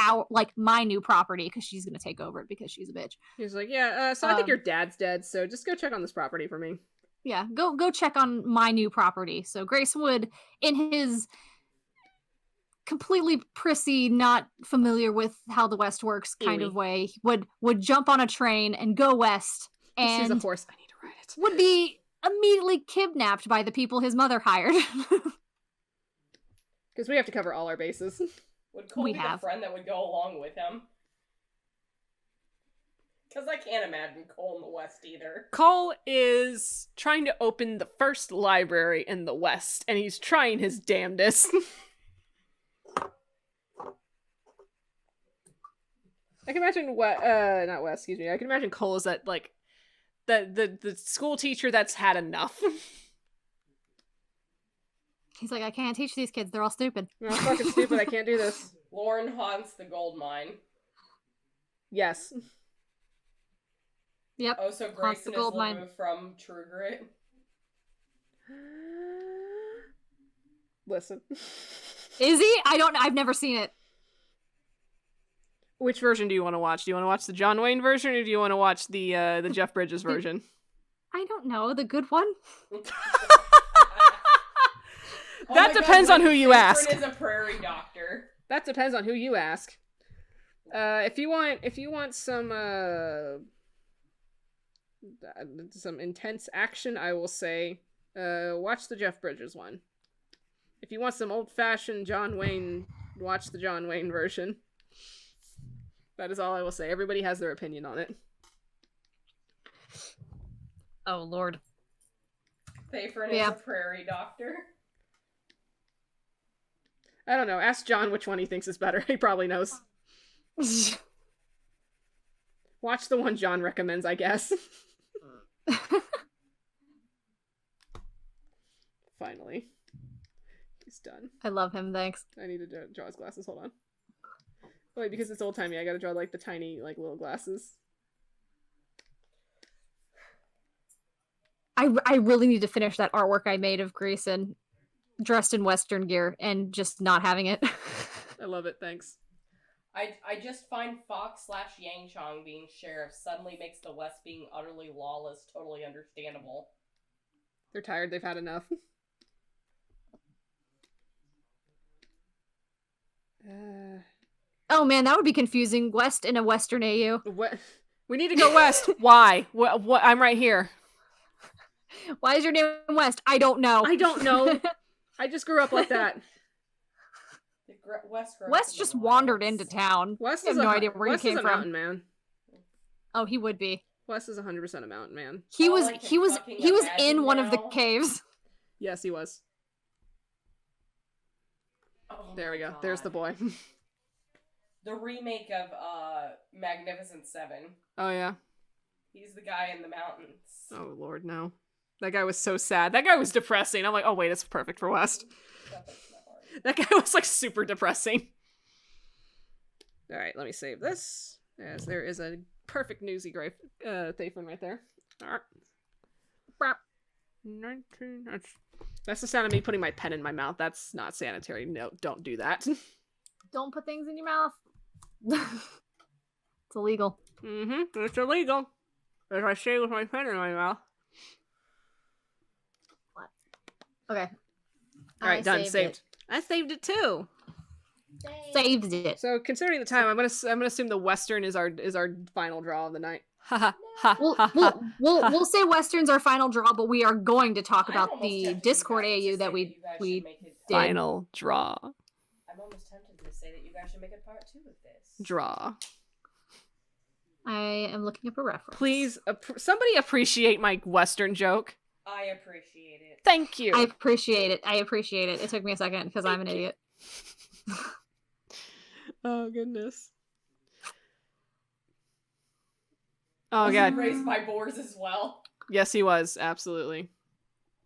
S2: my new property because she's gonna take over it because she's a bitch."
S4: He's like, yeah, so I think your dad's dead, so just go check on this property for me.
S2: Yeah, go check on my new property. So Grayson would, in his completely prissy, not familiar with how the West works kind of way, would jump on a train and go west,
S4: He sees a
S2: and
S4: horse. I need to ride it.
S2: would be immediately kidnapped by the people his mother hired.
S4: Because we have to cover all our bases.
S3: Would Cole
S2: We
S3: be
S2: have.
S3: the friend that would go along with him? Because I can't imagine Cole in the West either.
S1: Cole is trying to open the first library in the West, and he's trying his damnedest.
S4: I can imagine not Wes, excuse me. I can imagine
S1: Cole is that, like, the school teacher that's had enough.
S2: He's like, "I can't teach these kids. They're all stupid."
S4: I'm fucking stupid. I can't do this.
S3: Lauren haunts the gold mine.
S4: Yes.
S2: Yep.
S3: Oh, so
S2: Haunts the
S3: Grayson is
S2: gold mine.
S3: removed from True Grit.
S4: Listen.
S2: Is he? I've never seen it.
S1: Which version do you want to watch? Do you want to watch the John Wayne version, or do you want to watch the Jeff Bridges version?
S2: I don't know. The good one?
S3: Oh
S1: That
S3: my God,
S1: depends on who you
S3: Catherine
S1: ask.
S3: is a prairie doctor.
S4: That depends on who you ask. If you want some intense action, I will say, watch the Jeff Bridges one. If you want some old-fashioned John Wayne, watch the John Wayne version. That is all I will say. Everybody has their opinion on it.
S2: Oh, Lord.
S3: Thayfrin
S2: Yeah.
S3: is a prairie doctor.
S4: I don't know. Ask John which one he thinks is better. He probably knows. Watch the one John recommends, I guess. Finally. He's done.
S2: I love him, thanks.
S4: I need to draw his glasses. Hold on. Wait, because it's old-timey, I gotta draw, like, the tiny, like, little glasses.
S2: I really need to finish that artwork I made of Grayson dressed in Western gear and just not having it.
S4: I love it, thanks.
S3: I just find Fox/Yang Chong being sheriff suddenly makes the West being utterly lawless totally understandable.
S4: They're tired, they've had enough.
S2: Oh man, that would be confusing. West in a Western AU.
S4: What? We need to go west. Why? What? I'm right here.
S2: Why is your name West? I don't know.
S4: I don't know. I just grew up like that.
S3: West
S2: just wandered into town.
S4: West
S2: I have
S4: is
S2: no idea where
S4: West
S2: he came
S4: is a
S2: from.
S4: mountain man.
S2: Oh, he would be.
S4: West is 100% a mountain man.
S2: He
S3: All
S2: was
S3: I can
S2: he was
S3: fucking
S2: he was
S3: imagine
S2: in one of the
S3: now-
S2: caves.
S4: Yes, he was.
S3: Oh
S4: There we
S3: my
S4: go. There's the
S3: God.
S4: boy.
S3: The remake of Magnificent Seven.
S4: Oh yeah.
S3: He's the guy in the mountains.
S4: Oh lord, no. That guy was so sad. That guy was depressing. I'm like, oh wait, it's perfect for West. That guy was like super depressing. All right, let me save this. As there is a perfect newsy gray Thafin right there. All right. 19. That's the sound of me putting my pen in my mouth. That's not sanitary. No, don't do that.
S2: Don't put things in your mouth. It's illegal.
S4: Mm-hmm. It's illegal. As I say with my pen in my mouth.
S2: Okay.
S4: All right, done.
S2: saved
S4: Saved.
S2: it.
S4: I saved it too.
S2: Saved it.
S4: So considering the time, I'm gonna assume the Western is our final draw of the night. Ha ha ha.
S2: We'll say Western's our final draw, but we are going to talk
S3: I'm
S2: about
S3: almost
S2: the
S3: tempted
S2: Discord
S3: you guys to
S2: AU
S3: say
S2: that
S3: you guys should
S2: we
S3: make it-
S2: did.
S4: Final draw.
S3: I'm almost tempted to say that you guys should make a part 2 of this.
S4: Draw.
S2: I am looking up a reference.
S4: Please, somebody appreciate my Western joke.
S3: I appreciate it.
S4: Thank you.
S2: I appreciate it. It took me a second because I'm an idiot.
S4: Oh goodness. Oh
S3: Was he
S4: god.
S3: raised by boars as well.
S4: Yes, he was. Absolutely.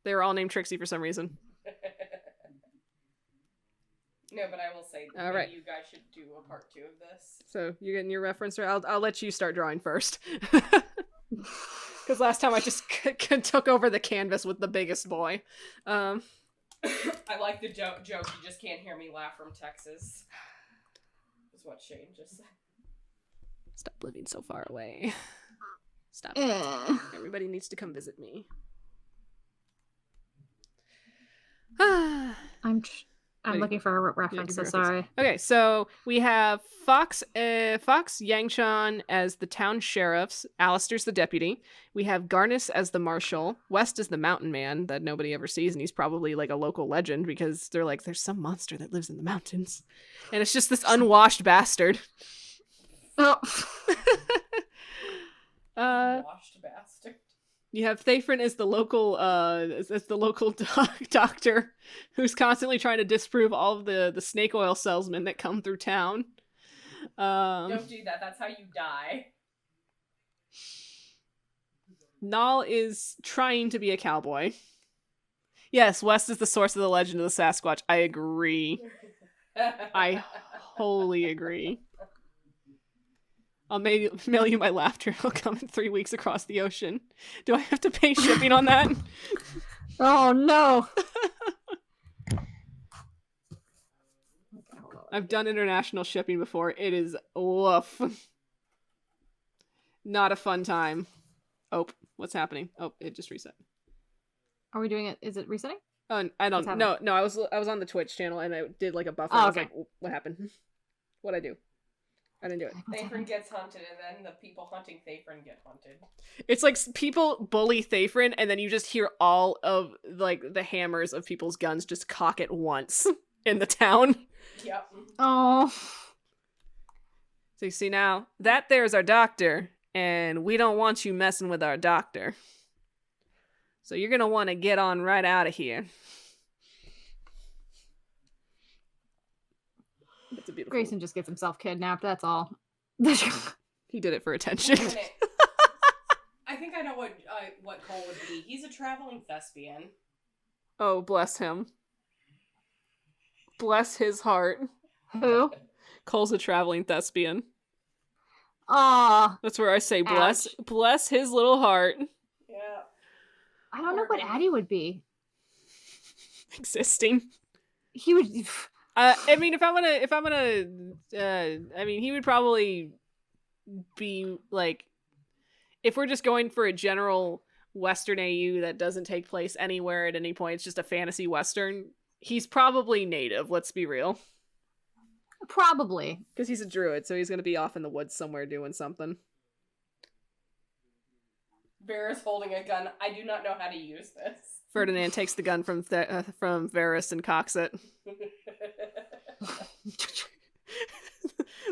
S4: They were all named Trixie for some reason.
S3: No, but I will say that
S4: All right.
S3: you guys should do a part 2 of this.
S4: So you getting your reference? Or I'll let you start drawing first. Because last time I just took over the canvas with the biggest boy.
S3: I like the joke. You just can't hear me laugh from Texas. Is what Shane just said.
S4: Stop living so far away. Stop.
S2: Eh.
S4: Everybody needs to come visit me.
S2: I'm looking for a reference. So sorry.
S4: Okay, so we have Fox Yangchan as the town sheriffs. Alistair's the deputy. We have Garnus as the marshal. West is the mountain man that nobody ever sees, and he's probably like a local legend because they're like, there's some monster that lives in the mountains, and it's just this unwashed bastard.
S2: Oh.
S3: Washed bastard.
S4: You have Thafrin as the local doctor who's constantly trying to disprove all of the snake oil salesmen that come through town.
S3: Don't do that. That's how you die.
S4: Nal is trying to be a cowboy. Yes, West is the source of the legend of the Sasquatch. I agree. I wholly agree. I'll mail you my laughter. It'll come in 3 weeks across the ocean. Do I have to pay shipping on that?
S2: Oh no.
S4: I've done international shipping before. It is woof. Not a fun time. Oh, what's happening? Oh, it just reset.
S2: Are we doing it? Is it resetting?
S4: Oh, I don't.
S2: What's
S4: No. I was on the Twitch channel and I did like a buffer.
S2: Oh,
S4: I was
S2: okay.
S4: like, what happened? What'd I do? I didn't do it.
S3: Thafrin gets hunted, and then the people hunting Thafrin get hunted.
S4: It's like people bully Thafrin, and then you just hear all of like the hammers of people's guns just cock at once in the town.
S3: Yep.
S2: Oh.
S4: So you see now, that there's our doctor, and we don't want you messing with our doctor. So you're gonna want to get on right out of here. It's a beautiful.
S2: Grayson just gets himself kidnapped. That's all.
S4: He did it for attention.
S3: Wait a minute. I think I know what Cole would be. He's a traveling thespian.
S1: Oh, bless him. Bless his heart.
S2: Who?
S1: Cole's a traveling thespian.
S2: Aw.
S1: That's where I say bless
S2: Ouch.
S1: bless his little heart.
S3: Yeah.
S2: I don't know what Addie would be.
S1: Existing.
S2: He would.
S1: I mean, if I'm gonna, I mean, he would probably be like, if we're just going for a general Western AU that doesn't take place anywhere at any point, it's just a fantasy Western. He's probably native. Let's be real.
S2: Probably.
S1: Because he's a druid, so he's gonna be off in the woods somewhere doing something.
S3: Varys holding a gun. I do not know how to use this.
S1: Ferdinand takes the gun from Varys and cocks it.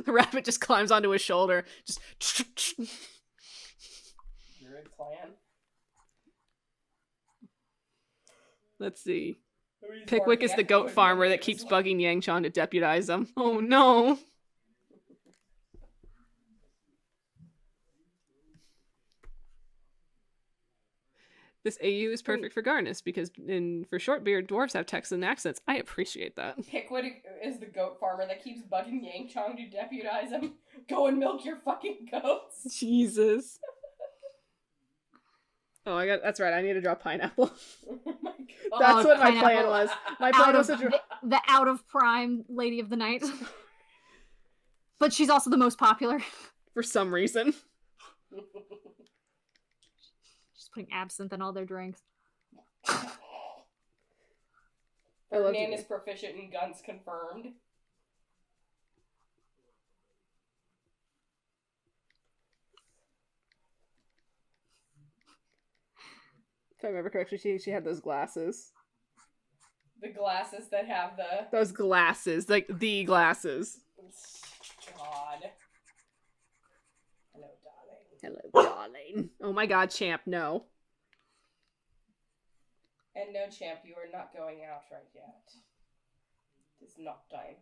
S1: The rabbit just climbs onto his shoulder. Just.
S3: Druid clan.
S1: Let's see. Pickwick is the goat farmer that keeps bugging Yangchong to deputize him. Oh no! This AU is perfect for Garnus because for Shortbeard, dwarves have Texan accents. I appreciate that.
S3: Pickwick is the goat farmer that keeps bugging Yangchong to deputize him. Go and milk your fucking goats.
S1: Jesus. Oh, that's right. I need to draw pineapple.
S3: Oh my god.
S1: That's what my
S2: Pineapple.
S1: plan was. My plan was to draw...
S2: the out of prime lady of the night. But she's also the most popular.
S1: For some reason.
S2: Just putting absinthe in all their drinks.
S3: Ferdinand is proficient in guns confirmed.
S1: If I remember correctly, she had those glasses.
S3: The glasses that have the...
S1: Those glasses. Like, the glasses.
S3: God. Hello, darling.
S1: Hello, darling. Oh my god, champ, no.
S3: And no, champ, you are not going out right yet. It is not time.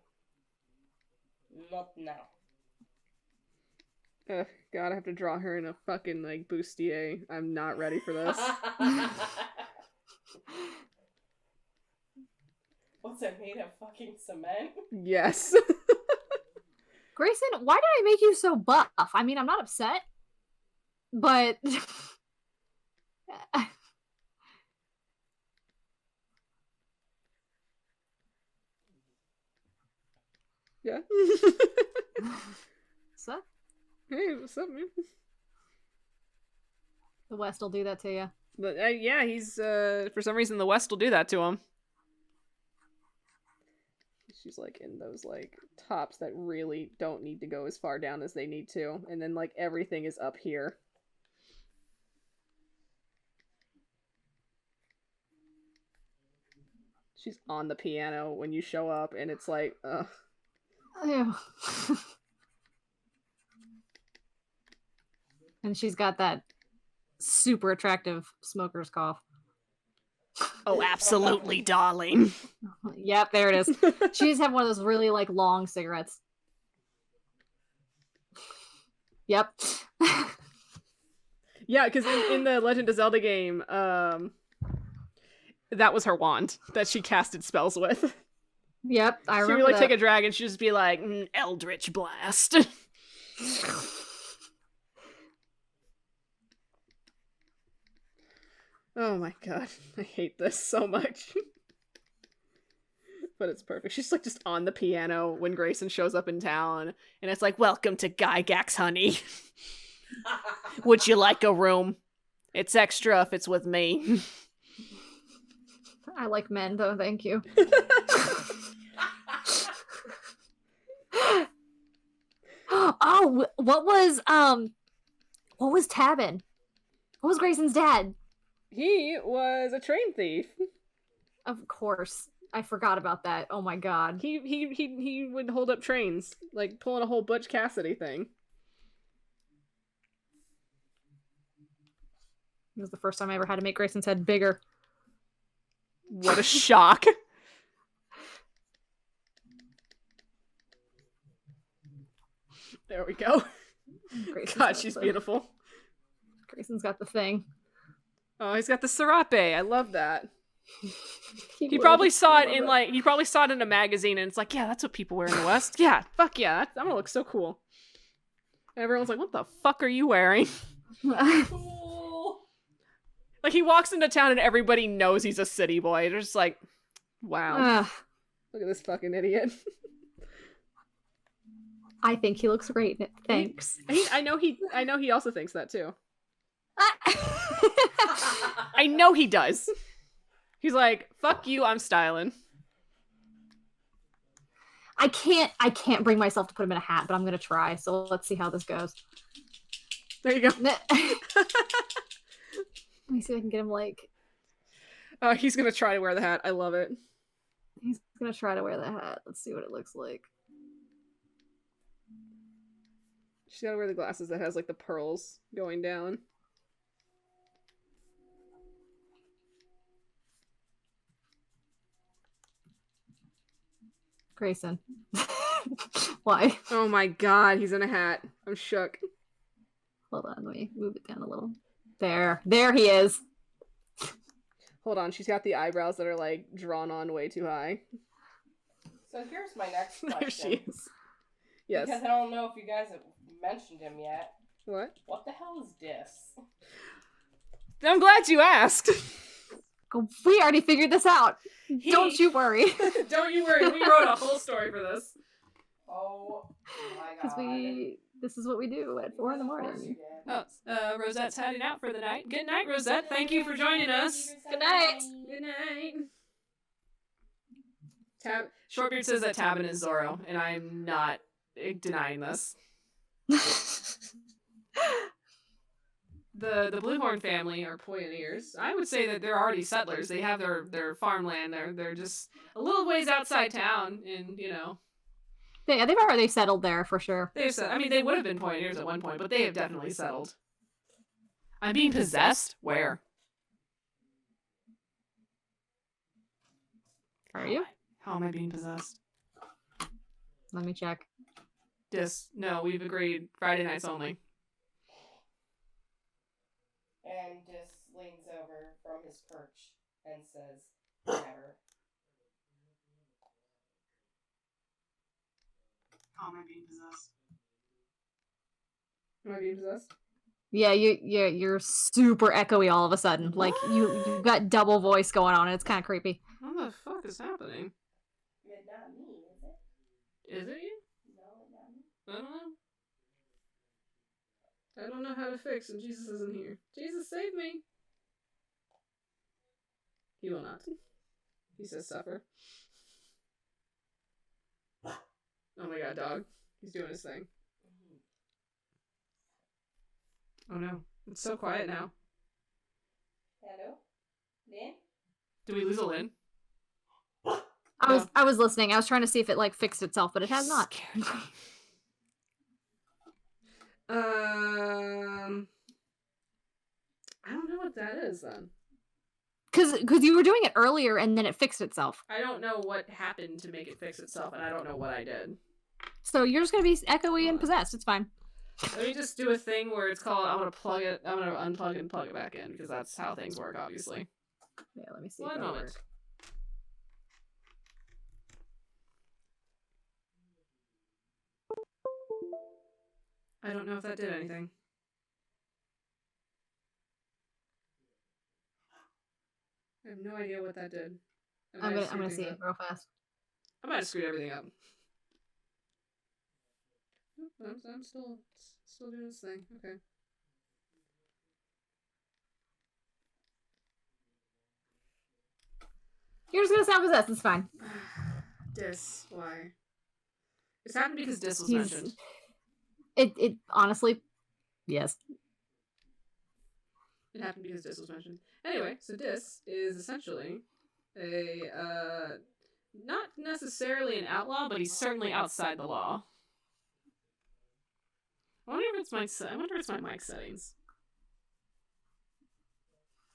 S3: Not now.
S1: Ugh, God, I have to draw her in a fucking, like, bustier. I'm not ready for this.
S3: What's it made of? Fucking cement?
S1: Yes.
S2: Grayson, why did I make you so buff? I mean, I'm not upset. But...
S1: Yeah.
S2: So?
S1: Hey, what's up, man?
S2: The West will do that to you.
S1: But, yeah, he's, for some reason the West will do that to him. She's, like, in those, like, tops that really don't need to go as far down as they need to. And then, like, everything is up here. She's on the piano when you show up, and it's like, ugh.
S2: Ew. And she's got that super attractive smoker's cough.
S1: Oh, absolutely, darling.
S2: Yep, there it is. She just have one of those really, like, long cigarettes. Yep.
S1: Yeah, because in the Legend of Zelda game, that was her wand that she casted spells with.
S2: Yep, I
S1: She
S2: remember
S1: would, like,
S2: that.
S1: take a dragon, she'd just be like, Eldritch Blast. Oh my god, I hate this so much. But it's perfect. She's like just on the piano when Grayson shows up in town, and it's like, welcome to Gygax, honey. Would you like a room? It's extra if it's with me.
S2: I like men, though, thank you. Oh, what was Tabin? What was Grayson's dad?
S1: He was a train thief.
S2: Of course. I forgot about that. Oh my god.
S1: He would hold up trains, like pulling a whole Butch Cassidy thing.
S2: It was the first time I ever had to make Grayson's head bigger.
S1: What a shock. There we go. God, she's beautiful.
S2: Grayson's got the thing.
S1: Oh, he's got the serape. I love that. He probably saw it in he probably saw it in a magazine, and it's like, yeah, that's what people wear in the West. Yeah, fuck yeah, I'm gonna look so cool. And everyone's like, what the fuck are you wearing?
S3: Cool.
S1: Like, he walks into town and everybody knows he's a city boy. They're just like, wow, look at this fucking idiot.
S2: I think he looks great. Thanks.
S1: I know he also thinks that too. I know he does. He's like, fuck you, I'm styling.
S2: I can't bring myself to put him in a hat, but I'm gonna try. So let's see how this goes.
S1: There you go.
S2: Let me see if I can get him like.
S1: He's gonna try to wear the hat. I love it.
S2: He's gonna try to wear the hat. Let's see what it looks like.
S1: She's gotta wear the glasses that has like the pearls going down.
S2: Grayson. Why?
S1: Oh my god, he's in a hat. I'm shook.
S2: Hold on, let me move it down a little. There he is.
S1: Hold on, she's got the eyebrows that are like drawn on way too high.
S3: So here's my next question.
S1: There she is. Yes.
S3: Because I don't know if you guys have mentioned him yet.
S1: What?
S3: What the hell is Dis?
S1: I'm glad you asked.
S2: We already figured this out. Don't you worry.
S1: Don't you worry. We wrote a whole story for this.
S3: Oh my god.
S2: Because this is what we do at 4 a.m.
S1: Oh, Rosette's heading out for the night. Good night, Rosette. Thank you for joining us.
S2: Good night.
S1: Good night. Shortbeard says that Tabin is Zorro, and I'm not denying this. The Bluehorn family are pioneers. I would say that they're already settlers. They have their farmland. They're just a little ways outside town, and
S2: They've already settled there for sure.
S1: They would have been pioneers at one point, but they have definitely settled. I'm being possessed? Where?
S2: Are you?
S1: How am I being possessed?
S2: Let me check.
S1: No, we've agreed. Friday nights only.
S3: And Dis leans over from his perch and says, never.
S1: How am I being possessed? Am I being possessed?
S2: Yeah, you're super echoey all of a sudden. Like you got double voice going on. It's kind of creepy.
S1: What the fuck is happening?
S3: It's not me, is it?
S1: Is it you?
S3: No, not me.
S1: I don't know. I don't know how to fix, and Jesus isn't here. Jesus, save me! He will not. He says suffer. Oh my god, dog. He's doing his thing. Oh no. It's so quiet now.
S3: Hello? Lynn?
S1: Did we lose a Lynn?
S2: I was listening. I was trying to see if it like fixed itself, but it has not.
S1: I don't know what that is then.
S2: Because you were doing it earlier and then it fixed itself.
S1: I don't know what happened to make it fix itself, and I don't know what I did.
S2: So you're just gonna be echoey and possessed. It's fine.
S1: Let me just do a thing where it's called, I'm gonna unplug it and plug it back in, because that's how things work, obviously.
S2: Yeah, let me see.
S1: One
S2: if that'll
S1: moment.
S2: work.
S1: I don't know if that did anything. I have no idea what that did.
S2: I'm gonna see it real fast.
S1: I might have screwed everything up. I'm still doing this thing. Okay.
S2: You're just gonna sound possessed. It's fine.
S1: Dis, why? It's happened because Dis was
S2: He's-
S1: mentioned.
S2: It honestly, yes.
S1: It happened because Dis was mentioned. Anyway, so Dis is essentially a not necessarily an outlaw, but he's certainly outside the law. I wonder if it's my mic settings.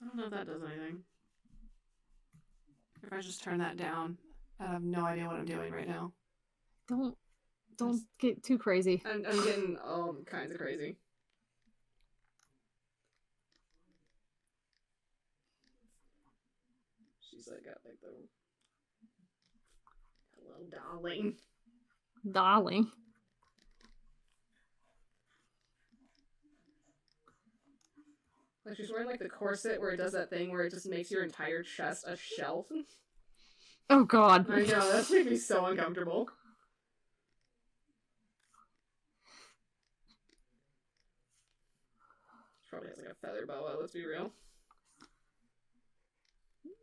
S1: I don't know if that does anything. If I just turn that down, I have no idea what I'm doing right now.
S2: Don't get too crazy.
S1: I'm getting all kinds of crazy. she's like got like the hello, darling.
S2: Darling.
S1: Like she's wearing like the corset where it does that thing where it just makes your entire chest a shelf.
S2: Oh god.
S1: I know, that's making me so uncomfortable. She probably has like a feather boa, let's be real.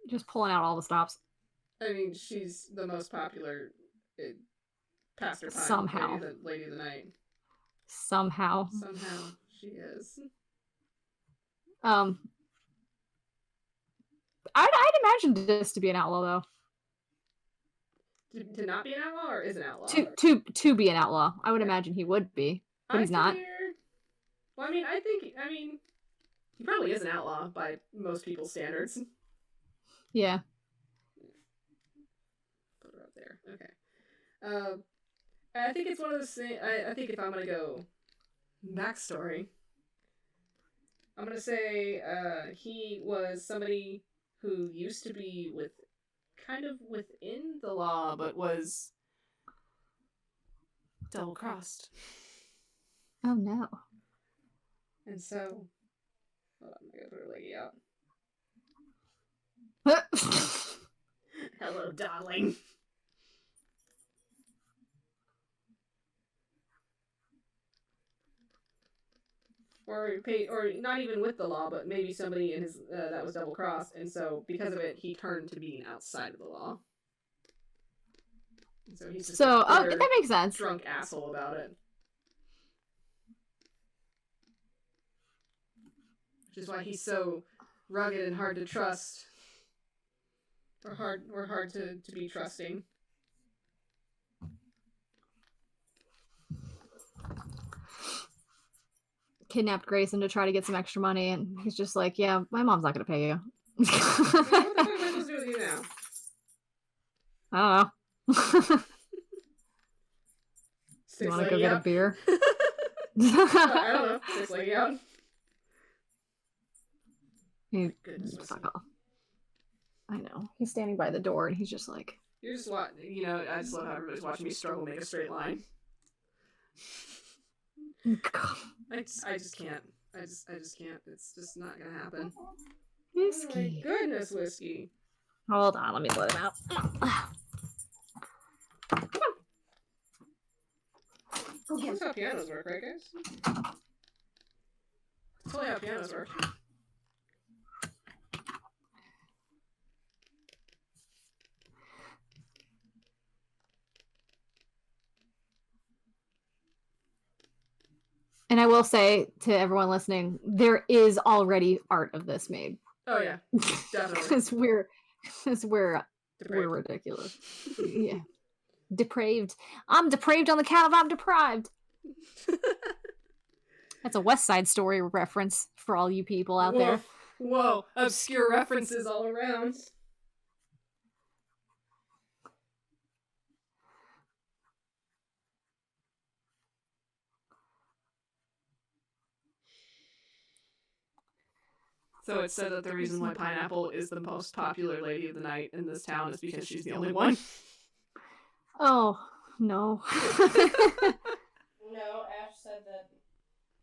S2: Just pulling out all the stops.
S1: I mean, she's the most popular past her time
S2: Somehow.
S1: lady of the night.
S2: Somehow.
S1: Somehow she is.
S2: I'd imagine this to be an outlaw though.
S1: To not be an outlaw, or is an outlaw?
S2: To be an outlaw. I would imagine he would be, but he's not.
S1: Well, I mean, he probably is an outlaw by most people's standards.
S2: Yeah.
S1: Put her up there. Okay. I think it's one of those things. I think if I'm gonna go backstory, I'm gonna say he was somebody who used to be kind of within the law, but was double-crossed.
S2: Oh no.
S1: And so, hold on, I gotta put her leggy out. Hello, darling. Or not even with the law, but maybe somebody in his that was double crossed, and so because of it, he turned to being outside of the law. And so he's just
S2: that makes sense.
S1: Drunk asshole about it. Which is why he's so rugged and hard to trust, or hard to be trusting.
S2: Kidnapped Grayson to try to get some extra money, and he's just like, yeah, my mom's not gonna pay you.
S1: What the fuck am I supposed to do with you now?
S2: I don't know. You wanna go get a beer?
S1: I don't know. Six leggy out. Goodness.
S2: Fuck off. I know. He's standing by the door, and he's just like...
S1: You're just I just love how everybody's watching me struggle to make a straight line. I just can't. I just can't. It's just not gonna happen.
S2: Whiskey.
S1: Oh my goodness, whiskey.
S2: Hold on, let me let him out.
S1: That's how pianos work, right, guys? That's totally how pianos work.
S2: And I will say to everyone listening, there is already art of this made.
S1: Oh yeah, definitely.
S2: Because we're ridiculous. Yeah, depraved. I'm depraved on the count of I'm deprived. That's a West Side Story reference for all you people out there.
S1: Whoa, obscure references all around. So it's said that the reason why Pineapple is the most popular lady of the night in this town is because she's the only one.
S2: Oh, no.
S3: No, Ash said that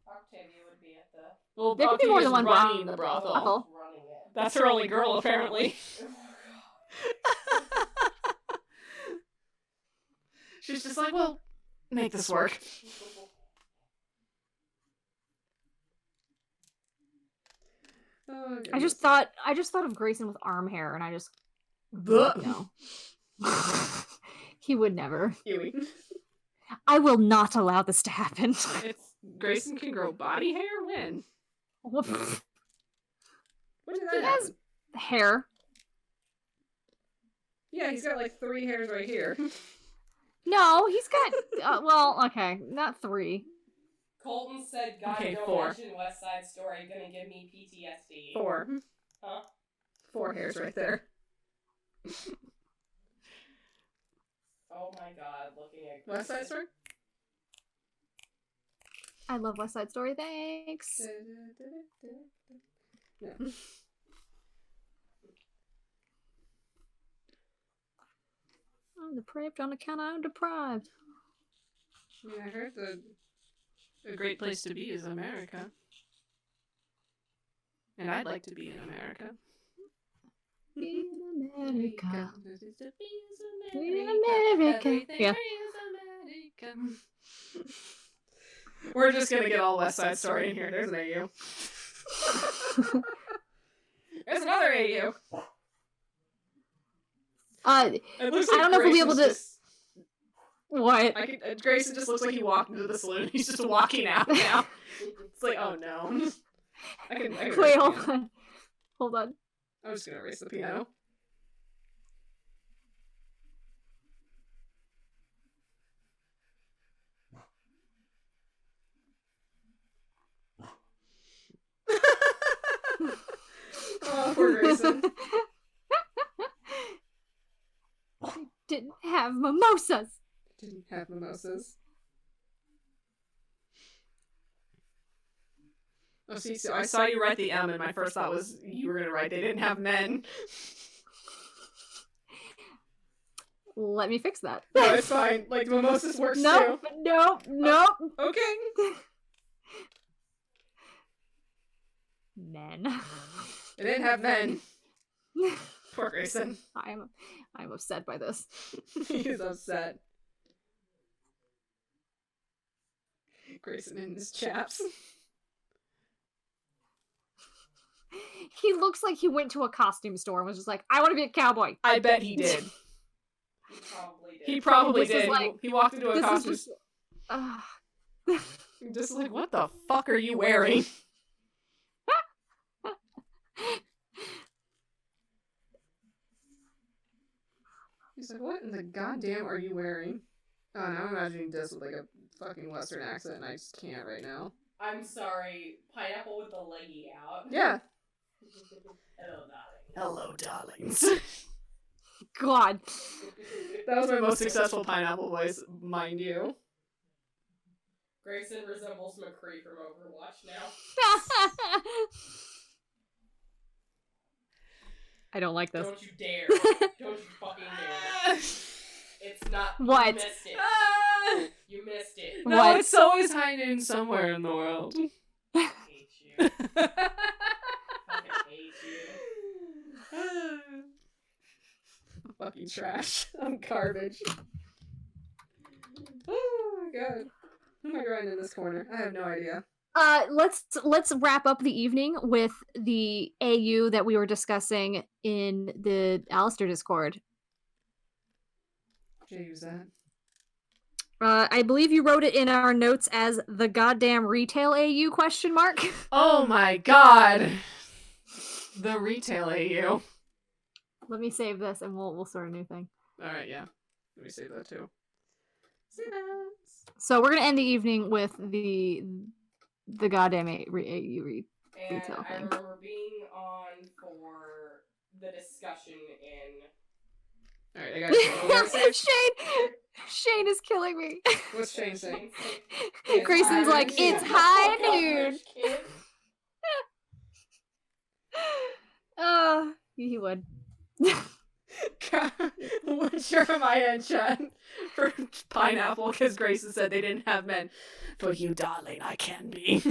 S3: Octavia would be at the...
S1: Well,
S2: there could be more than one
S1: running the brothel.
S3: running it.
S1: That's her only girl, apparently. She's just like, well, make this work. Oh,
S2: I just thought of Grayson with arm hair, and I just no. He would never.
S1: Huey.
S2: I will not allow this to happen.
S1: Grayson can grow body hair? When? When did that
S2: He
S1: happen?
S2: has hair.
S1: Yeah, he's got like 3 hairs right here.
S2: No, he's got well, okay, not 3.
S3: Colton said, God,
S1: Okay,
S3: don't
S1: 4.
S3: mention West Side Story, gonna give me PTSD.
S1: 4.
S3: Huh?
S1: 4 hairs right there.
S3: Oh my god, looking at
S1: West Side Story?
S2: I love West Side Story, thanks.
S1: No.
S2: I'm depraved on account I'm deprived.
S1: Yeah, I heard a great place to be is America. And I'd like to be in America.
S2: Be in America.
S1: Be
S2: in America. Yeah.
S1: America. We're just gonna get all West Side Story in here. There's an AU. There's another AU.
S2: I
S1: It
S2: don't know if we'll be able to. What?
S1: Grayson just looks like he walked into the saloon. He's just walking out now. It's like, oh no. I can
S2: Wait, hold on. Hold on.
S1: I'm just gonna erase the piano. Oh, poor Grayson.
S2: Didn't have mimosas.
S1: Didn't have mimosas. Oh, see, so I saw you write the M, and my first thought was you were gonna write they didn't have men.
S2: Let me fix that.
S1: No, it's fine. Like, mimosas works
S2: Nope,
S1: too.
S2: nope.
S1: Okay.
S2: Men.
S1: They didn't have men. Poor Grayson.
S2: I'm upset by this.
S1: He's upset. Grayson in his chaps.
S2: He looks like he went to a costume store and was just like, I want to be a cowboy.
S1: I bet he did. He probably
S2: This is
S1: did.
S2: like-
S1: He walked into a
S2: This is
S1: costume
S2: just.
S1: just like, what the fuck are you wearing? He's like, what in the goddamn are you wearing? Oh, now I'm imagining this with like a fucking Western accent, and I just can't right now.
S3: I'm sorry, pineapple with the leggy out.
S1: Yeah.
S3: Hello, darling.
S1: Hello, darlings.
S2: God.
S1: That was my most successful pineapple voice, mind you.
S3: Grayson resembles McCree from Overwatch now.
S2: I don't like this.
S3: Don't you dare. Don't you fucking dare. It's not.
S2: What?
S3: You missed it. You missed it.
S1: No,
S2: What?
S1: it's always high noon somewhere in the world.
S3: I hate you. Fucking hate you.
S1: Fucking trash. I'm garbage. Oh my god. Who am I drawing in this corner? I have no idea.
S2: Let's wrap up the evening with the AU that we were discussing in the Alistair Discord.
S1: Should I use that?
S2: I believe you wrote it in our notes as the goddamn retail AU question mark.
S1: Oh my god! The retail AU.
S2: Let me save this and we'll start a new thing.
S1: Alright, yeah. Let me save that too.
S2: So we're gonna end the evening with the goddamn AU
S3: And
S2: retail
S3: I
S2: thing.
S3: remember being on for the discussion in.
S1: Alright, I got you.
S2: Shane is killing me.
S1: What's Shane saying?
S2: Grayson's like, it's high noon. He would.
S1: God, what Jeremiah in chat for pineapple because Grayson said they didn't have men. For you, darling, I can be.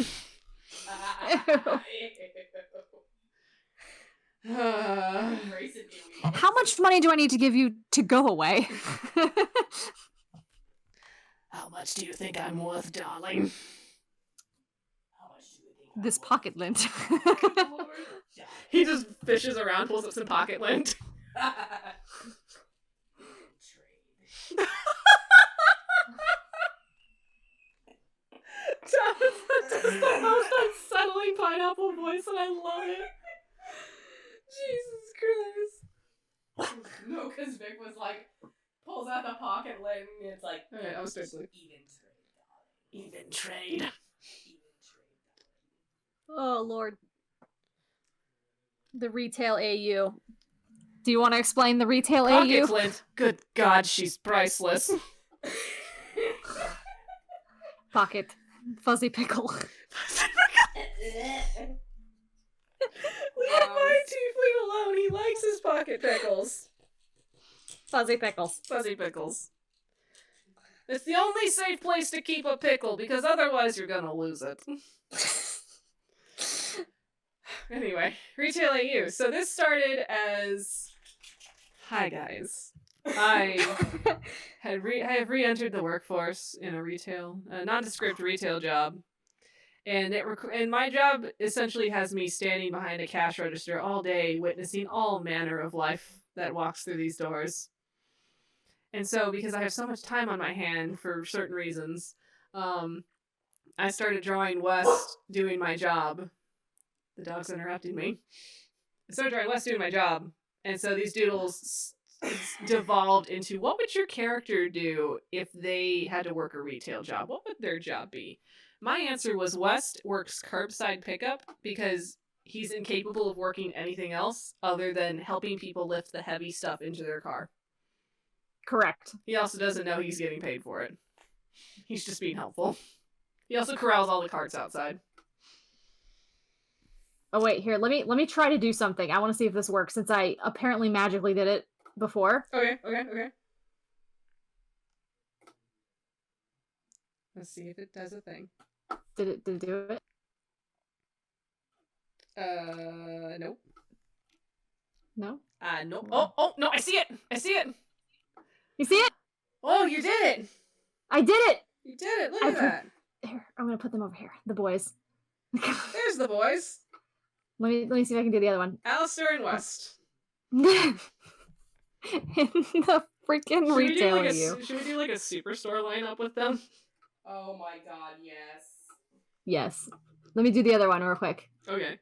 S2: How much money do I need to give you to go away?
S1: How much do you think I'm worth, darling?
S2: This pocket lint.
S1: He just fishes around, pulls up some pocket lint. Thomas does the most unsettling pineapple voice, and I love it. Jesus Christ.
S3: No, because Vic was like, pulls out the pocket lint, and it's like,
S1: Alright, I was seriously.
S3: even trade, darling.
S1: Even trade.
S2: Oh, Lord. The retail AU. Do you want to explain the retail
S1: Pocket
S2: AU?
S1: lint. Good God, she's priceless.
S2: Pocket. Fuzzy pickle.
S1: Leave my tiefling alone. He likes his pocket pickles.
S2: Fuzzy pickles.
S1: Fuzzy pickles. It's the only safe place to keep a pickle, because otherwise you're gonna lose it. Anyway, Retail AU. So this started as... Hi, guys. I have re-entered the workforce in a nondescript retail job. And and my job essentially has me standing behind a cash register all day, witnessing all manner of life that walks through these doors. And so, because I have so much time on my hand for certain reasons, I started drawing West doing my job. The dog's interrupting me. I started drawing West doing my job. And so these doodles devolved into, what would your character do if they had to work a retail job? What would their job be? My answer was West works curbside pickup because he's incapable of working anything else other than helping people lift the heavy stuff into their car.
S2: Correct.
S1: He also doesn't know he's getting paid for it. He's just being helpful. He also corrals all the carts outside.
S2: Oh wait, here, let me try to do something. I want to see if this works since I apparently magically did it before.
S1: Okay. Let's see if it does a thing.
S2: Did it do it?
S1: Nope.
S2: No?
S1: Nope. Oh, no, I see it!
S2: You see it?
S1: Oh, you did it!
S2: I did it!
S1: You did it, look at that!
S2: Here, I'm gonna put them over here. The boys.
S1: There's the boys.
S2: Let me see if I can do the other one.
S1: Alistair and West.
S2: In the freaking retail you.
S1: Should we do like a superstore lineup with them?
S3: Oh my god, yes.
S2: Yes. Let me do the other one real quick.
S1: Okay.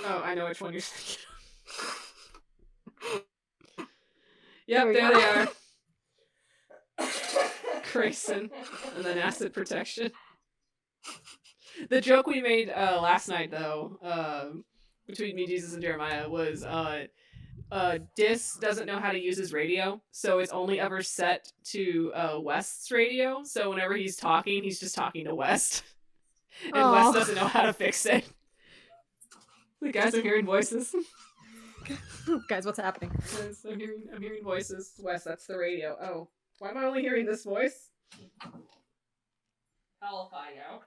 S1: Oh, I know which one you're thinking of. Yep, there they are. Grayson. And then acid protection. The joke we made last night, though, between me, Jesus, and Jeremiah, was Dis doesn't know how to use his radio, so it's only ever set to West's radio, so whenever he's talking, he's just talking to West. And West doesn't know how to fix it. The guys are hearing voices.
S2: Guys, what's happening?
S1: Yes, I'm hearing voices. West, that's the radio. Oh, why am I only hearing this voice?
S3: Hell if I know.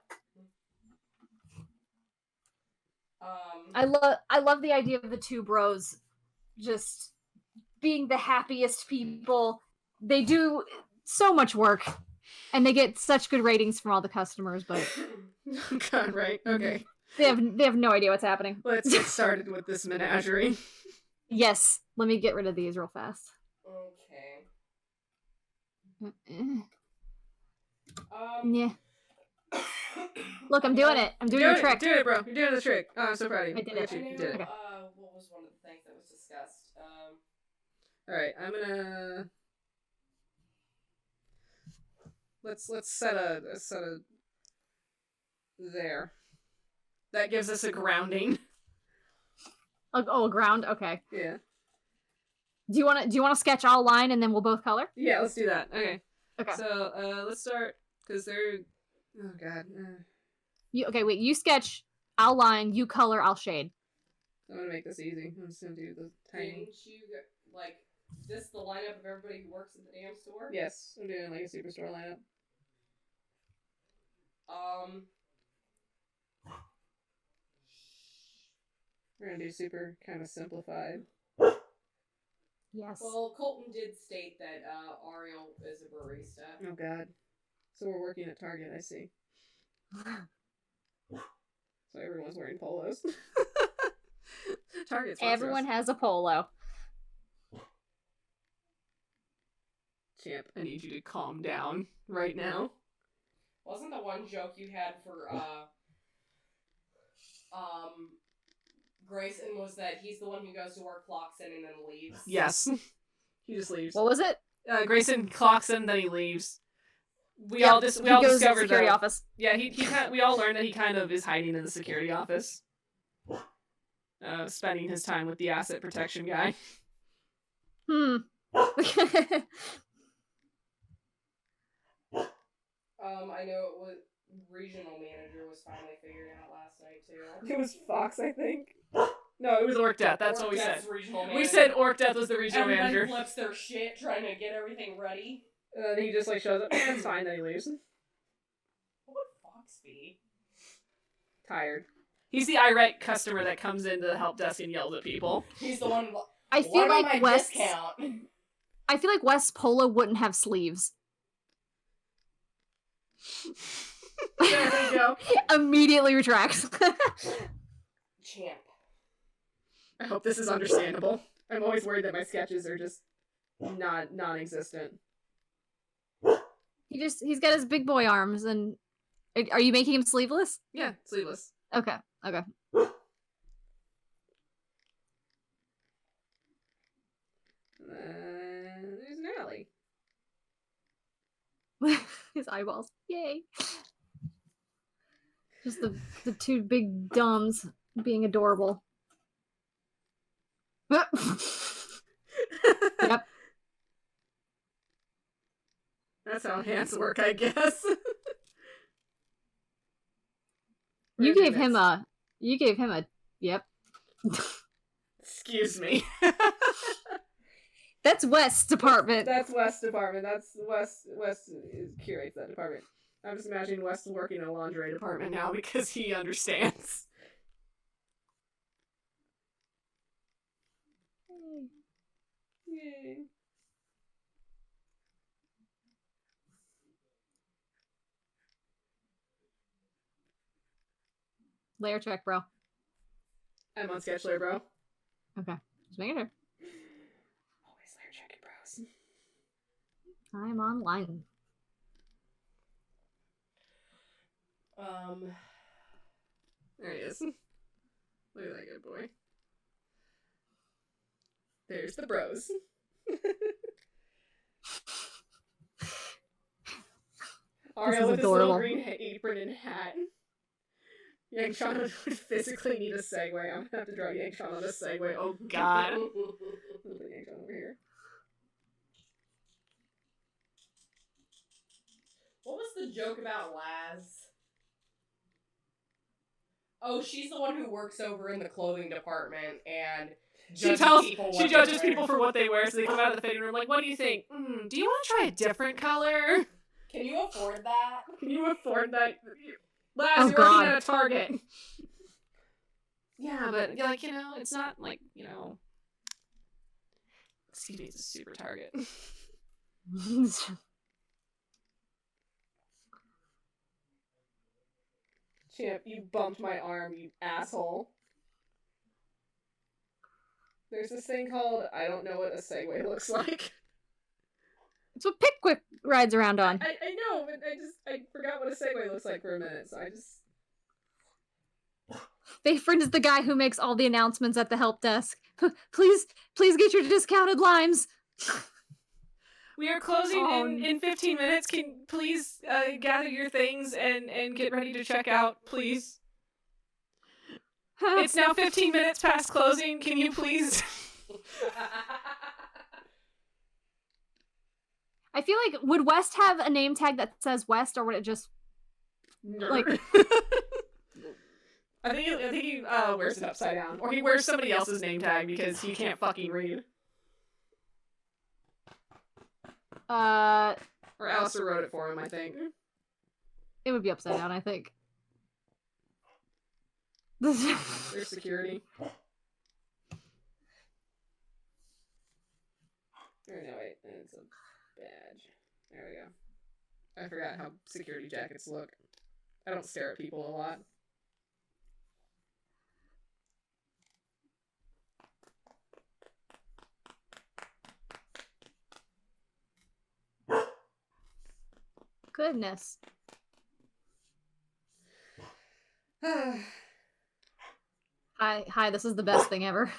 S2: I love the idea of the two bros just being the happiest people. They do so much work, and they get such good ratings from all the customers. But
S1: God, right? Okay.
S2: They have no idea what's happening.
S1: Let's get started with this menagerie.
S2: Yes, let me get rid of these real fast.
S3: Okay.
S2: Yeah. Look, I'm doing it. I'm doing your trick.
S1: Do it, bro. You're doing the trick. Oh, I'm so proud of you.
S2: I did it.
S1: You did it.
S2: Okay.
S3: What was one of the things that was discussed?
S1: Alright, I'm gonna... Let's set a there. That gives us a grounding.
S2: Oh, ground. Okay.
S1: Yeah.
S2: Do you want to sketch all line and then we'll both color?
S1: Yeah, let's do that. Okay.
S2: Okay.
S1: So, let's start, because they're... Oh, God.
S2: Wait, you sketch, I'll line, you color, I'll shade.
S1: I'm gonna make this easy. I'm just gonna do the tiny...
S3: Didn't you, like, this the lineup of everybody who works at the damn store?
S1: Yes, I'm doing, like, a superstore lineup. We're gonna do super kind of simplified.
S2: Yes.
S3: Well, Colton did state that Ariel is a barista.
S1: Oh, God. So we're working at Target, I see. So everyone's wearing polos. Target's
S2: Everyone has a polo.
S1: Champ, I need you to calm down right now.
S3: Wasn't the one joke you had for Grayson was that he's the one who goes to work, clocks in, and then leaves?
S1: Yes. He just leaves.
S2: What was it?
S1: Grayson clocks in, then he leaves. We
S2: Yep,
S1: all
S2: he goes to
S1: discovered
S2: the security
S1: that.
S2: office.
S1: Yeah, we all learned that he kind of is hiding in the security office. Spending his time with the asset protection guy.
S3: I know it was regional manager was finally figured out last night too.
S1: It was Fox, I think. No, it was Orc Death. That's what we said.
S3: Death's regional
S1: We
S3: manager.
S1: said Orc Death was the regional
S3: Everybody
S1: manager.
S3: flips their shit trying to get everything ready.
S1: And then he just like shows up. It's fine. Then he leaves.
S3: What would Fox be?
S1: Tired. He's the irate customer that comes into the help desk and yells at people.
S3: He's the one.
S2: I feel
S3: What
S2: like
S3: about my
S2: West.
S3: discount?
S2: I feel like West Polo wouldn't have sleeves.
S1: There you go.
S2: Immediately retracts.
S3: Champ.
S1: I hope this is understandable. I'm always worried that my sketches are just non-existent.
S2: He's got his big boy arms, and are you making him sleeveless?
S1: Yeah, sleeveless.
S2: Okay.
S1: There's an alley.
S2: His eyeballs. Yay. Just the two big dumbs being adorable. Yep.
S1: That's how hands work, I guess.
S2: You gave him a yep.
S1: Excuse me.
S2: That's West's department.
S1: That's West's department. That's West curates that department. I'm just imagining West working in a lingerie department now because he understands. Yay.
S2: Layer check, bro.
S1: I'm on sketch layer, bro.
S2: Okay. Just making sure.
S1: Always layer checking, bros.
S2: I'm online.
S1: There he is. Look at that good boy. There's the bros. Ariel with his little green apron and hat. Yang-chan would physically need a segue. I'm gonna have to draw Yang-chan on this segue. Oh god. Put Yang-chan over here.
S3: What was the joke about Laz? Oh, she's the one who works over in the clothing department and
S1: She judges people for what they wear, so they come out of the fitting room like, what do you think? Do you want to try a different color?
S3: Can you afford that?
S1: Can you afford that? Laz,
S2: Oh,
S1: you're
S2: God.
S1: working at a Target. Yeah, but, like, you know, it's not like, you know... Excuse me, it's a super Target. Chip, you bumped my arm, you asshole. There's this thing called, I don't know what a Segway looks like.
S2: It's what Pickwick rides around on.
S1: I know, but I forgot what a Segway looks like for a minute, so I just...
S2: Bayfriend's the guy who makes all the announcements at the help desk. Please get your discounted limes.
S1: We are closing in 15 minutes. Can please gather your things and get ready to check out, please? It's now 15 minutes past closing. Can you please?
S2: I feel like, would West have a name tag that says West, or would it just like?
S1: I think he wears it upside down, or he wears somebody else's name tag because he can't fucking read. Or Alistair wrote it for him, I think.
S2: It would be upside down, I think.
S1: There's security. Or no, wait, it's a badge. There we go. I forgot how security jackets look. I don't stare at people a lot.
S2: Goodness. Hi, this is the best thing ever.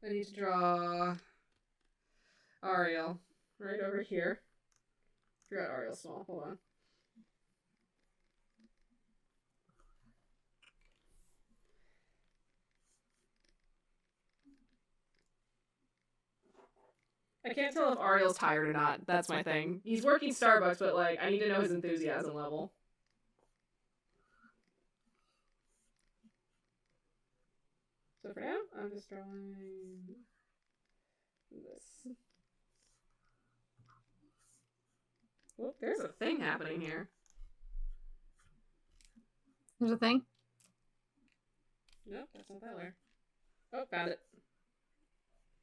S1: I need to draw Ariel right over here. Forgot Ariel's small. Hold on. I can't tell if Ariel's tired or not. That's my thing. He's working Starbucks, but like I need to know his enthusiasm level. So for now, I'm just drawing this. Well, there's a thing happening here.
S2: There's a thing.
S1: Nope, that's not that way. Oh, found it.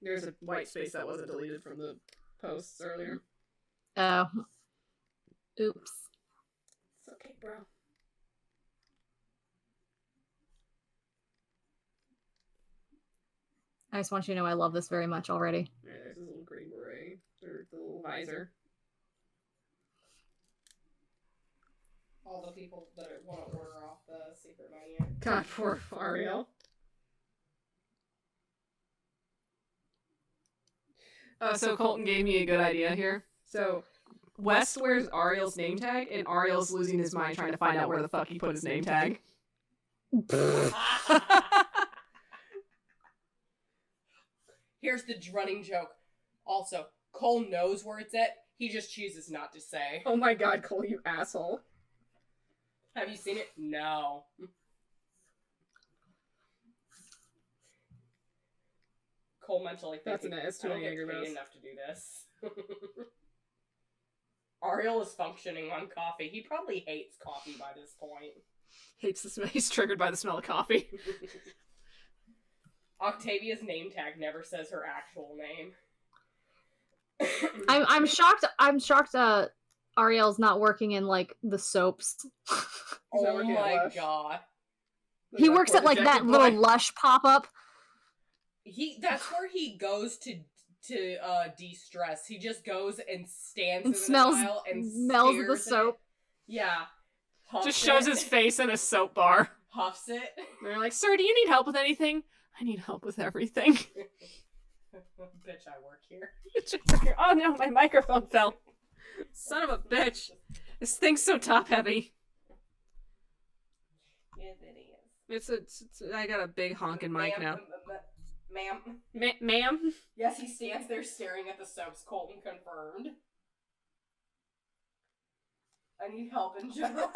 S1: There's a white space that wasn't deleted from the posts earlier.
S2: Oh. Oops.
S1: It's okay, bro.
S2: I just want you to know I love this very much already.
S1: Yeah, there's this little green beret. Or the little visor.
S3: All the people that want to order off the secret menu.
S1: God, poor Ariel. So Colton gave me a good idea here. So West wears Ariel's name tag, and Ariel's losing his mind trying to find out where the fuck he put his name tag.
S3: Here's the running joke. Also, Cole knows where it's at. He just chooses not to say.
S1: Oh my god, Cole, you asshole.
S3: Have you seen it? No. Cole mentally thinking,
S1: That's
S3: I
S1: too
S3: don't
S1: many
S3: get
S1: Angry
S3: paid
S1: Mouse.
S3: enough to do this. Ariel is functioning on coffee. He probably hates coffee by this point.
S1: Hates the smell. He's triggered by the smell of coffee.
S3: Octavia's name tag never says her actual name.
S2: I'm shocked. I'm shocked. Ariel's not working in like the soaps.
S3: Oh my god.
S2: He works at like that little Lush pop up.
S3: That's where he goes to de-stress. He just goes and stands
S2: And
S3: in
S2: smells
S3: the aisle and
S2: smells the
S3: stares at
S2: soap.
S3: it. Yeah.
S1: Just shows his face in a soap bar.
S3: Huffs it.
S1: They're like, sir, do you need help with anything? I need help with everything.
S3: Bitch, I work here.
S1: Oh no, my microphone fell. Son of a bitch. This thing's so top heavy.
S3: Yes, it is.
S1: I got a big honking mic now.
S3: Ma'am.
S1: Ma'am?
S3: Yes, he stands there staring at the soaps. Colton confirmed. I need help in general.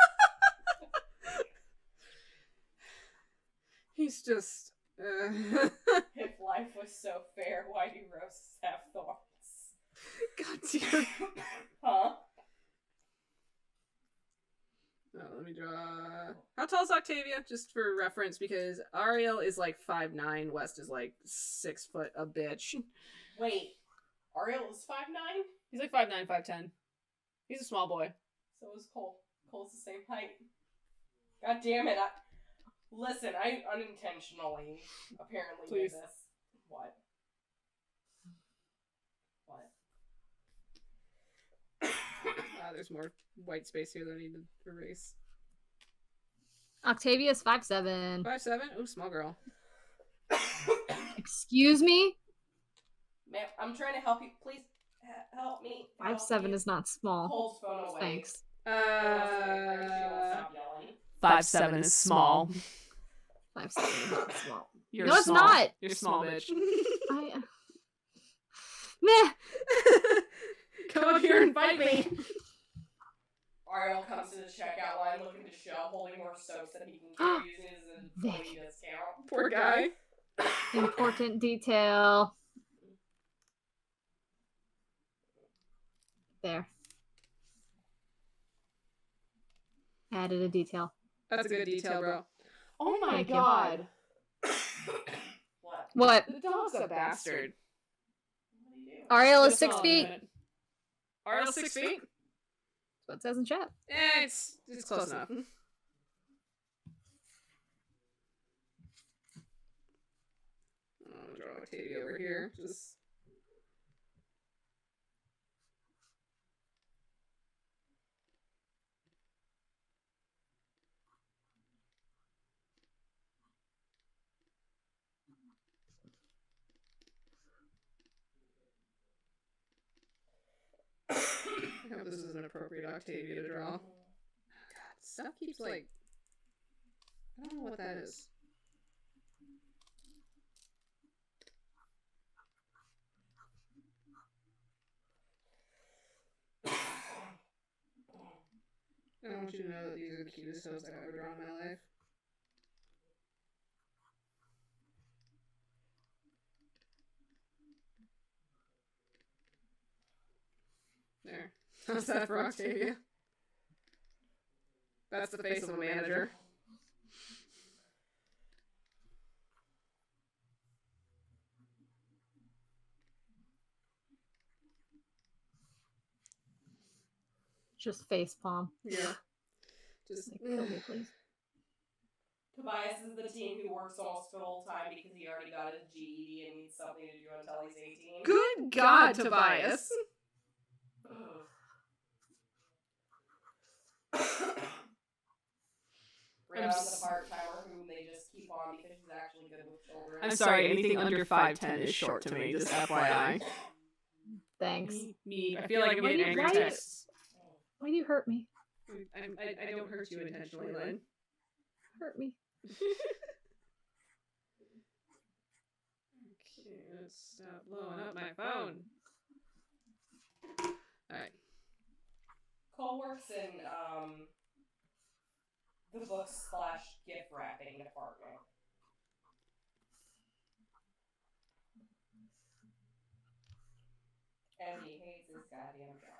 S1: He's just...
S3: If life was so fair, why do roses have thorns?
S1: God damn.
S3: Huh?
S1: Oh, let me draw... How tall is Octavia? Just for reference, because Ariel is like 5'9", West is like 6 foot a bitch.
S3: Wait, Ariel is 5'9"?
S1: He's like 5'9", 5'10". He's a small boy.
S3: So is Cole. Cole's the same height. God damn it. Listen, I unintentionally apparently
S1: Please.
S3: did this. What?
S1: There's more white space here that I need to erase.
S2: Octavia's 5'7".
S1: 5'7"? Ooh, small girl.
S2: Excuse me?
S3: Ma'am, I'm trying to help you. Please help me.
S2: 5'7" is not small.
S3: Cole's phone away.
S2: Thanks.
S1: 5'7" is small.
S2: 5'7" is not small.
S1: You're
S2: No, it's
S1: small.
S2: not.
S1: You're small, bitch.
S2: Meh.
S1: Come up here and fight me.
S3: Ariel comes to the checkout line looking to show, holding more soaps that he can keep using as an employee discount.
S1: Poor guy.
S2: Important detail. There. Added a detail.
S1: That's a good detail, bro. Oh my
S2: Thank you.
S1: god.
S2: What?
S1: The dog's a bastard.
S3: What do you do?
S2: Ariel is
S1: Just
S2: 6
S1: small,
S2: feet.
S1: isn't it? Ariel's 6 feet?
S2: That's what it says in chat.
S1: It's close enough. I'll draw Octavia over here. Just... I hope this is an appropriate Octavia to draw. God, stuff keeps like... I don't know what that is. I want you to know that these are the cutest toes I've ever drawn in my life.
S4: How's that for Octavia? That's the face of a manager.
S2: Just face palm.
S4: Yeah. Just
S2: Like, kill me, please.
S3: Tobias is the teen who works almost full time because he already got his GED and needs something to do until he's 18.
S4: Good God, Tobias.
S3: Brianna's a part-timer whom they just keep on because she's actually good with children.
S1: I'm sorry, anything under 5'10" is short to me, just FYI.
S2: Thanks.
S1: Me. I feel like I'm
S2: Why do
S1: getting
S2: you-
S1: angry
S2: why-
S1: texts.
S2: Why do you hurt me?
S1: I don't hurt you intentionally, Lynn.
S2: Hurt me.
S1: Okay, let's stop blowing up my phone. Alright.
S3: Cole works in the book/gift wrapping department. And he hates his goddamn job.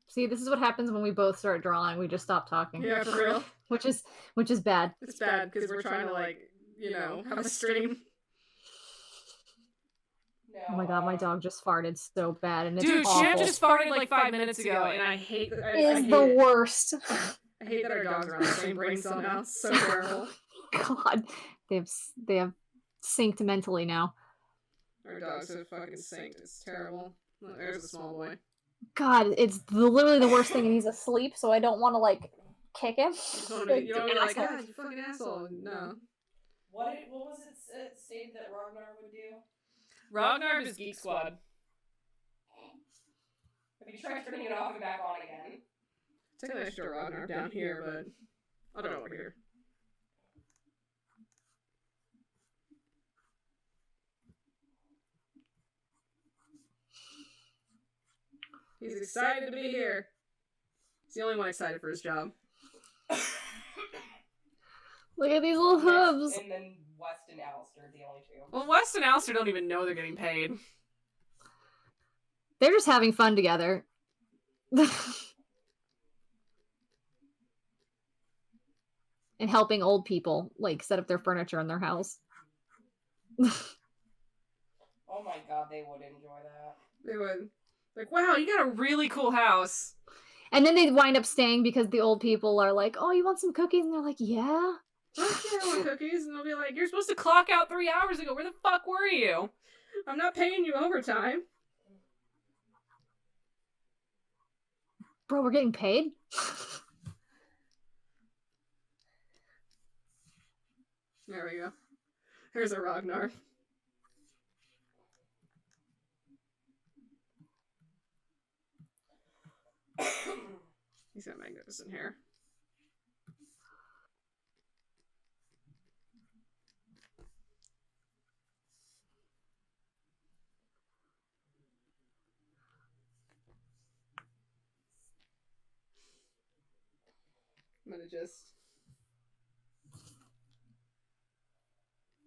S2: See, this is what happens when we both start drawing. We just stop talking.
S4: Yeah, for real.
S2: Which is bad.
S4: It's bad because we're trying to, like, you know, have a stream.
S3: No,
S2: Oh my god, my dog just farted so bad, and it's
S1: Dude,
S2: awful.
S1: Champ just farted like 5 minutes ago, and I hate
S2: It
S1: I
S2: is
S1: hate
S2: the
S1: it.
S2: worst.
S4: I hate that our dogs are on the same brain cell now. It's so terrible.
S2: God, they have synced mentally now.
S4: Our dogs are fucking synced. It's terrible. Look, there's the small boy.
S2: God, it's literally the worst thing, and he's asleep, so I don't want to like kick him.
S4: You don't be like, God, you fucking asshole. No.
S3: What was it stated that Ragnar would do?
S1: Ragnar is Geek Squad.
S3: Have you tried turning it off and back on again?
S4: Technically, I should draw Ragnar down here, but I'll draw over here. He's excited to be here. He's the only one excited for his job.
S2: Look at these little hooves.
S3: And then West and Alistair are the only two.
S1: Well, West and Alistair don't even know they're getting paid.
S2: They're just having fun together. And helping old people like set up their furniture in their house.
S3: Oh my god, they would enjoy that.
S4: They would.
S1: Like, wow, you got a really cool house.
S2: And then they wind up staying because the old people are like, "Oh, you want some cookies?" And they're like, "Yeah."
S4: I want cookies, and they'll be like,
S1: You're supposed to clock out 3 hours ago. Where the fuck were you?
S4: I'm not paying you overtime.
S2: Bro, we're getting paid?
S4: There we go. Here's a Ragnar. He's got magnificent hair. I'm gonna just...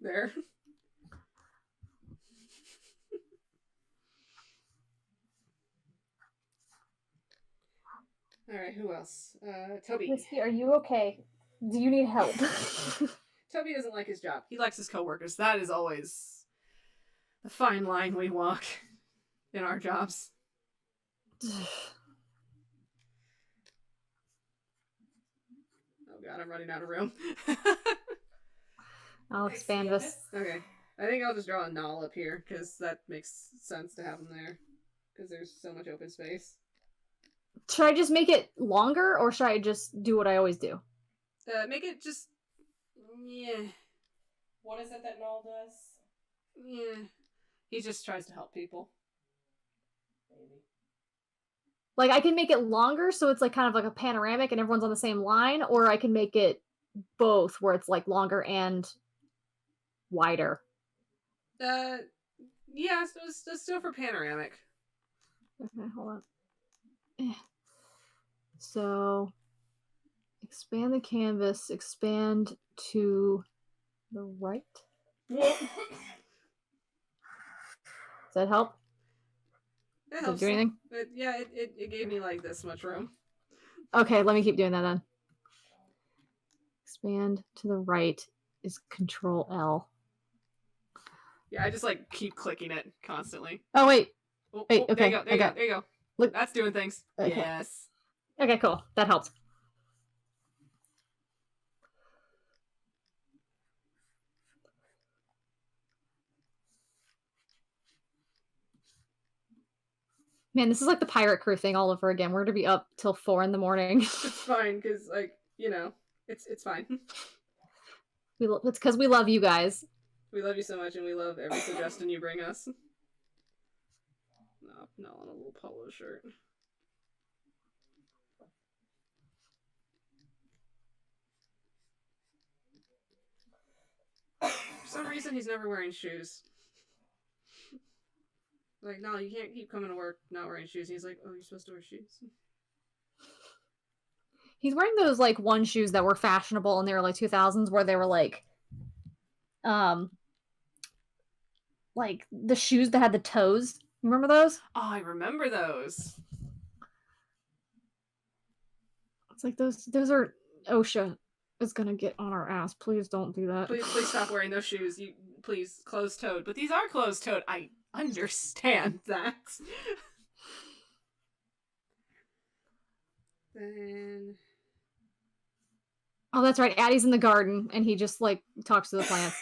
S4: There. Alright, who else? Toby.
S2: Whiskey, are you okay? Do you need help?
S4: Toby doesn't like his job.
S1: He likes his coworkers. That is always the fine line we walk in our jobs.
S4: Oh god, I'm running out of room.
S2: I'll expand this.
S4: Okay. I think I'll just draw a null up here, because that makes sense to have them there. Because there's so much open space.
S2: Should I just make it longer, or should I just do what I always do?
S4: Make it just... Yeah.
S3: What is it that Null does?
S4: Yeah.
S1: He just tries to help people.
S3: Maybe.
S2: Like, I can make it longer, so it's like kind of like a panoramic and everyone's on the same line, or I can make it both, where it's like longer and wider.
S1: Yeah, let's do it for panoramic.
S2: Okay, hold on. So expand the canvas, expand to the right. Does that help?
S1: It
S2: Does it
S1: helps.
S2: do anything?
S1: It gave me like this much room.
S2: Okay, let me keep doing that then. Expand to the right is Control L.
S1: Yeah, I just like keep clicking it constantly.
S2: Oh wait.
S1: Oh,
S2: Wait,
S1: oh,
S2: okay,
S1: There you go. There you go.
S2: Look.
S1: That's doing things.
S2: Okay.
S1: Yes.
S2: Okay, cool. That helps. Man, this is like the pirate crew thing all over again. We're gonna be up till 4 in the morning.
S1: It's fine, because like, it's fine.
S2: It's because we love you guys.
S1: We love you so much, and we love every suggestion you bring us. No, on a little polo shirt. For some reason, he's never wearing shoes. Like, no, you can't keep coming to work not wearing shoes. He's like, oh, you're supposed to wear shoes.
S2: He's wearing those like one shoes that were fashionable in the early 2000s where they were like the shoes that had the toes. Remember those?
S1: Oh, I remember those.
S2: It's like those are OSHA is gonna get on our ass. Please don't do that.
S1: Please stop wearing those shoes. You please closed-toed. But these are closed-toed. I understand that. Then
S2: Oh, that's right. Addie's in the garden and he just like talks to the plants.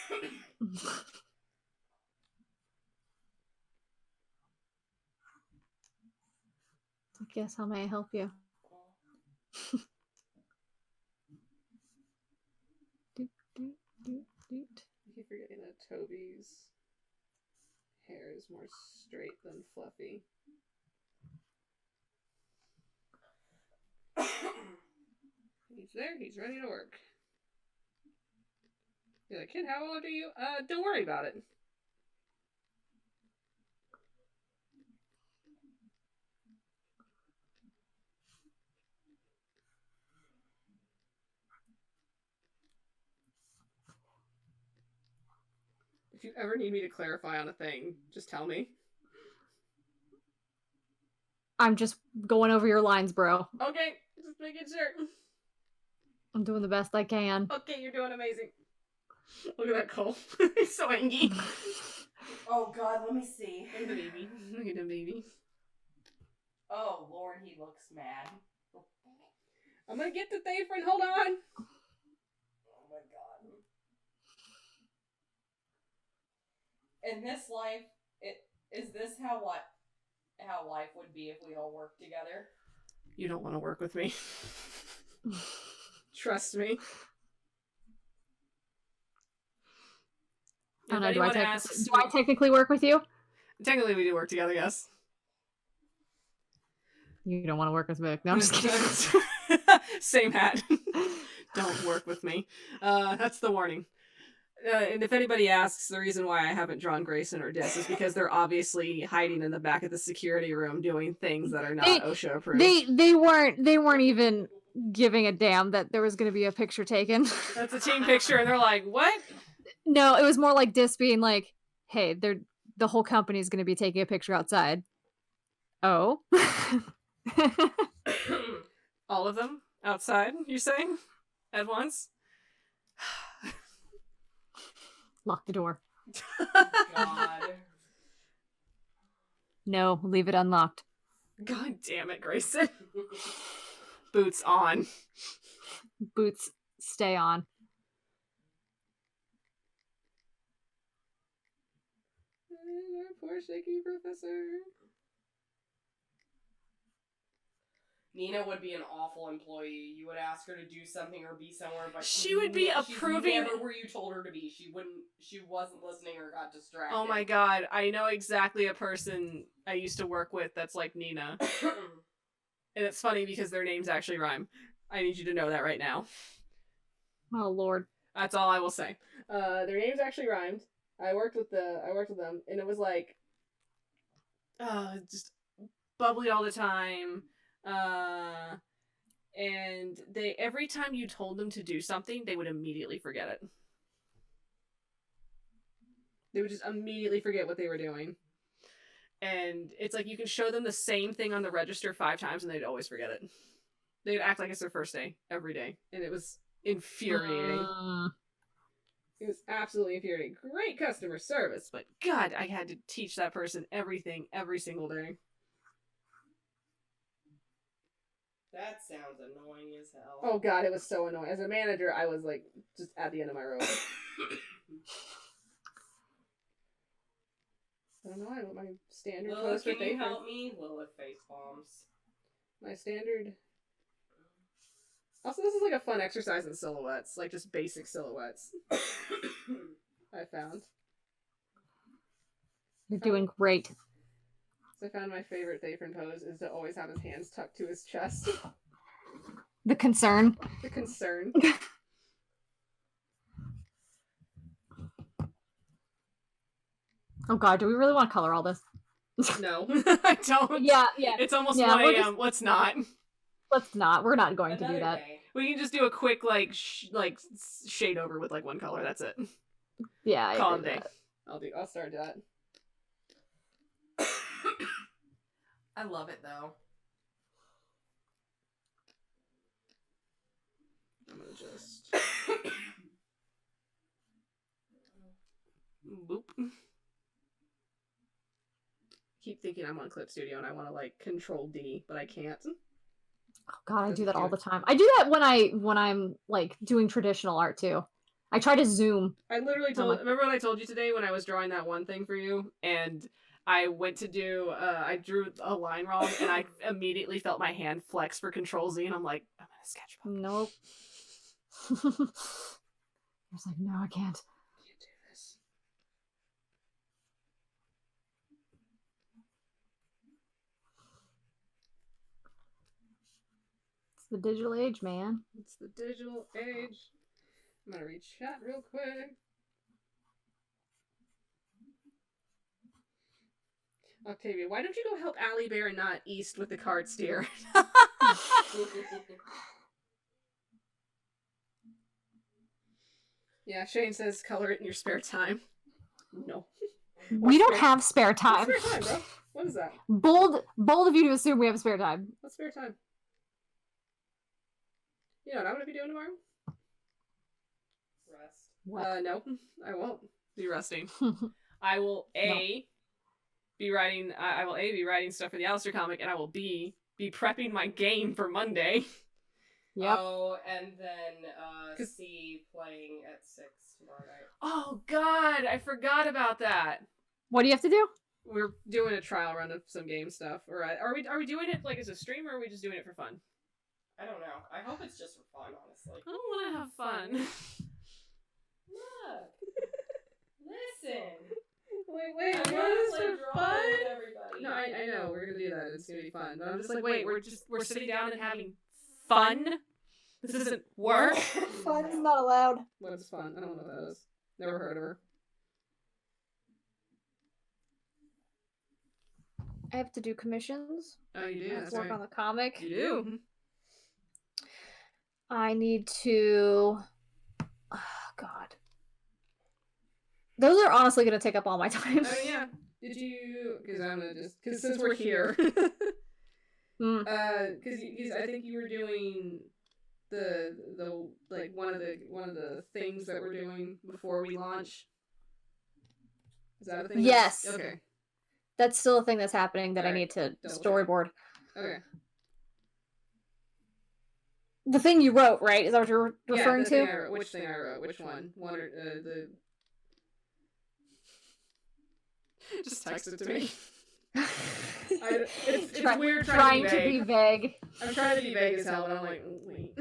S2: Yes, how may I help you? Doot, doot, doot, doot.
S1: I keep forgetting that Toby's hair is more straight than fluffy. He's there. He's ready to work. You're like, kid, how old are you? Don't worry about it. If you ever need me to clarify on a thing, just tell me.
S2: I'm just going over your lines, bro.
S1: Okay, just making sure.
S2: I'm doing the best I can.
S1: Okay, you're doing amazing. Look at that Cole. He's so angry.
S3: Oh god, let me see.
S1: Look at the baby. Look at the baby.
S3: Oh lord, he looks mad.
S1: I'm gonna get the Thayfrin, hold on!
S3: Oh my god. In this life, is this how life would be if we all worked together?
S1: You don't want to work with me. Trust me.
S2: I don't know, do I technically work with you?
S1: Technically we do work together, yes.
S2: You don't want to work with Vic. No, I'm just kidding.
S1: Same hat. Don't work with me. That's the warning. And if anybody asks, the reason why I haven't drawn Grayson or Dis is because they're obviously hiding in the back of the security room doing things that are not OSHA approved.
S2: They weren't even giving a damn that there was going to be a picture taken.
S1: That's a team picture, and they're like, "What?"
S2: No, it was more like Dis being like, "Hey, the whole company is going to be taking a picture outside." Oh.
S1: All of them outside, you're saying? At once?
S2: Lock the door.
S3: God.
S2: No, leave it unlocked.
S1: God damn it, Grayson. Boots on.
S2: Boots stay on.
S1: Poor shaky professor.
S3: Nina would be an awful employee. You would ask her to do something or be somewhere, but
S1: she would be approving.
S3: Never where you told her to be. She wasn't listening or got distracted.
S1: Oh my god, I know exactly a person I used to work with that's like Nina. And it's funny because their names actually rhyme. I need you to know that right now.
S2: Oh lord.
S1: That's all I will say. Their names actually rhymed. I worked with them, and it was like, just bubbly all the time. And they every time you told them to do something, they would immediately forget it. They would just immediately forget what they were doing. And it's like you can show them the same thing on the register 5 times and they'd always forget it. They'd act like it's their first day every day. And it was infuriating. It was absolutely infuriating. Great customer service, but God, I had to teach that person everything every single day.
S3: That sounds annoying as hell.
S1: Oh God, it was so annoying. As a manager, I was like just at the end of my rope. I don't know. I want my standard
S3: Lilith,
S1: pose for
S3: can you
S1: Thafer.
S3: help me? Lilith face bombs.
S1: My standard. Also, this is like a fun exercise in silhouettes, like just basic silhouettes. I found.
S2: You're doing great.
S1: So I found my favorite Thafer pose is to always have his hands tucked to his chest.
S2: The concern.
S1: The concern.
S2: Oh God, do we really want to color all this?
S1: No, I don't.
S2: Yeah.
S1: It's almost
S2: Yeah,
S1: 1
S2: we're
S1: a.m. Let's not.
S2: Let's not. We're not going to do
S3: Another
S2: that.
S3: day.
S1: We can just do a quick shade over with like one color. That's it.
S2: Yeah, I
S1: Call it
S2: agree
S1: a
S2: with
S1: day.
S2: that.
S1: I'll start that.
S3: I love it though.
S1: I'm gonna just boop. Keep thinking I'm on Clip Studio and I want to like Control D, but I can't.
S2: Oh God, I do
S1: Doesn't
S2: that
S1: do
S2: all
S1: it.
S2: the time. I do that when I'm like doing traditional art too. I try to zoom.
S1: I literally
S2: Oh
S1: told.
S2: my-
S1: Remember what I told you today when I was drawing that one thing for you, and I went to do. I drew a line wrong, and I immediately felt my hand flex for Control Z, and I'm like, I'm gonna sketchbook.
S2: Nope. I was like, no, I can't.
S1: Can't do this.
S2: It's the digital age, man.
S1: It's the digital age. I'm gonna read chat real quick. Octavia, why don't you go help Allie Bear and not East with the card steer? Yeah, Shane says color it in your spare time. No.
S2: We don't
S1: spare-
S2: have spare
S1: What's
S2: time.
S1: spare time, bro? What is that?
S2: Bold of you to assume we have spare time.
S1: What's spare time? You know what I'm gonna be doing tomorrow?
S3: Rest.
S2: What?
S1: No, I won't be resting. I will be writing. I will be writing stuff for the Alistair comic, and I will be prepping my game for Monday.
S2: Yep.
S3: Oh, and then C playing at 6 tomorrow night.
S1: Oh God, I forgot about that.
S2: What do you have to do?
S1: We're doing a trial run of some game stuff. Or are we doing it like as a stream, or are we just doing it for fun?
S3: I don't know. I hope it's just for fun, honestly.
S1: I don't want to have fun.
S3: Look. Listen.
S1: Wait,
S3: I
S1: what
S3: wanna
S1: is
S3: play
S1: for
S3: draw
S1: fun?
S3: with everybody.
S1: No, I know we're gonna do that. It's gonna be fun. But I'm just like, wait, we're sitting down and having fun. This isn't work.
S2: Fun's not allowed.
S1: What is fun? I don't know what that is. Never heard of her.
S2: I have to do commissions.
S1: Oh, you do.
S2: I have
S1: That's
S2: to work
S1: right.
S2: on the comic.
S1: You do.
S2: I need to. Oh, God. Those are honestly going to take up all my time.
S1: Oh yeah. Did you? Because I'm gonna just because since we're here.
S2: Mm.
S1: Because I think you were doing the like one of the things that we're doing before we launch. Is that a thing?
S2: Yes.
S1: Okay.
S2: That's still a thing that's happening that I
S1: Alright,
S2: need to
S1: double check.
S2: storyboard.
S1: Okay.
S2: The thing you wrote, right? Is that what you're referring
S1: the thing
S2: to?
S1: I wrote. Which thing I wrote? Which one? One or the. Just text it to me. It's weird
S2: trying
S1: to
S2: to be vague.
S1: I'm trying to be vague as hell, but I'm like, wait.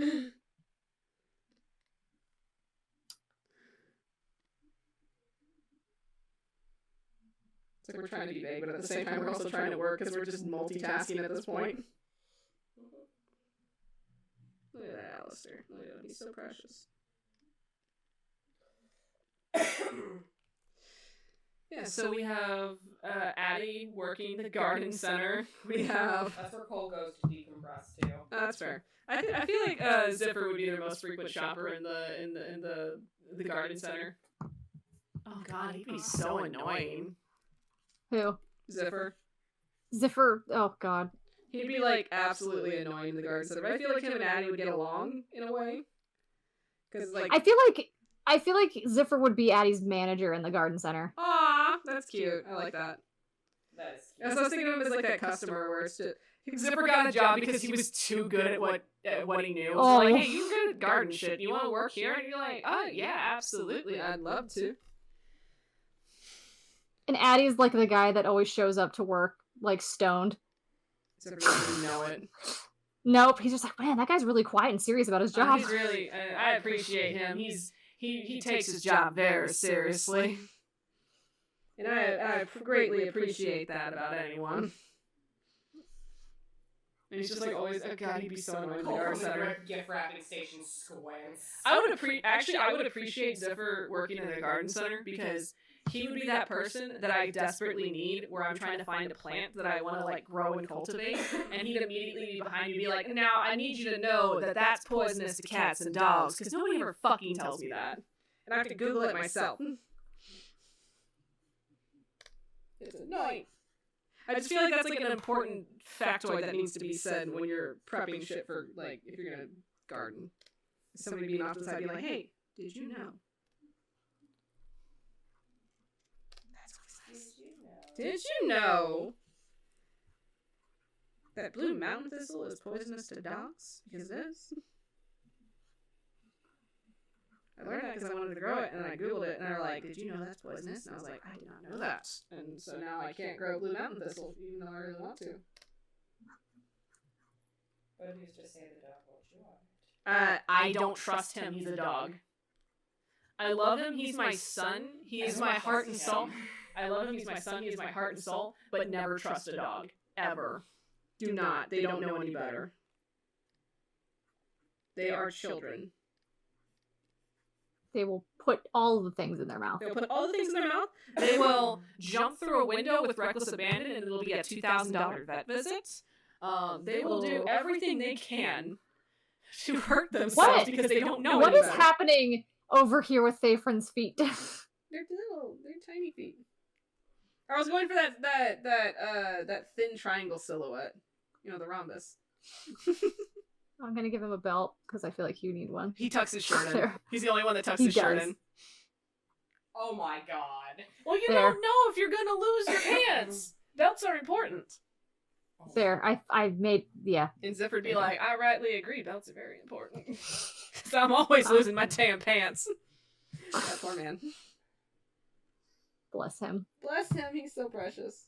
S1: It's like we're trying to be vague, but at the same time, we're also trying to work because we're just multitasking at this point. Look at that, Alistair. Look at him. He's so precious. Yeah, so we have Addie working the garden center. We have
S3: That's where Cole goes to decompress too.
S1: that's fair. I feel like Ziffer would be their most frequent shopper in the garden center. Oh god, he'd be so annoying.
S2: Who?
S1: Ziffer.
S2: Ziffer. Oh god.
S1: He'd be like absolutely annoying in the garden center. But I feel like him and Addie would get along in a way. Because like
S2: I feel like Ziffer would be Addie's manager in the garden center.
S1: aw, that's cute. I like that.
S3: That is cute.
S1: I was thinking of him as like that customer where it's just Zipper got a job because he was too good at what he knew.
S2: Oh.
S1: Like, hey, you're good at garden shit. You want to work here? And you're like, oh yeah, absolutely, I'd love to.
S2: And Addie's like the guy that always shows up to work like stoned.
S1: Zipper doesn't know it.
S2: Nope, he's just like, man, that guy's really quiet and serious about his job.
S1: He's really, I appreciate him. He takes his job very seriously, and I greatly appreciate that about anyone. And he's just like always, oh god, he'd be so annoying in the
S3: Cole
S1: garden
S3: from the
S1: center.
S3: gift wrapping station squints.
S1: I would appreciate Ziffer working in a garden center because he would be that person that I desperately need where I'm trying to find a plant that I want to like grow and cultivate, and he'd immediately be behind me and be like, now I need you to know that that's poisonous to cats and dogs because nobody ever fucking tells me that, and I have to Google it myself. It's annoying. I just feel like that's like an important factoid that needs to be said when you're prepping shit for like if you're gonna garden. Somebody being off to the side, be like, "Hey, did you know?" That's what's nice. Did you know that blue mountain thistle is poisonous to dogs? Because it is. I learned that because I wanted to grow it, and then I googled it, and they were like, "Did you know that's poisonous?" And I was like, "I did not know that." And so now I can't grow blue mountain thistle, even though I really want to.
S3: What if he's just saying the dog won't chew on it?
S1: I don't trust him. He's a dog. I love him. He's my son. He is my heart and soul. I love him. He's my son. He is my heart and soul. But never trust a dog. Ever. Do not. They don't know any better. They are children.
S2: They will put all the things in their mouth.
S1: They'll put all the things in their mouth. They will jump through a window with reckless abandon, and it'll be a $2,000 vet visit. They will do everything they can to hurt themselves because they don't know.
S2: What is happening over here with Thafron's feet?
S1: They're tiny feet. I was going for that thin triangle silhouette. You know, the rhombus.
S2: I'm gonna give him a belt because I feel like you need one.
S1: He tucks his shirt in.
S2: There.
S1: He's the only one that tucks
S2: He
S1: his shirt
S2: does.
S1: in.
S3: Oh my god.
S1: Well, you
S2: There.
S1: don't know if you're gonna lose your pants. Belts are important.
S2: There, I made, yeah.
S1: And Ziffer would be like, I rightly agree, belts are very important. Because I'm always losing my damn pants. That poor man.
S2: Bless him.
S1: Bless him, he's so precious.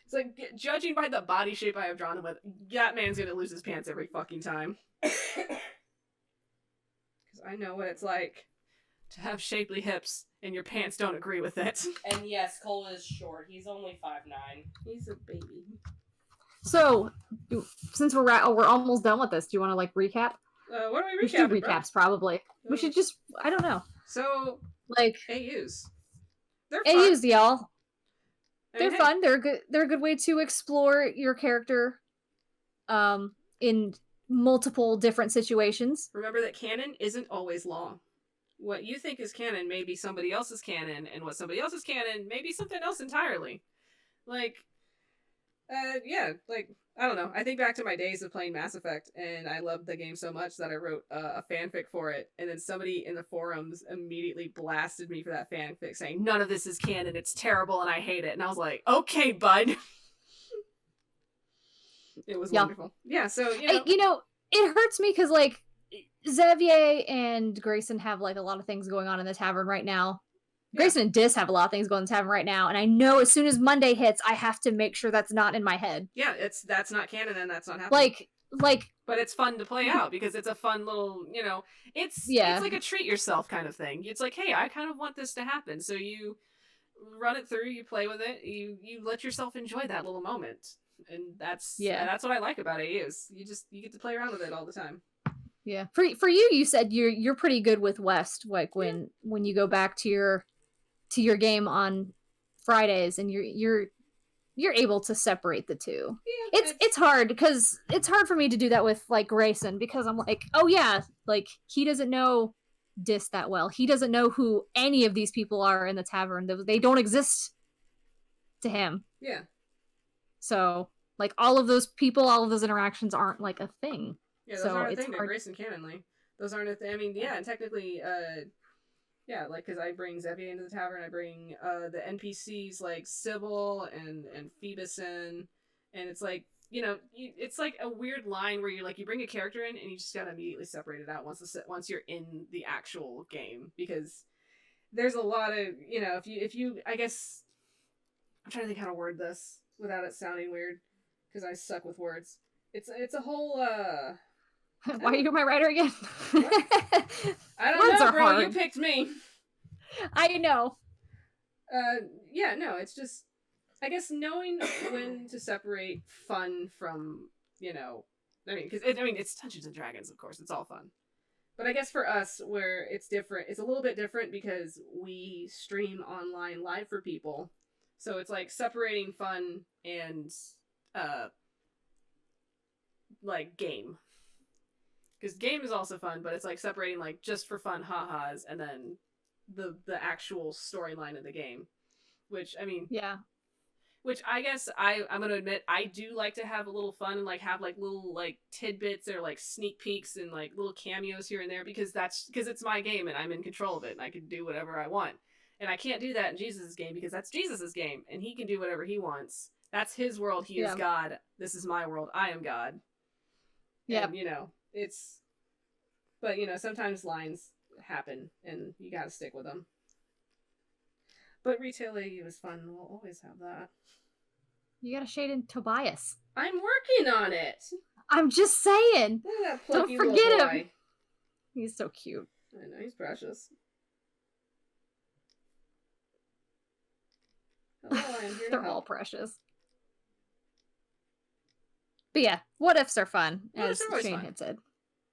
S1: It's like, judging by the body shape I have drawn him with, that man's gonna lose his pants every fucking time. Because I know what it's like to have shapely hips and your pants don't agree with it.
S3: And yes, Cole is short. He's only 5'9".
S1: He's a baby.
S2: So, since we're almost done with this, do you want to like recap?
S1: What are we
S2: We should do
S1: recapping, bro?
S2: recaps probably. We should just, I don't know,
S1: So,
S2: like
S1: AUs. They're fun.
S2: AUs, y'all.
S1: I
S2: They're
S1: mean, hey,
S2: fun. They're good. They're a good way to explore your character, in multiple different situations.
S1: Remember that canon isn't always law. What you think is canon may be somebody else's canon, and what somebody else's canon may be something else entirely. Like, yeah, like, I don't know. I think back to my days of playing Mass Effect, and I loved the game so much that I wrote a fanfic for it, and then somebody in the forums immediately blasted me for that fanfic, saying, none of this is canon, it's terrible, and I hate it. And I was like, okay, bud. It was
S2: Yeah.
S1: wonderful. Yeah, so, you know.
S2: You know, it hurts me because like Xavier and Grayson have like a lot of things going on in the tavern right now.
S1: Yeah.
S2: Grayson and Dis have a lot of things going in the tavern right now, and I know as soon as Monday hits, I have to make sure that's not in my head.
S1: Yeah, that's not canon, and that's not happening.
S2: Like,
S1: But it's fun to play out because it's a fun little, you know, it's like a treat yourself kind of thing. It's like, hey, I kind of want this to happen. So you run it through, you play with it, you let yourself enjoy that little moment. And that's what I like about AUs. You get to play around with it all the time.
S2: yeah. For you, you said you're pretty good with West. Like when you go back to your game on Fridays, and you're able to separate the two.
S1: Yeah,
S2: It's hard because it's hard for me to do that with like Grayson, because I'm like, oh yeah, like he doesn't know Dis that well. He doesn't know who any of these people are in the tavern. They don't exist to him.
S1: Yeah.
S2: So like all of those people, all of those interactions aren't like a thing.
S1: Yeah, those
S2: so
S1: aren't a
S2: it's
S1: thing to
S2: hard.
S1: Grayson canonly. Those aren't a thing. I mean, yeah, and technically, yeah, like, because I bring Zevier into the tavern, I bring the NPCs like Sybil and Phoebus in, and it's like, you know, it's like a weird line where you bring a character in and you just gotta immediately separate it out once you're in the actual game, because there's a lot of, you know, if you I guess I'm trying to think how to word this without it sounding weird, because I suck with words. It's a whole
S2: Why are you my writer again?
S1: I don't
S2: Words
S1: know,
S2: are
S1: bro.
S2: hard.
S1: You picked me.
S2: I know.
S1: Yeah, no, it's just, I guess, knowing when to separate fun from, you know, I mean, because it's Dungeons and Dragons, of course, it's all fun. But I guess for us, where it's different, it's a little bit different because we stream online live for people. So it's like separating fun and, like, game. Because game is also fun, but it's like separating, like, just for fun ha-has and then the actual storyline of the game. Which, I mean...
S2: Yeah.
S1: Which I guess I'm going to admit, I do like to have a little fun and, like, have, like, little, like, tidbits or, like, sneak peeks and, like, little cameos here and there, because it's my game and I'm in control of it and I can do whatever I want. And I can't do that in Jesus' game because that's Jesus' game and he can do whatever he wants. That's his world. He is God. This is my world. I am God. Yeah. And, you know, it's... But, you know, sometimes lines happen and you gotta stick with them. But Retail AU is fun. We'll always have that.
S2: You gotta shade in Tobias.
S1: I'm working on it!
S2: I'm just saying!
S1: Look at that
S2: Don't
S1: plucky
S2: forget
S1: little
S2: him!
S1: boy.
S2: He's so cute.
S1: I know, he's precious. Hello, I am here to
S2: They're all
S1: help.
S2: precious. But yeah, what ifs are fun,
S1: What
S2: as
S1: ifs are always
S2: Shane
S1: fun.
S2: had said.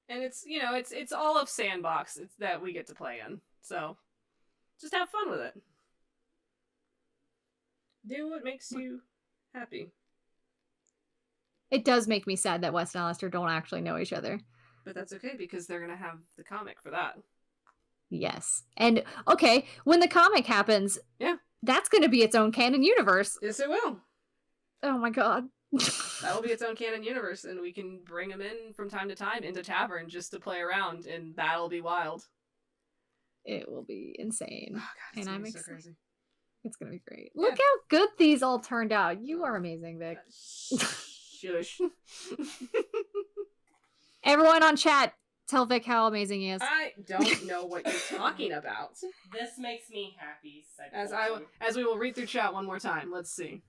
S1: And it's, you know, it's all of Sandbox that we get to play in. So, just have fun with it. Do what makes you happy.
S2: It does make me sad that Wes and Alistair don't actually know each other.
S1: But that's okay, because they're gonna have the comic for that.
S2: Yes. And, okay, when the comic happens,
S1: yeah,
S2: that's gonna be its own canon universe.
S1: Yes, it will.
S2: Oh my god.
S1: That will be its own canon universe, and we can bring them in from time to time into Tavern just to play around, and that'll be wild.
S2: It will be insane.
S1: Oh god,
S2: and I'm
S1: so
S2: excited.
S1: crazy.
S2: It's gonna be great. Look how good these all turned out. You are amazing, Vic.
S1: Shush.
S2: Everyone on chat, tell Vic how amazing he is.
S1: I don't know what you're talking about.
S3: This makes me happy.
S1: As we will read through chat one more time. Let's see.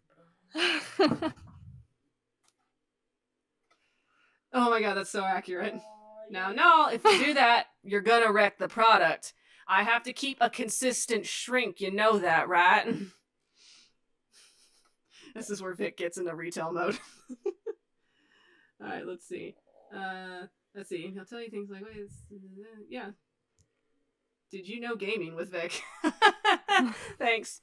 S1: Oh my god, that's so accurate. No, if you do that, you're gonna wreck the product. I have to keep a consistent shrink, you know that, right? This is where Vic gets into retail mode. Alright, let's see. Let's see. He'll tell you things like, wait, yeah. Did you know gaming with Vic? Thanks.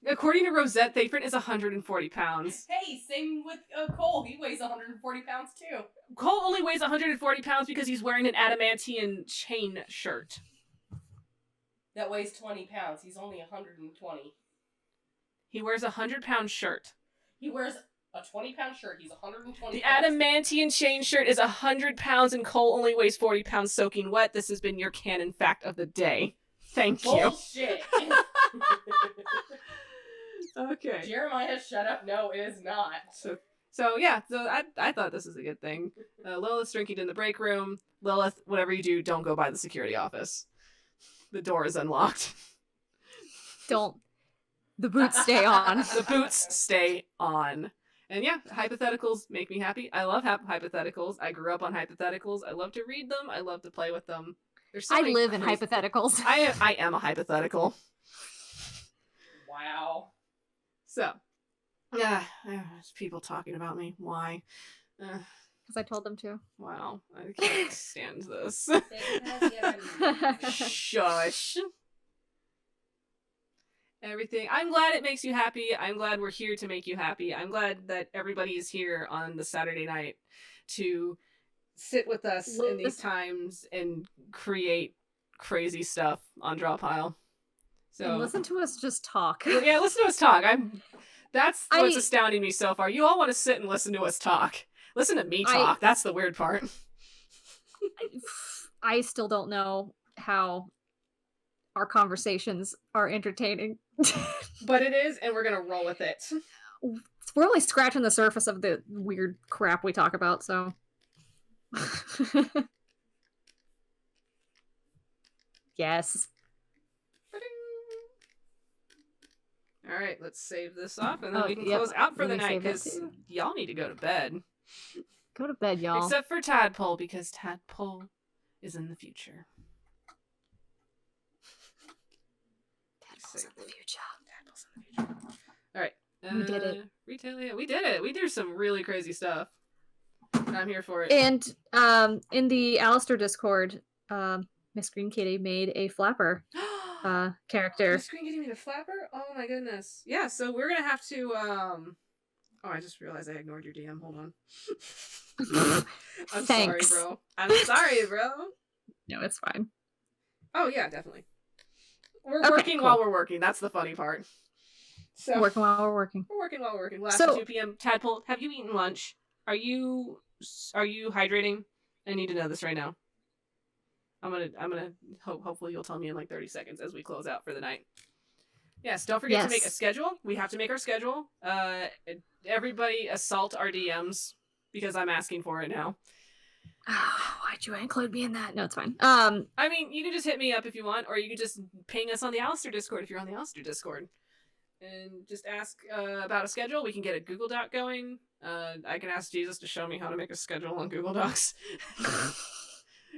S1: According to Rosette, Thapron is 140 pounds.
S3: Hey, same with Cole. He weighs 140 pounds too.
S1: Cole only weighs 140 pounds because he's wearing an adamantium chain shirt.
S3: That weighs 20 pounds. He's only 120.
S1: He wears a 100-pound shirt.
S3: He wears a 20-pound shirt. He's 120
S1: The
S3: pounds.
S1: adamantium chain shirt is 100 pounds and Cole only weighs 40 pounds soaking wet. This has been your canon fact of the day. Thank you.
S3: Bullshit.
S1: Okay.
S3: Jeremiah, shut up. No, it is not.
S1: So yeah, so I thought this was a good thing. Lilith's drinking in the break room. Lilith, whatever you do, don't go by the security office. The door is unlocked.
S2: Don't. The boots stay on.
S1: The boots stay on. And yeah, hypotheticals make me happy. I love hypotheticals. I grew up on hypotheticals. I love to read them. I love to play with them. There's so
S2: I
S1: many
S2: live in
S1: crazy-
S2: hypotheticals.
S1: I am a hypothetical.
S3: Wow.
S1: So, there's people talking about me. Why?
S2: Because I told them to.
S1: Wow, I can't stand this. Shush. everything. I'm glad it makes you happy. I'm glad we're here to make you happy. I'm glad that everybody is here on the Saturday night to sit with us in these times and create crazy stuff on Drawpile. So
S2: And listen to us just talk.
S1: yeah, listen to us talk. That's what's astounding me so far. You all want to sit and listen to us talk. Listen to me talk. That's the weird part.
S2: I still don't know how our conversations are entertaining.
S1: But it is, and we're gonna roll with it.
S2: We're only scratching the surface of the weird crap we talk about, so. Yes.
S1: All right, let's save this off, and then we can close out for the night, because y'all need to go to bed.
S2: Go to bed, y'all.
S1: Except for Tadpole, because Tadpole is in the future.
S2: Tadpole's in the future.
S1: Tadpole's in the future. All right.
S2: We did it.
S1: Retail, yeah, we did it. We did some really crazy stuff. I'm here for it.
S2: And in the Alistair Discord, Miss Green Kitty made a flapper character.
S1: Miss Green Kitty made a flapper? Oh my goodness. Yeah, so we're gonna have to Oh, I just realized I ignored your DM. Hold on. I'm
S2: Thanks.
S1: sorry, bro. I'm sorry, bro.
S2: No, it's fine.
S1: Oh yeah, definitely. We're
S2: Okay,
S1: working
S2: cool.
S1: while we're working. That's the funny part. So
S2: Working while we're working.
S1: we're working while we're working. Last
S2: So-
S1: 2 p.m. Tadpole, have you eaten lunch? Are you hydrating? I need to know this right now. I'm gonna hopefully you'll tell me in like 30 seconds as we close out for the night. Yes, don't forget to make a
S2: Yes.
S1: schedule. We have to make our schedule. Everybody assault our DMs because I'm asking for it now.
S2: Why'd you include me in that? No, it's fine.
S1: I mean, you can just hit me up if you want, or you can just ping us on the Alistair Discord if you're on the Alistair Discord. And just ask about a schedule. We can get a Google Doc going. I can ask Jesus to show me how to make a schedule on Google Docs.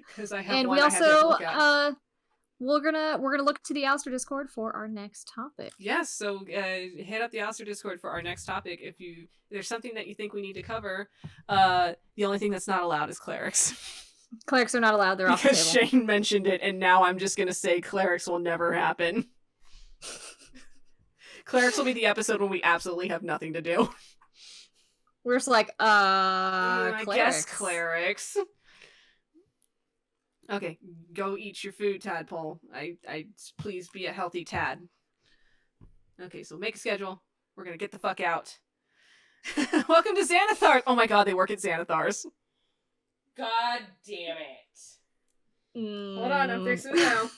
S1: Because I have
S2: And
S1: one
S2: we
S1: I have to
S2: also
S1: look at.
S2: we're gonna look to the Alistair Discord for our next topic.
S1: Yes, so hit up the Alistair Discord for our next topic. If there's something that you think we need to cover, the only thing that's not allowed is clerics.
S2: Clerics are not allowed. They're off the
S1: Because
S2: table.
S1: Shane mentioned it, and now I'm just gonna say clerics will never happen. Clerics will be the episode when we absolutely have nothing to do.
S2: We're just like,
S1: I
S2: clerics.
S1: guess clerics. Okay, go eat your food, Tadpole. I please be a healthy Tad. Okay, so make a schedule. We're gonna get the fuck out. Welcome to Xanathar. Oh my god, they work at Xanathar's.
S3: God damn it.
S1: Hold on, I'm fixing it now.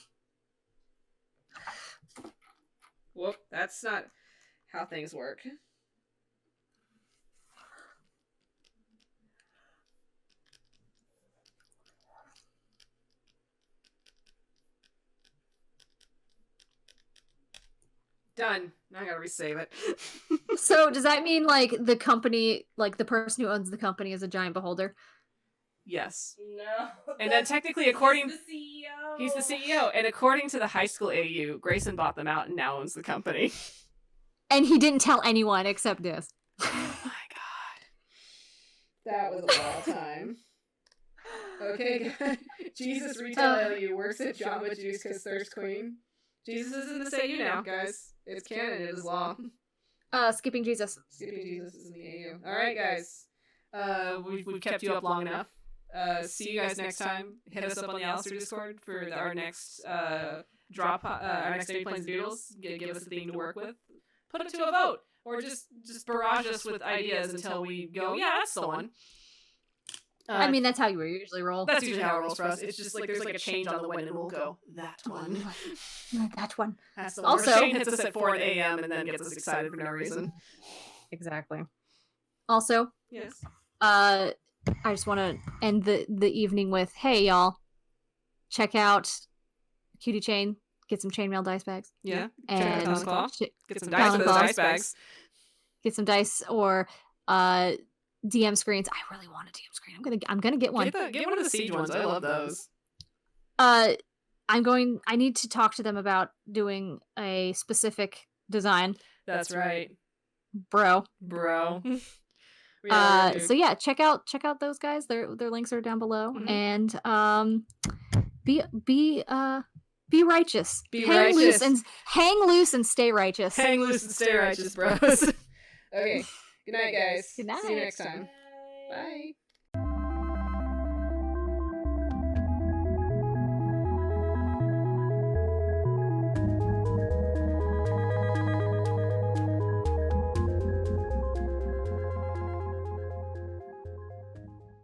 S1: Whoop, that's not how things work. Done. Now I gotta resave it.
S2: So does that mean like the company, like the person who owns the company, is a giant beholder?
S1: Yes.
S3: No.
S1: And then technically, according...
S3: He's the CEO.
S1: He's the CEO, and according to the high school AU, Grayson bought them out and now owns the company.
S2: And he didn't tell anyone except this.
S1: Oh my god. That was a wild time. Okay, Jesus Retail AU works at Jamba Juice because Thirst Queen. Jesus is in the AU now, guys. It's canon, it is law.
S2: Skipping Jesus.
S1: Skipping Jesus is in the AU. Alright, guys. We've kept you up long enough. See you guys next time. Hit us up on the Alistair Discord for our next our next Demiplanes Doodles. Give us a theme to work with. Put it to a vote, or just barrage us with ideas until we go, yeah, that's the one.
S2: I mean, that's how you usually roll.
S1: That's usually how it rolls for us. It's just like there's like a change on the when, and we'll go that one.
S2: That one.
S1: That's the one.
S2: Also,
S1: Shane hits us at 4 a.m. and then gets us excited for no reason.
S2: Exactly. Also,
S1: Yes.
S2: I just want to end the evening with, hey y'all, check out Cutie Chain. Get some chainmail dice bags.
S1: Yeah.
S2: And
S1: Check out Talon Claw.
S2: sh-
S1: Get some
S2: Talon
S1: dice for those
S2: Claws.
S1: dice bags.
S2: get some dice or DM screens. I really want a DM screen. I'm gonna get one.
S1: Get one of the siege ones. I love those.
S2: I need to talk to them about doing a specific design,
S1: That's right,
S2: bro.
S1: bro.
S2: So yeah, check out those guys. Their links are down below.
S1: Mhm.
S2: And be Be righteous.
S1: Be
S2: hang
S1: righteous.
S2: Hang loose and stay righteous.
S1: Hang loose and stay righteous, bros. Okay. Good night, guys.
S2: Good night.
S1: See you next time. Bye.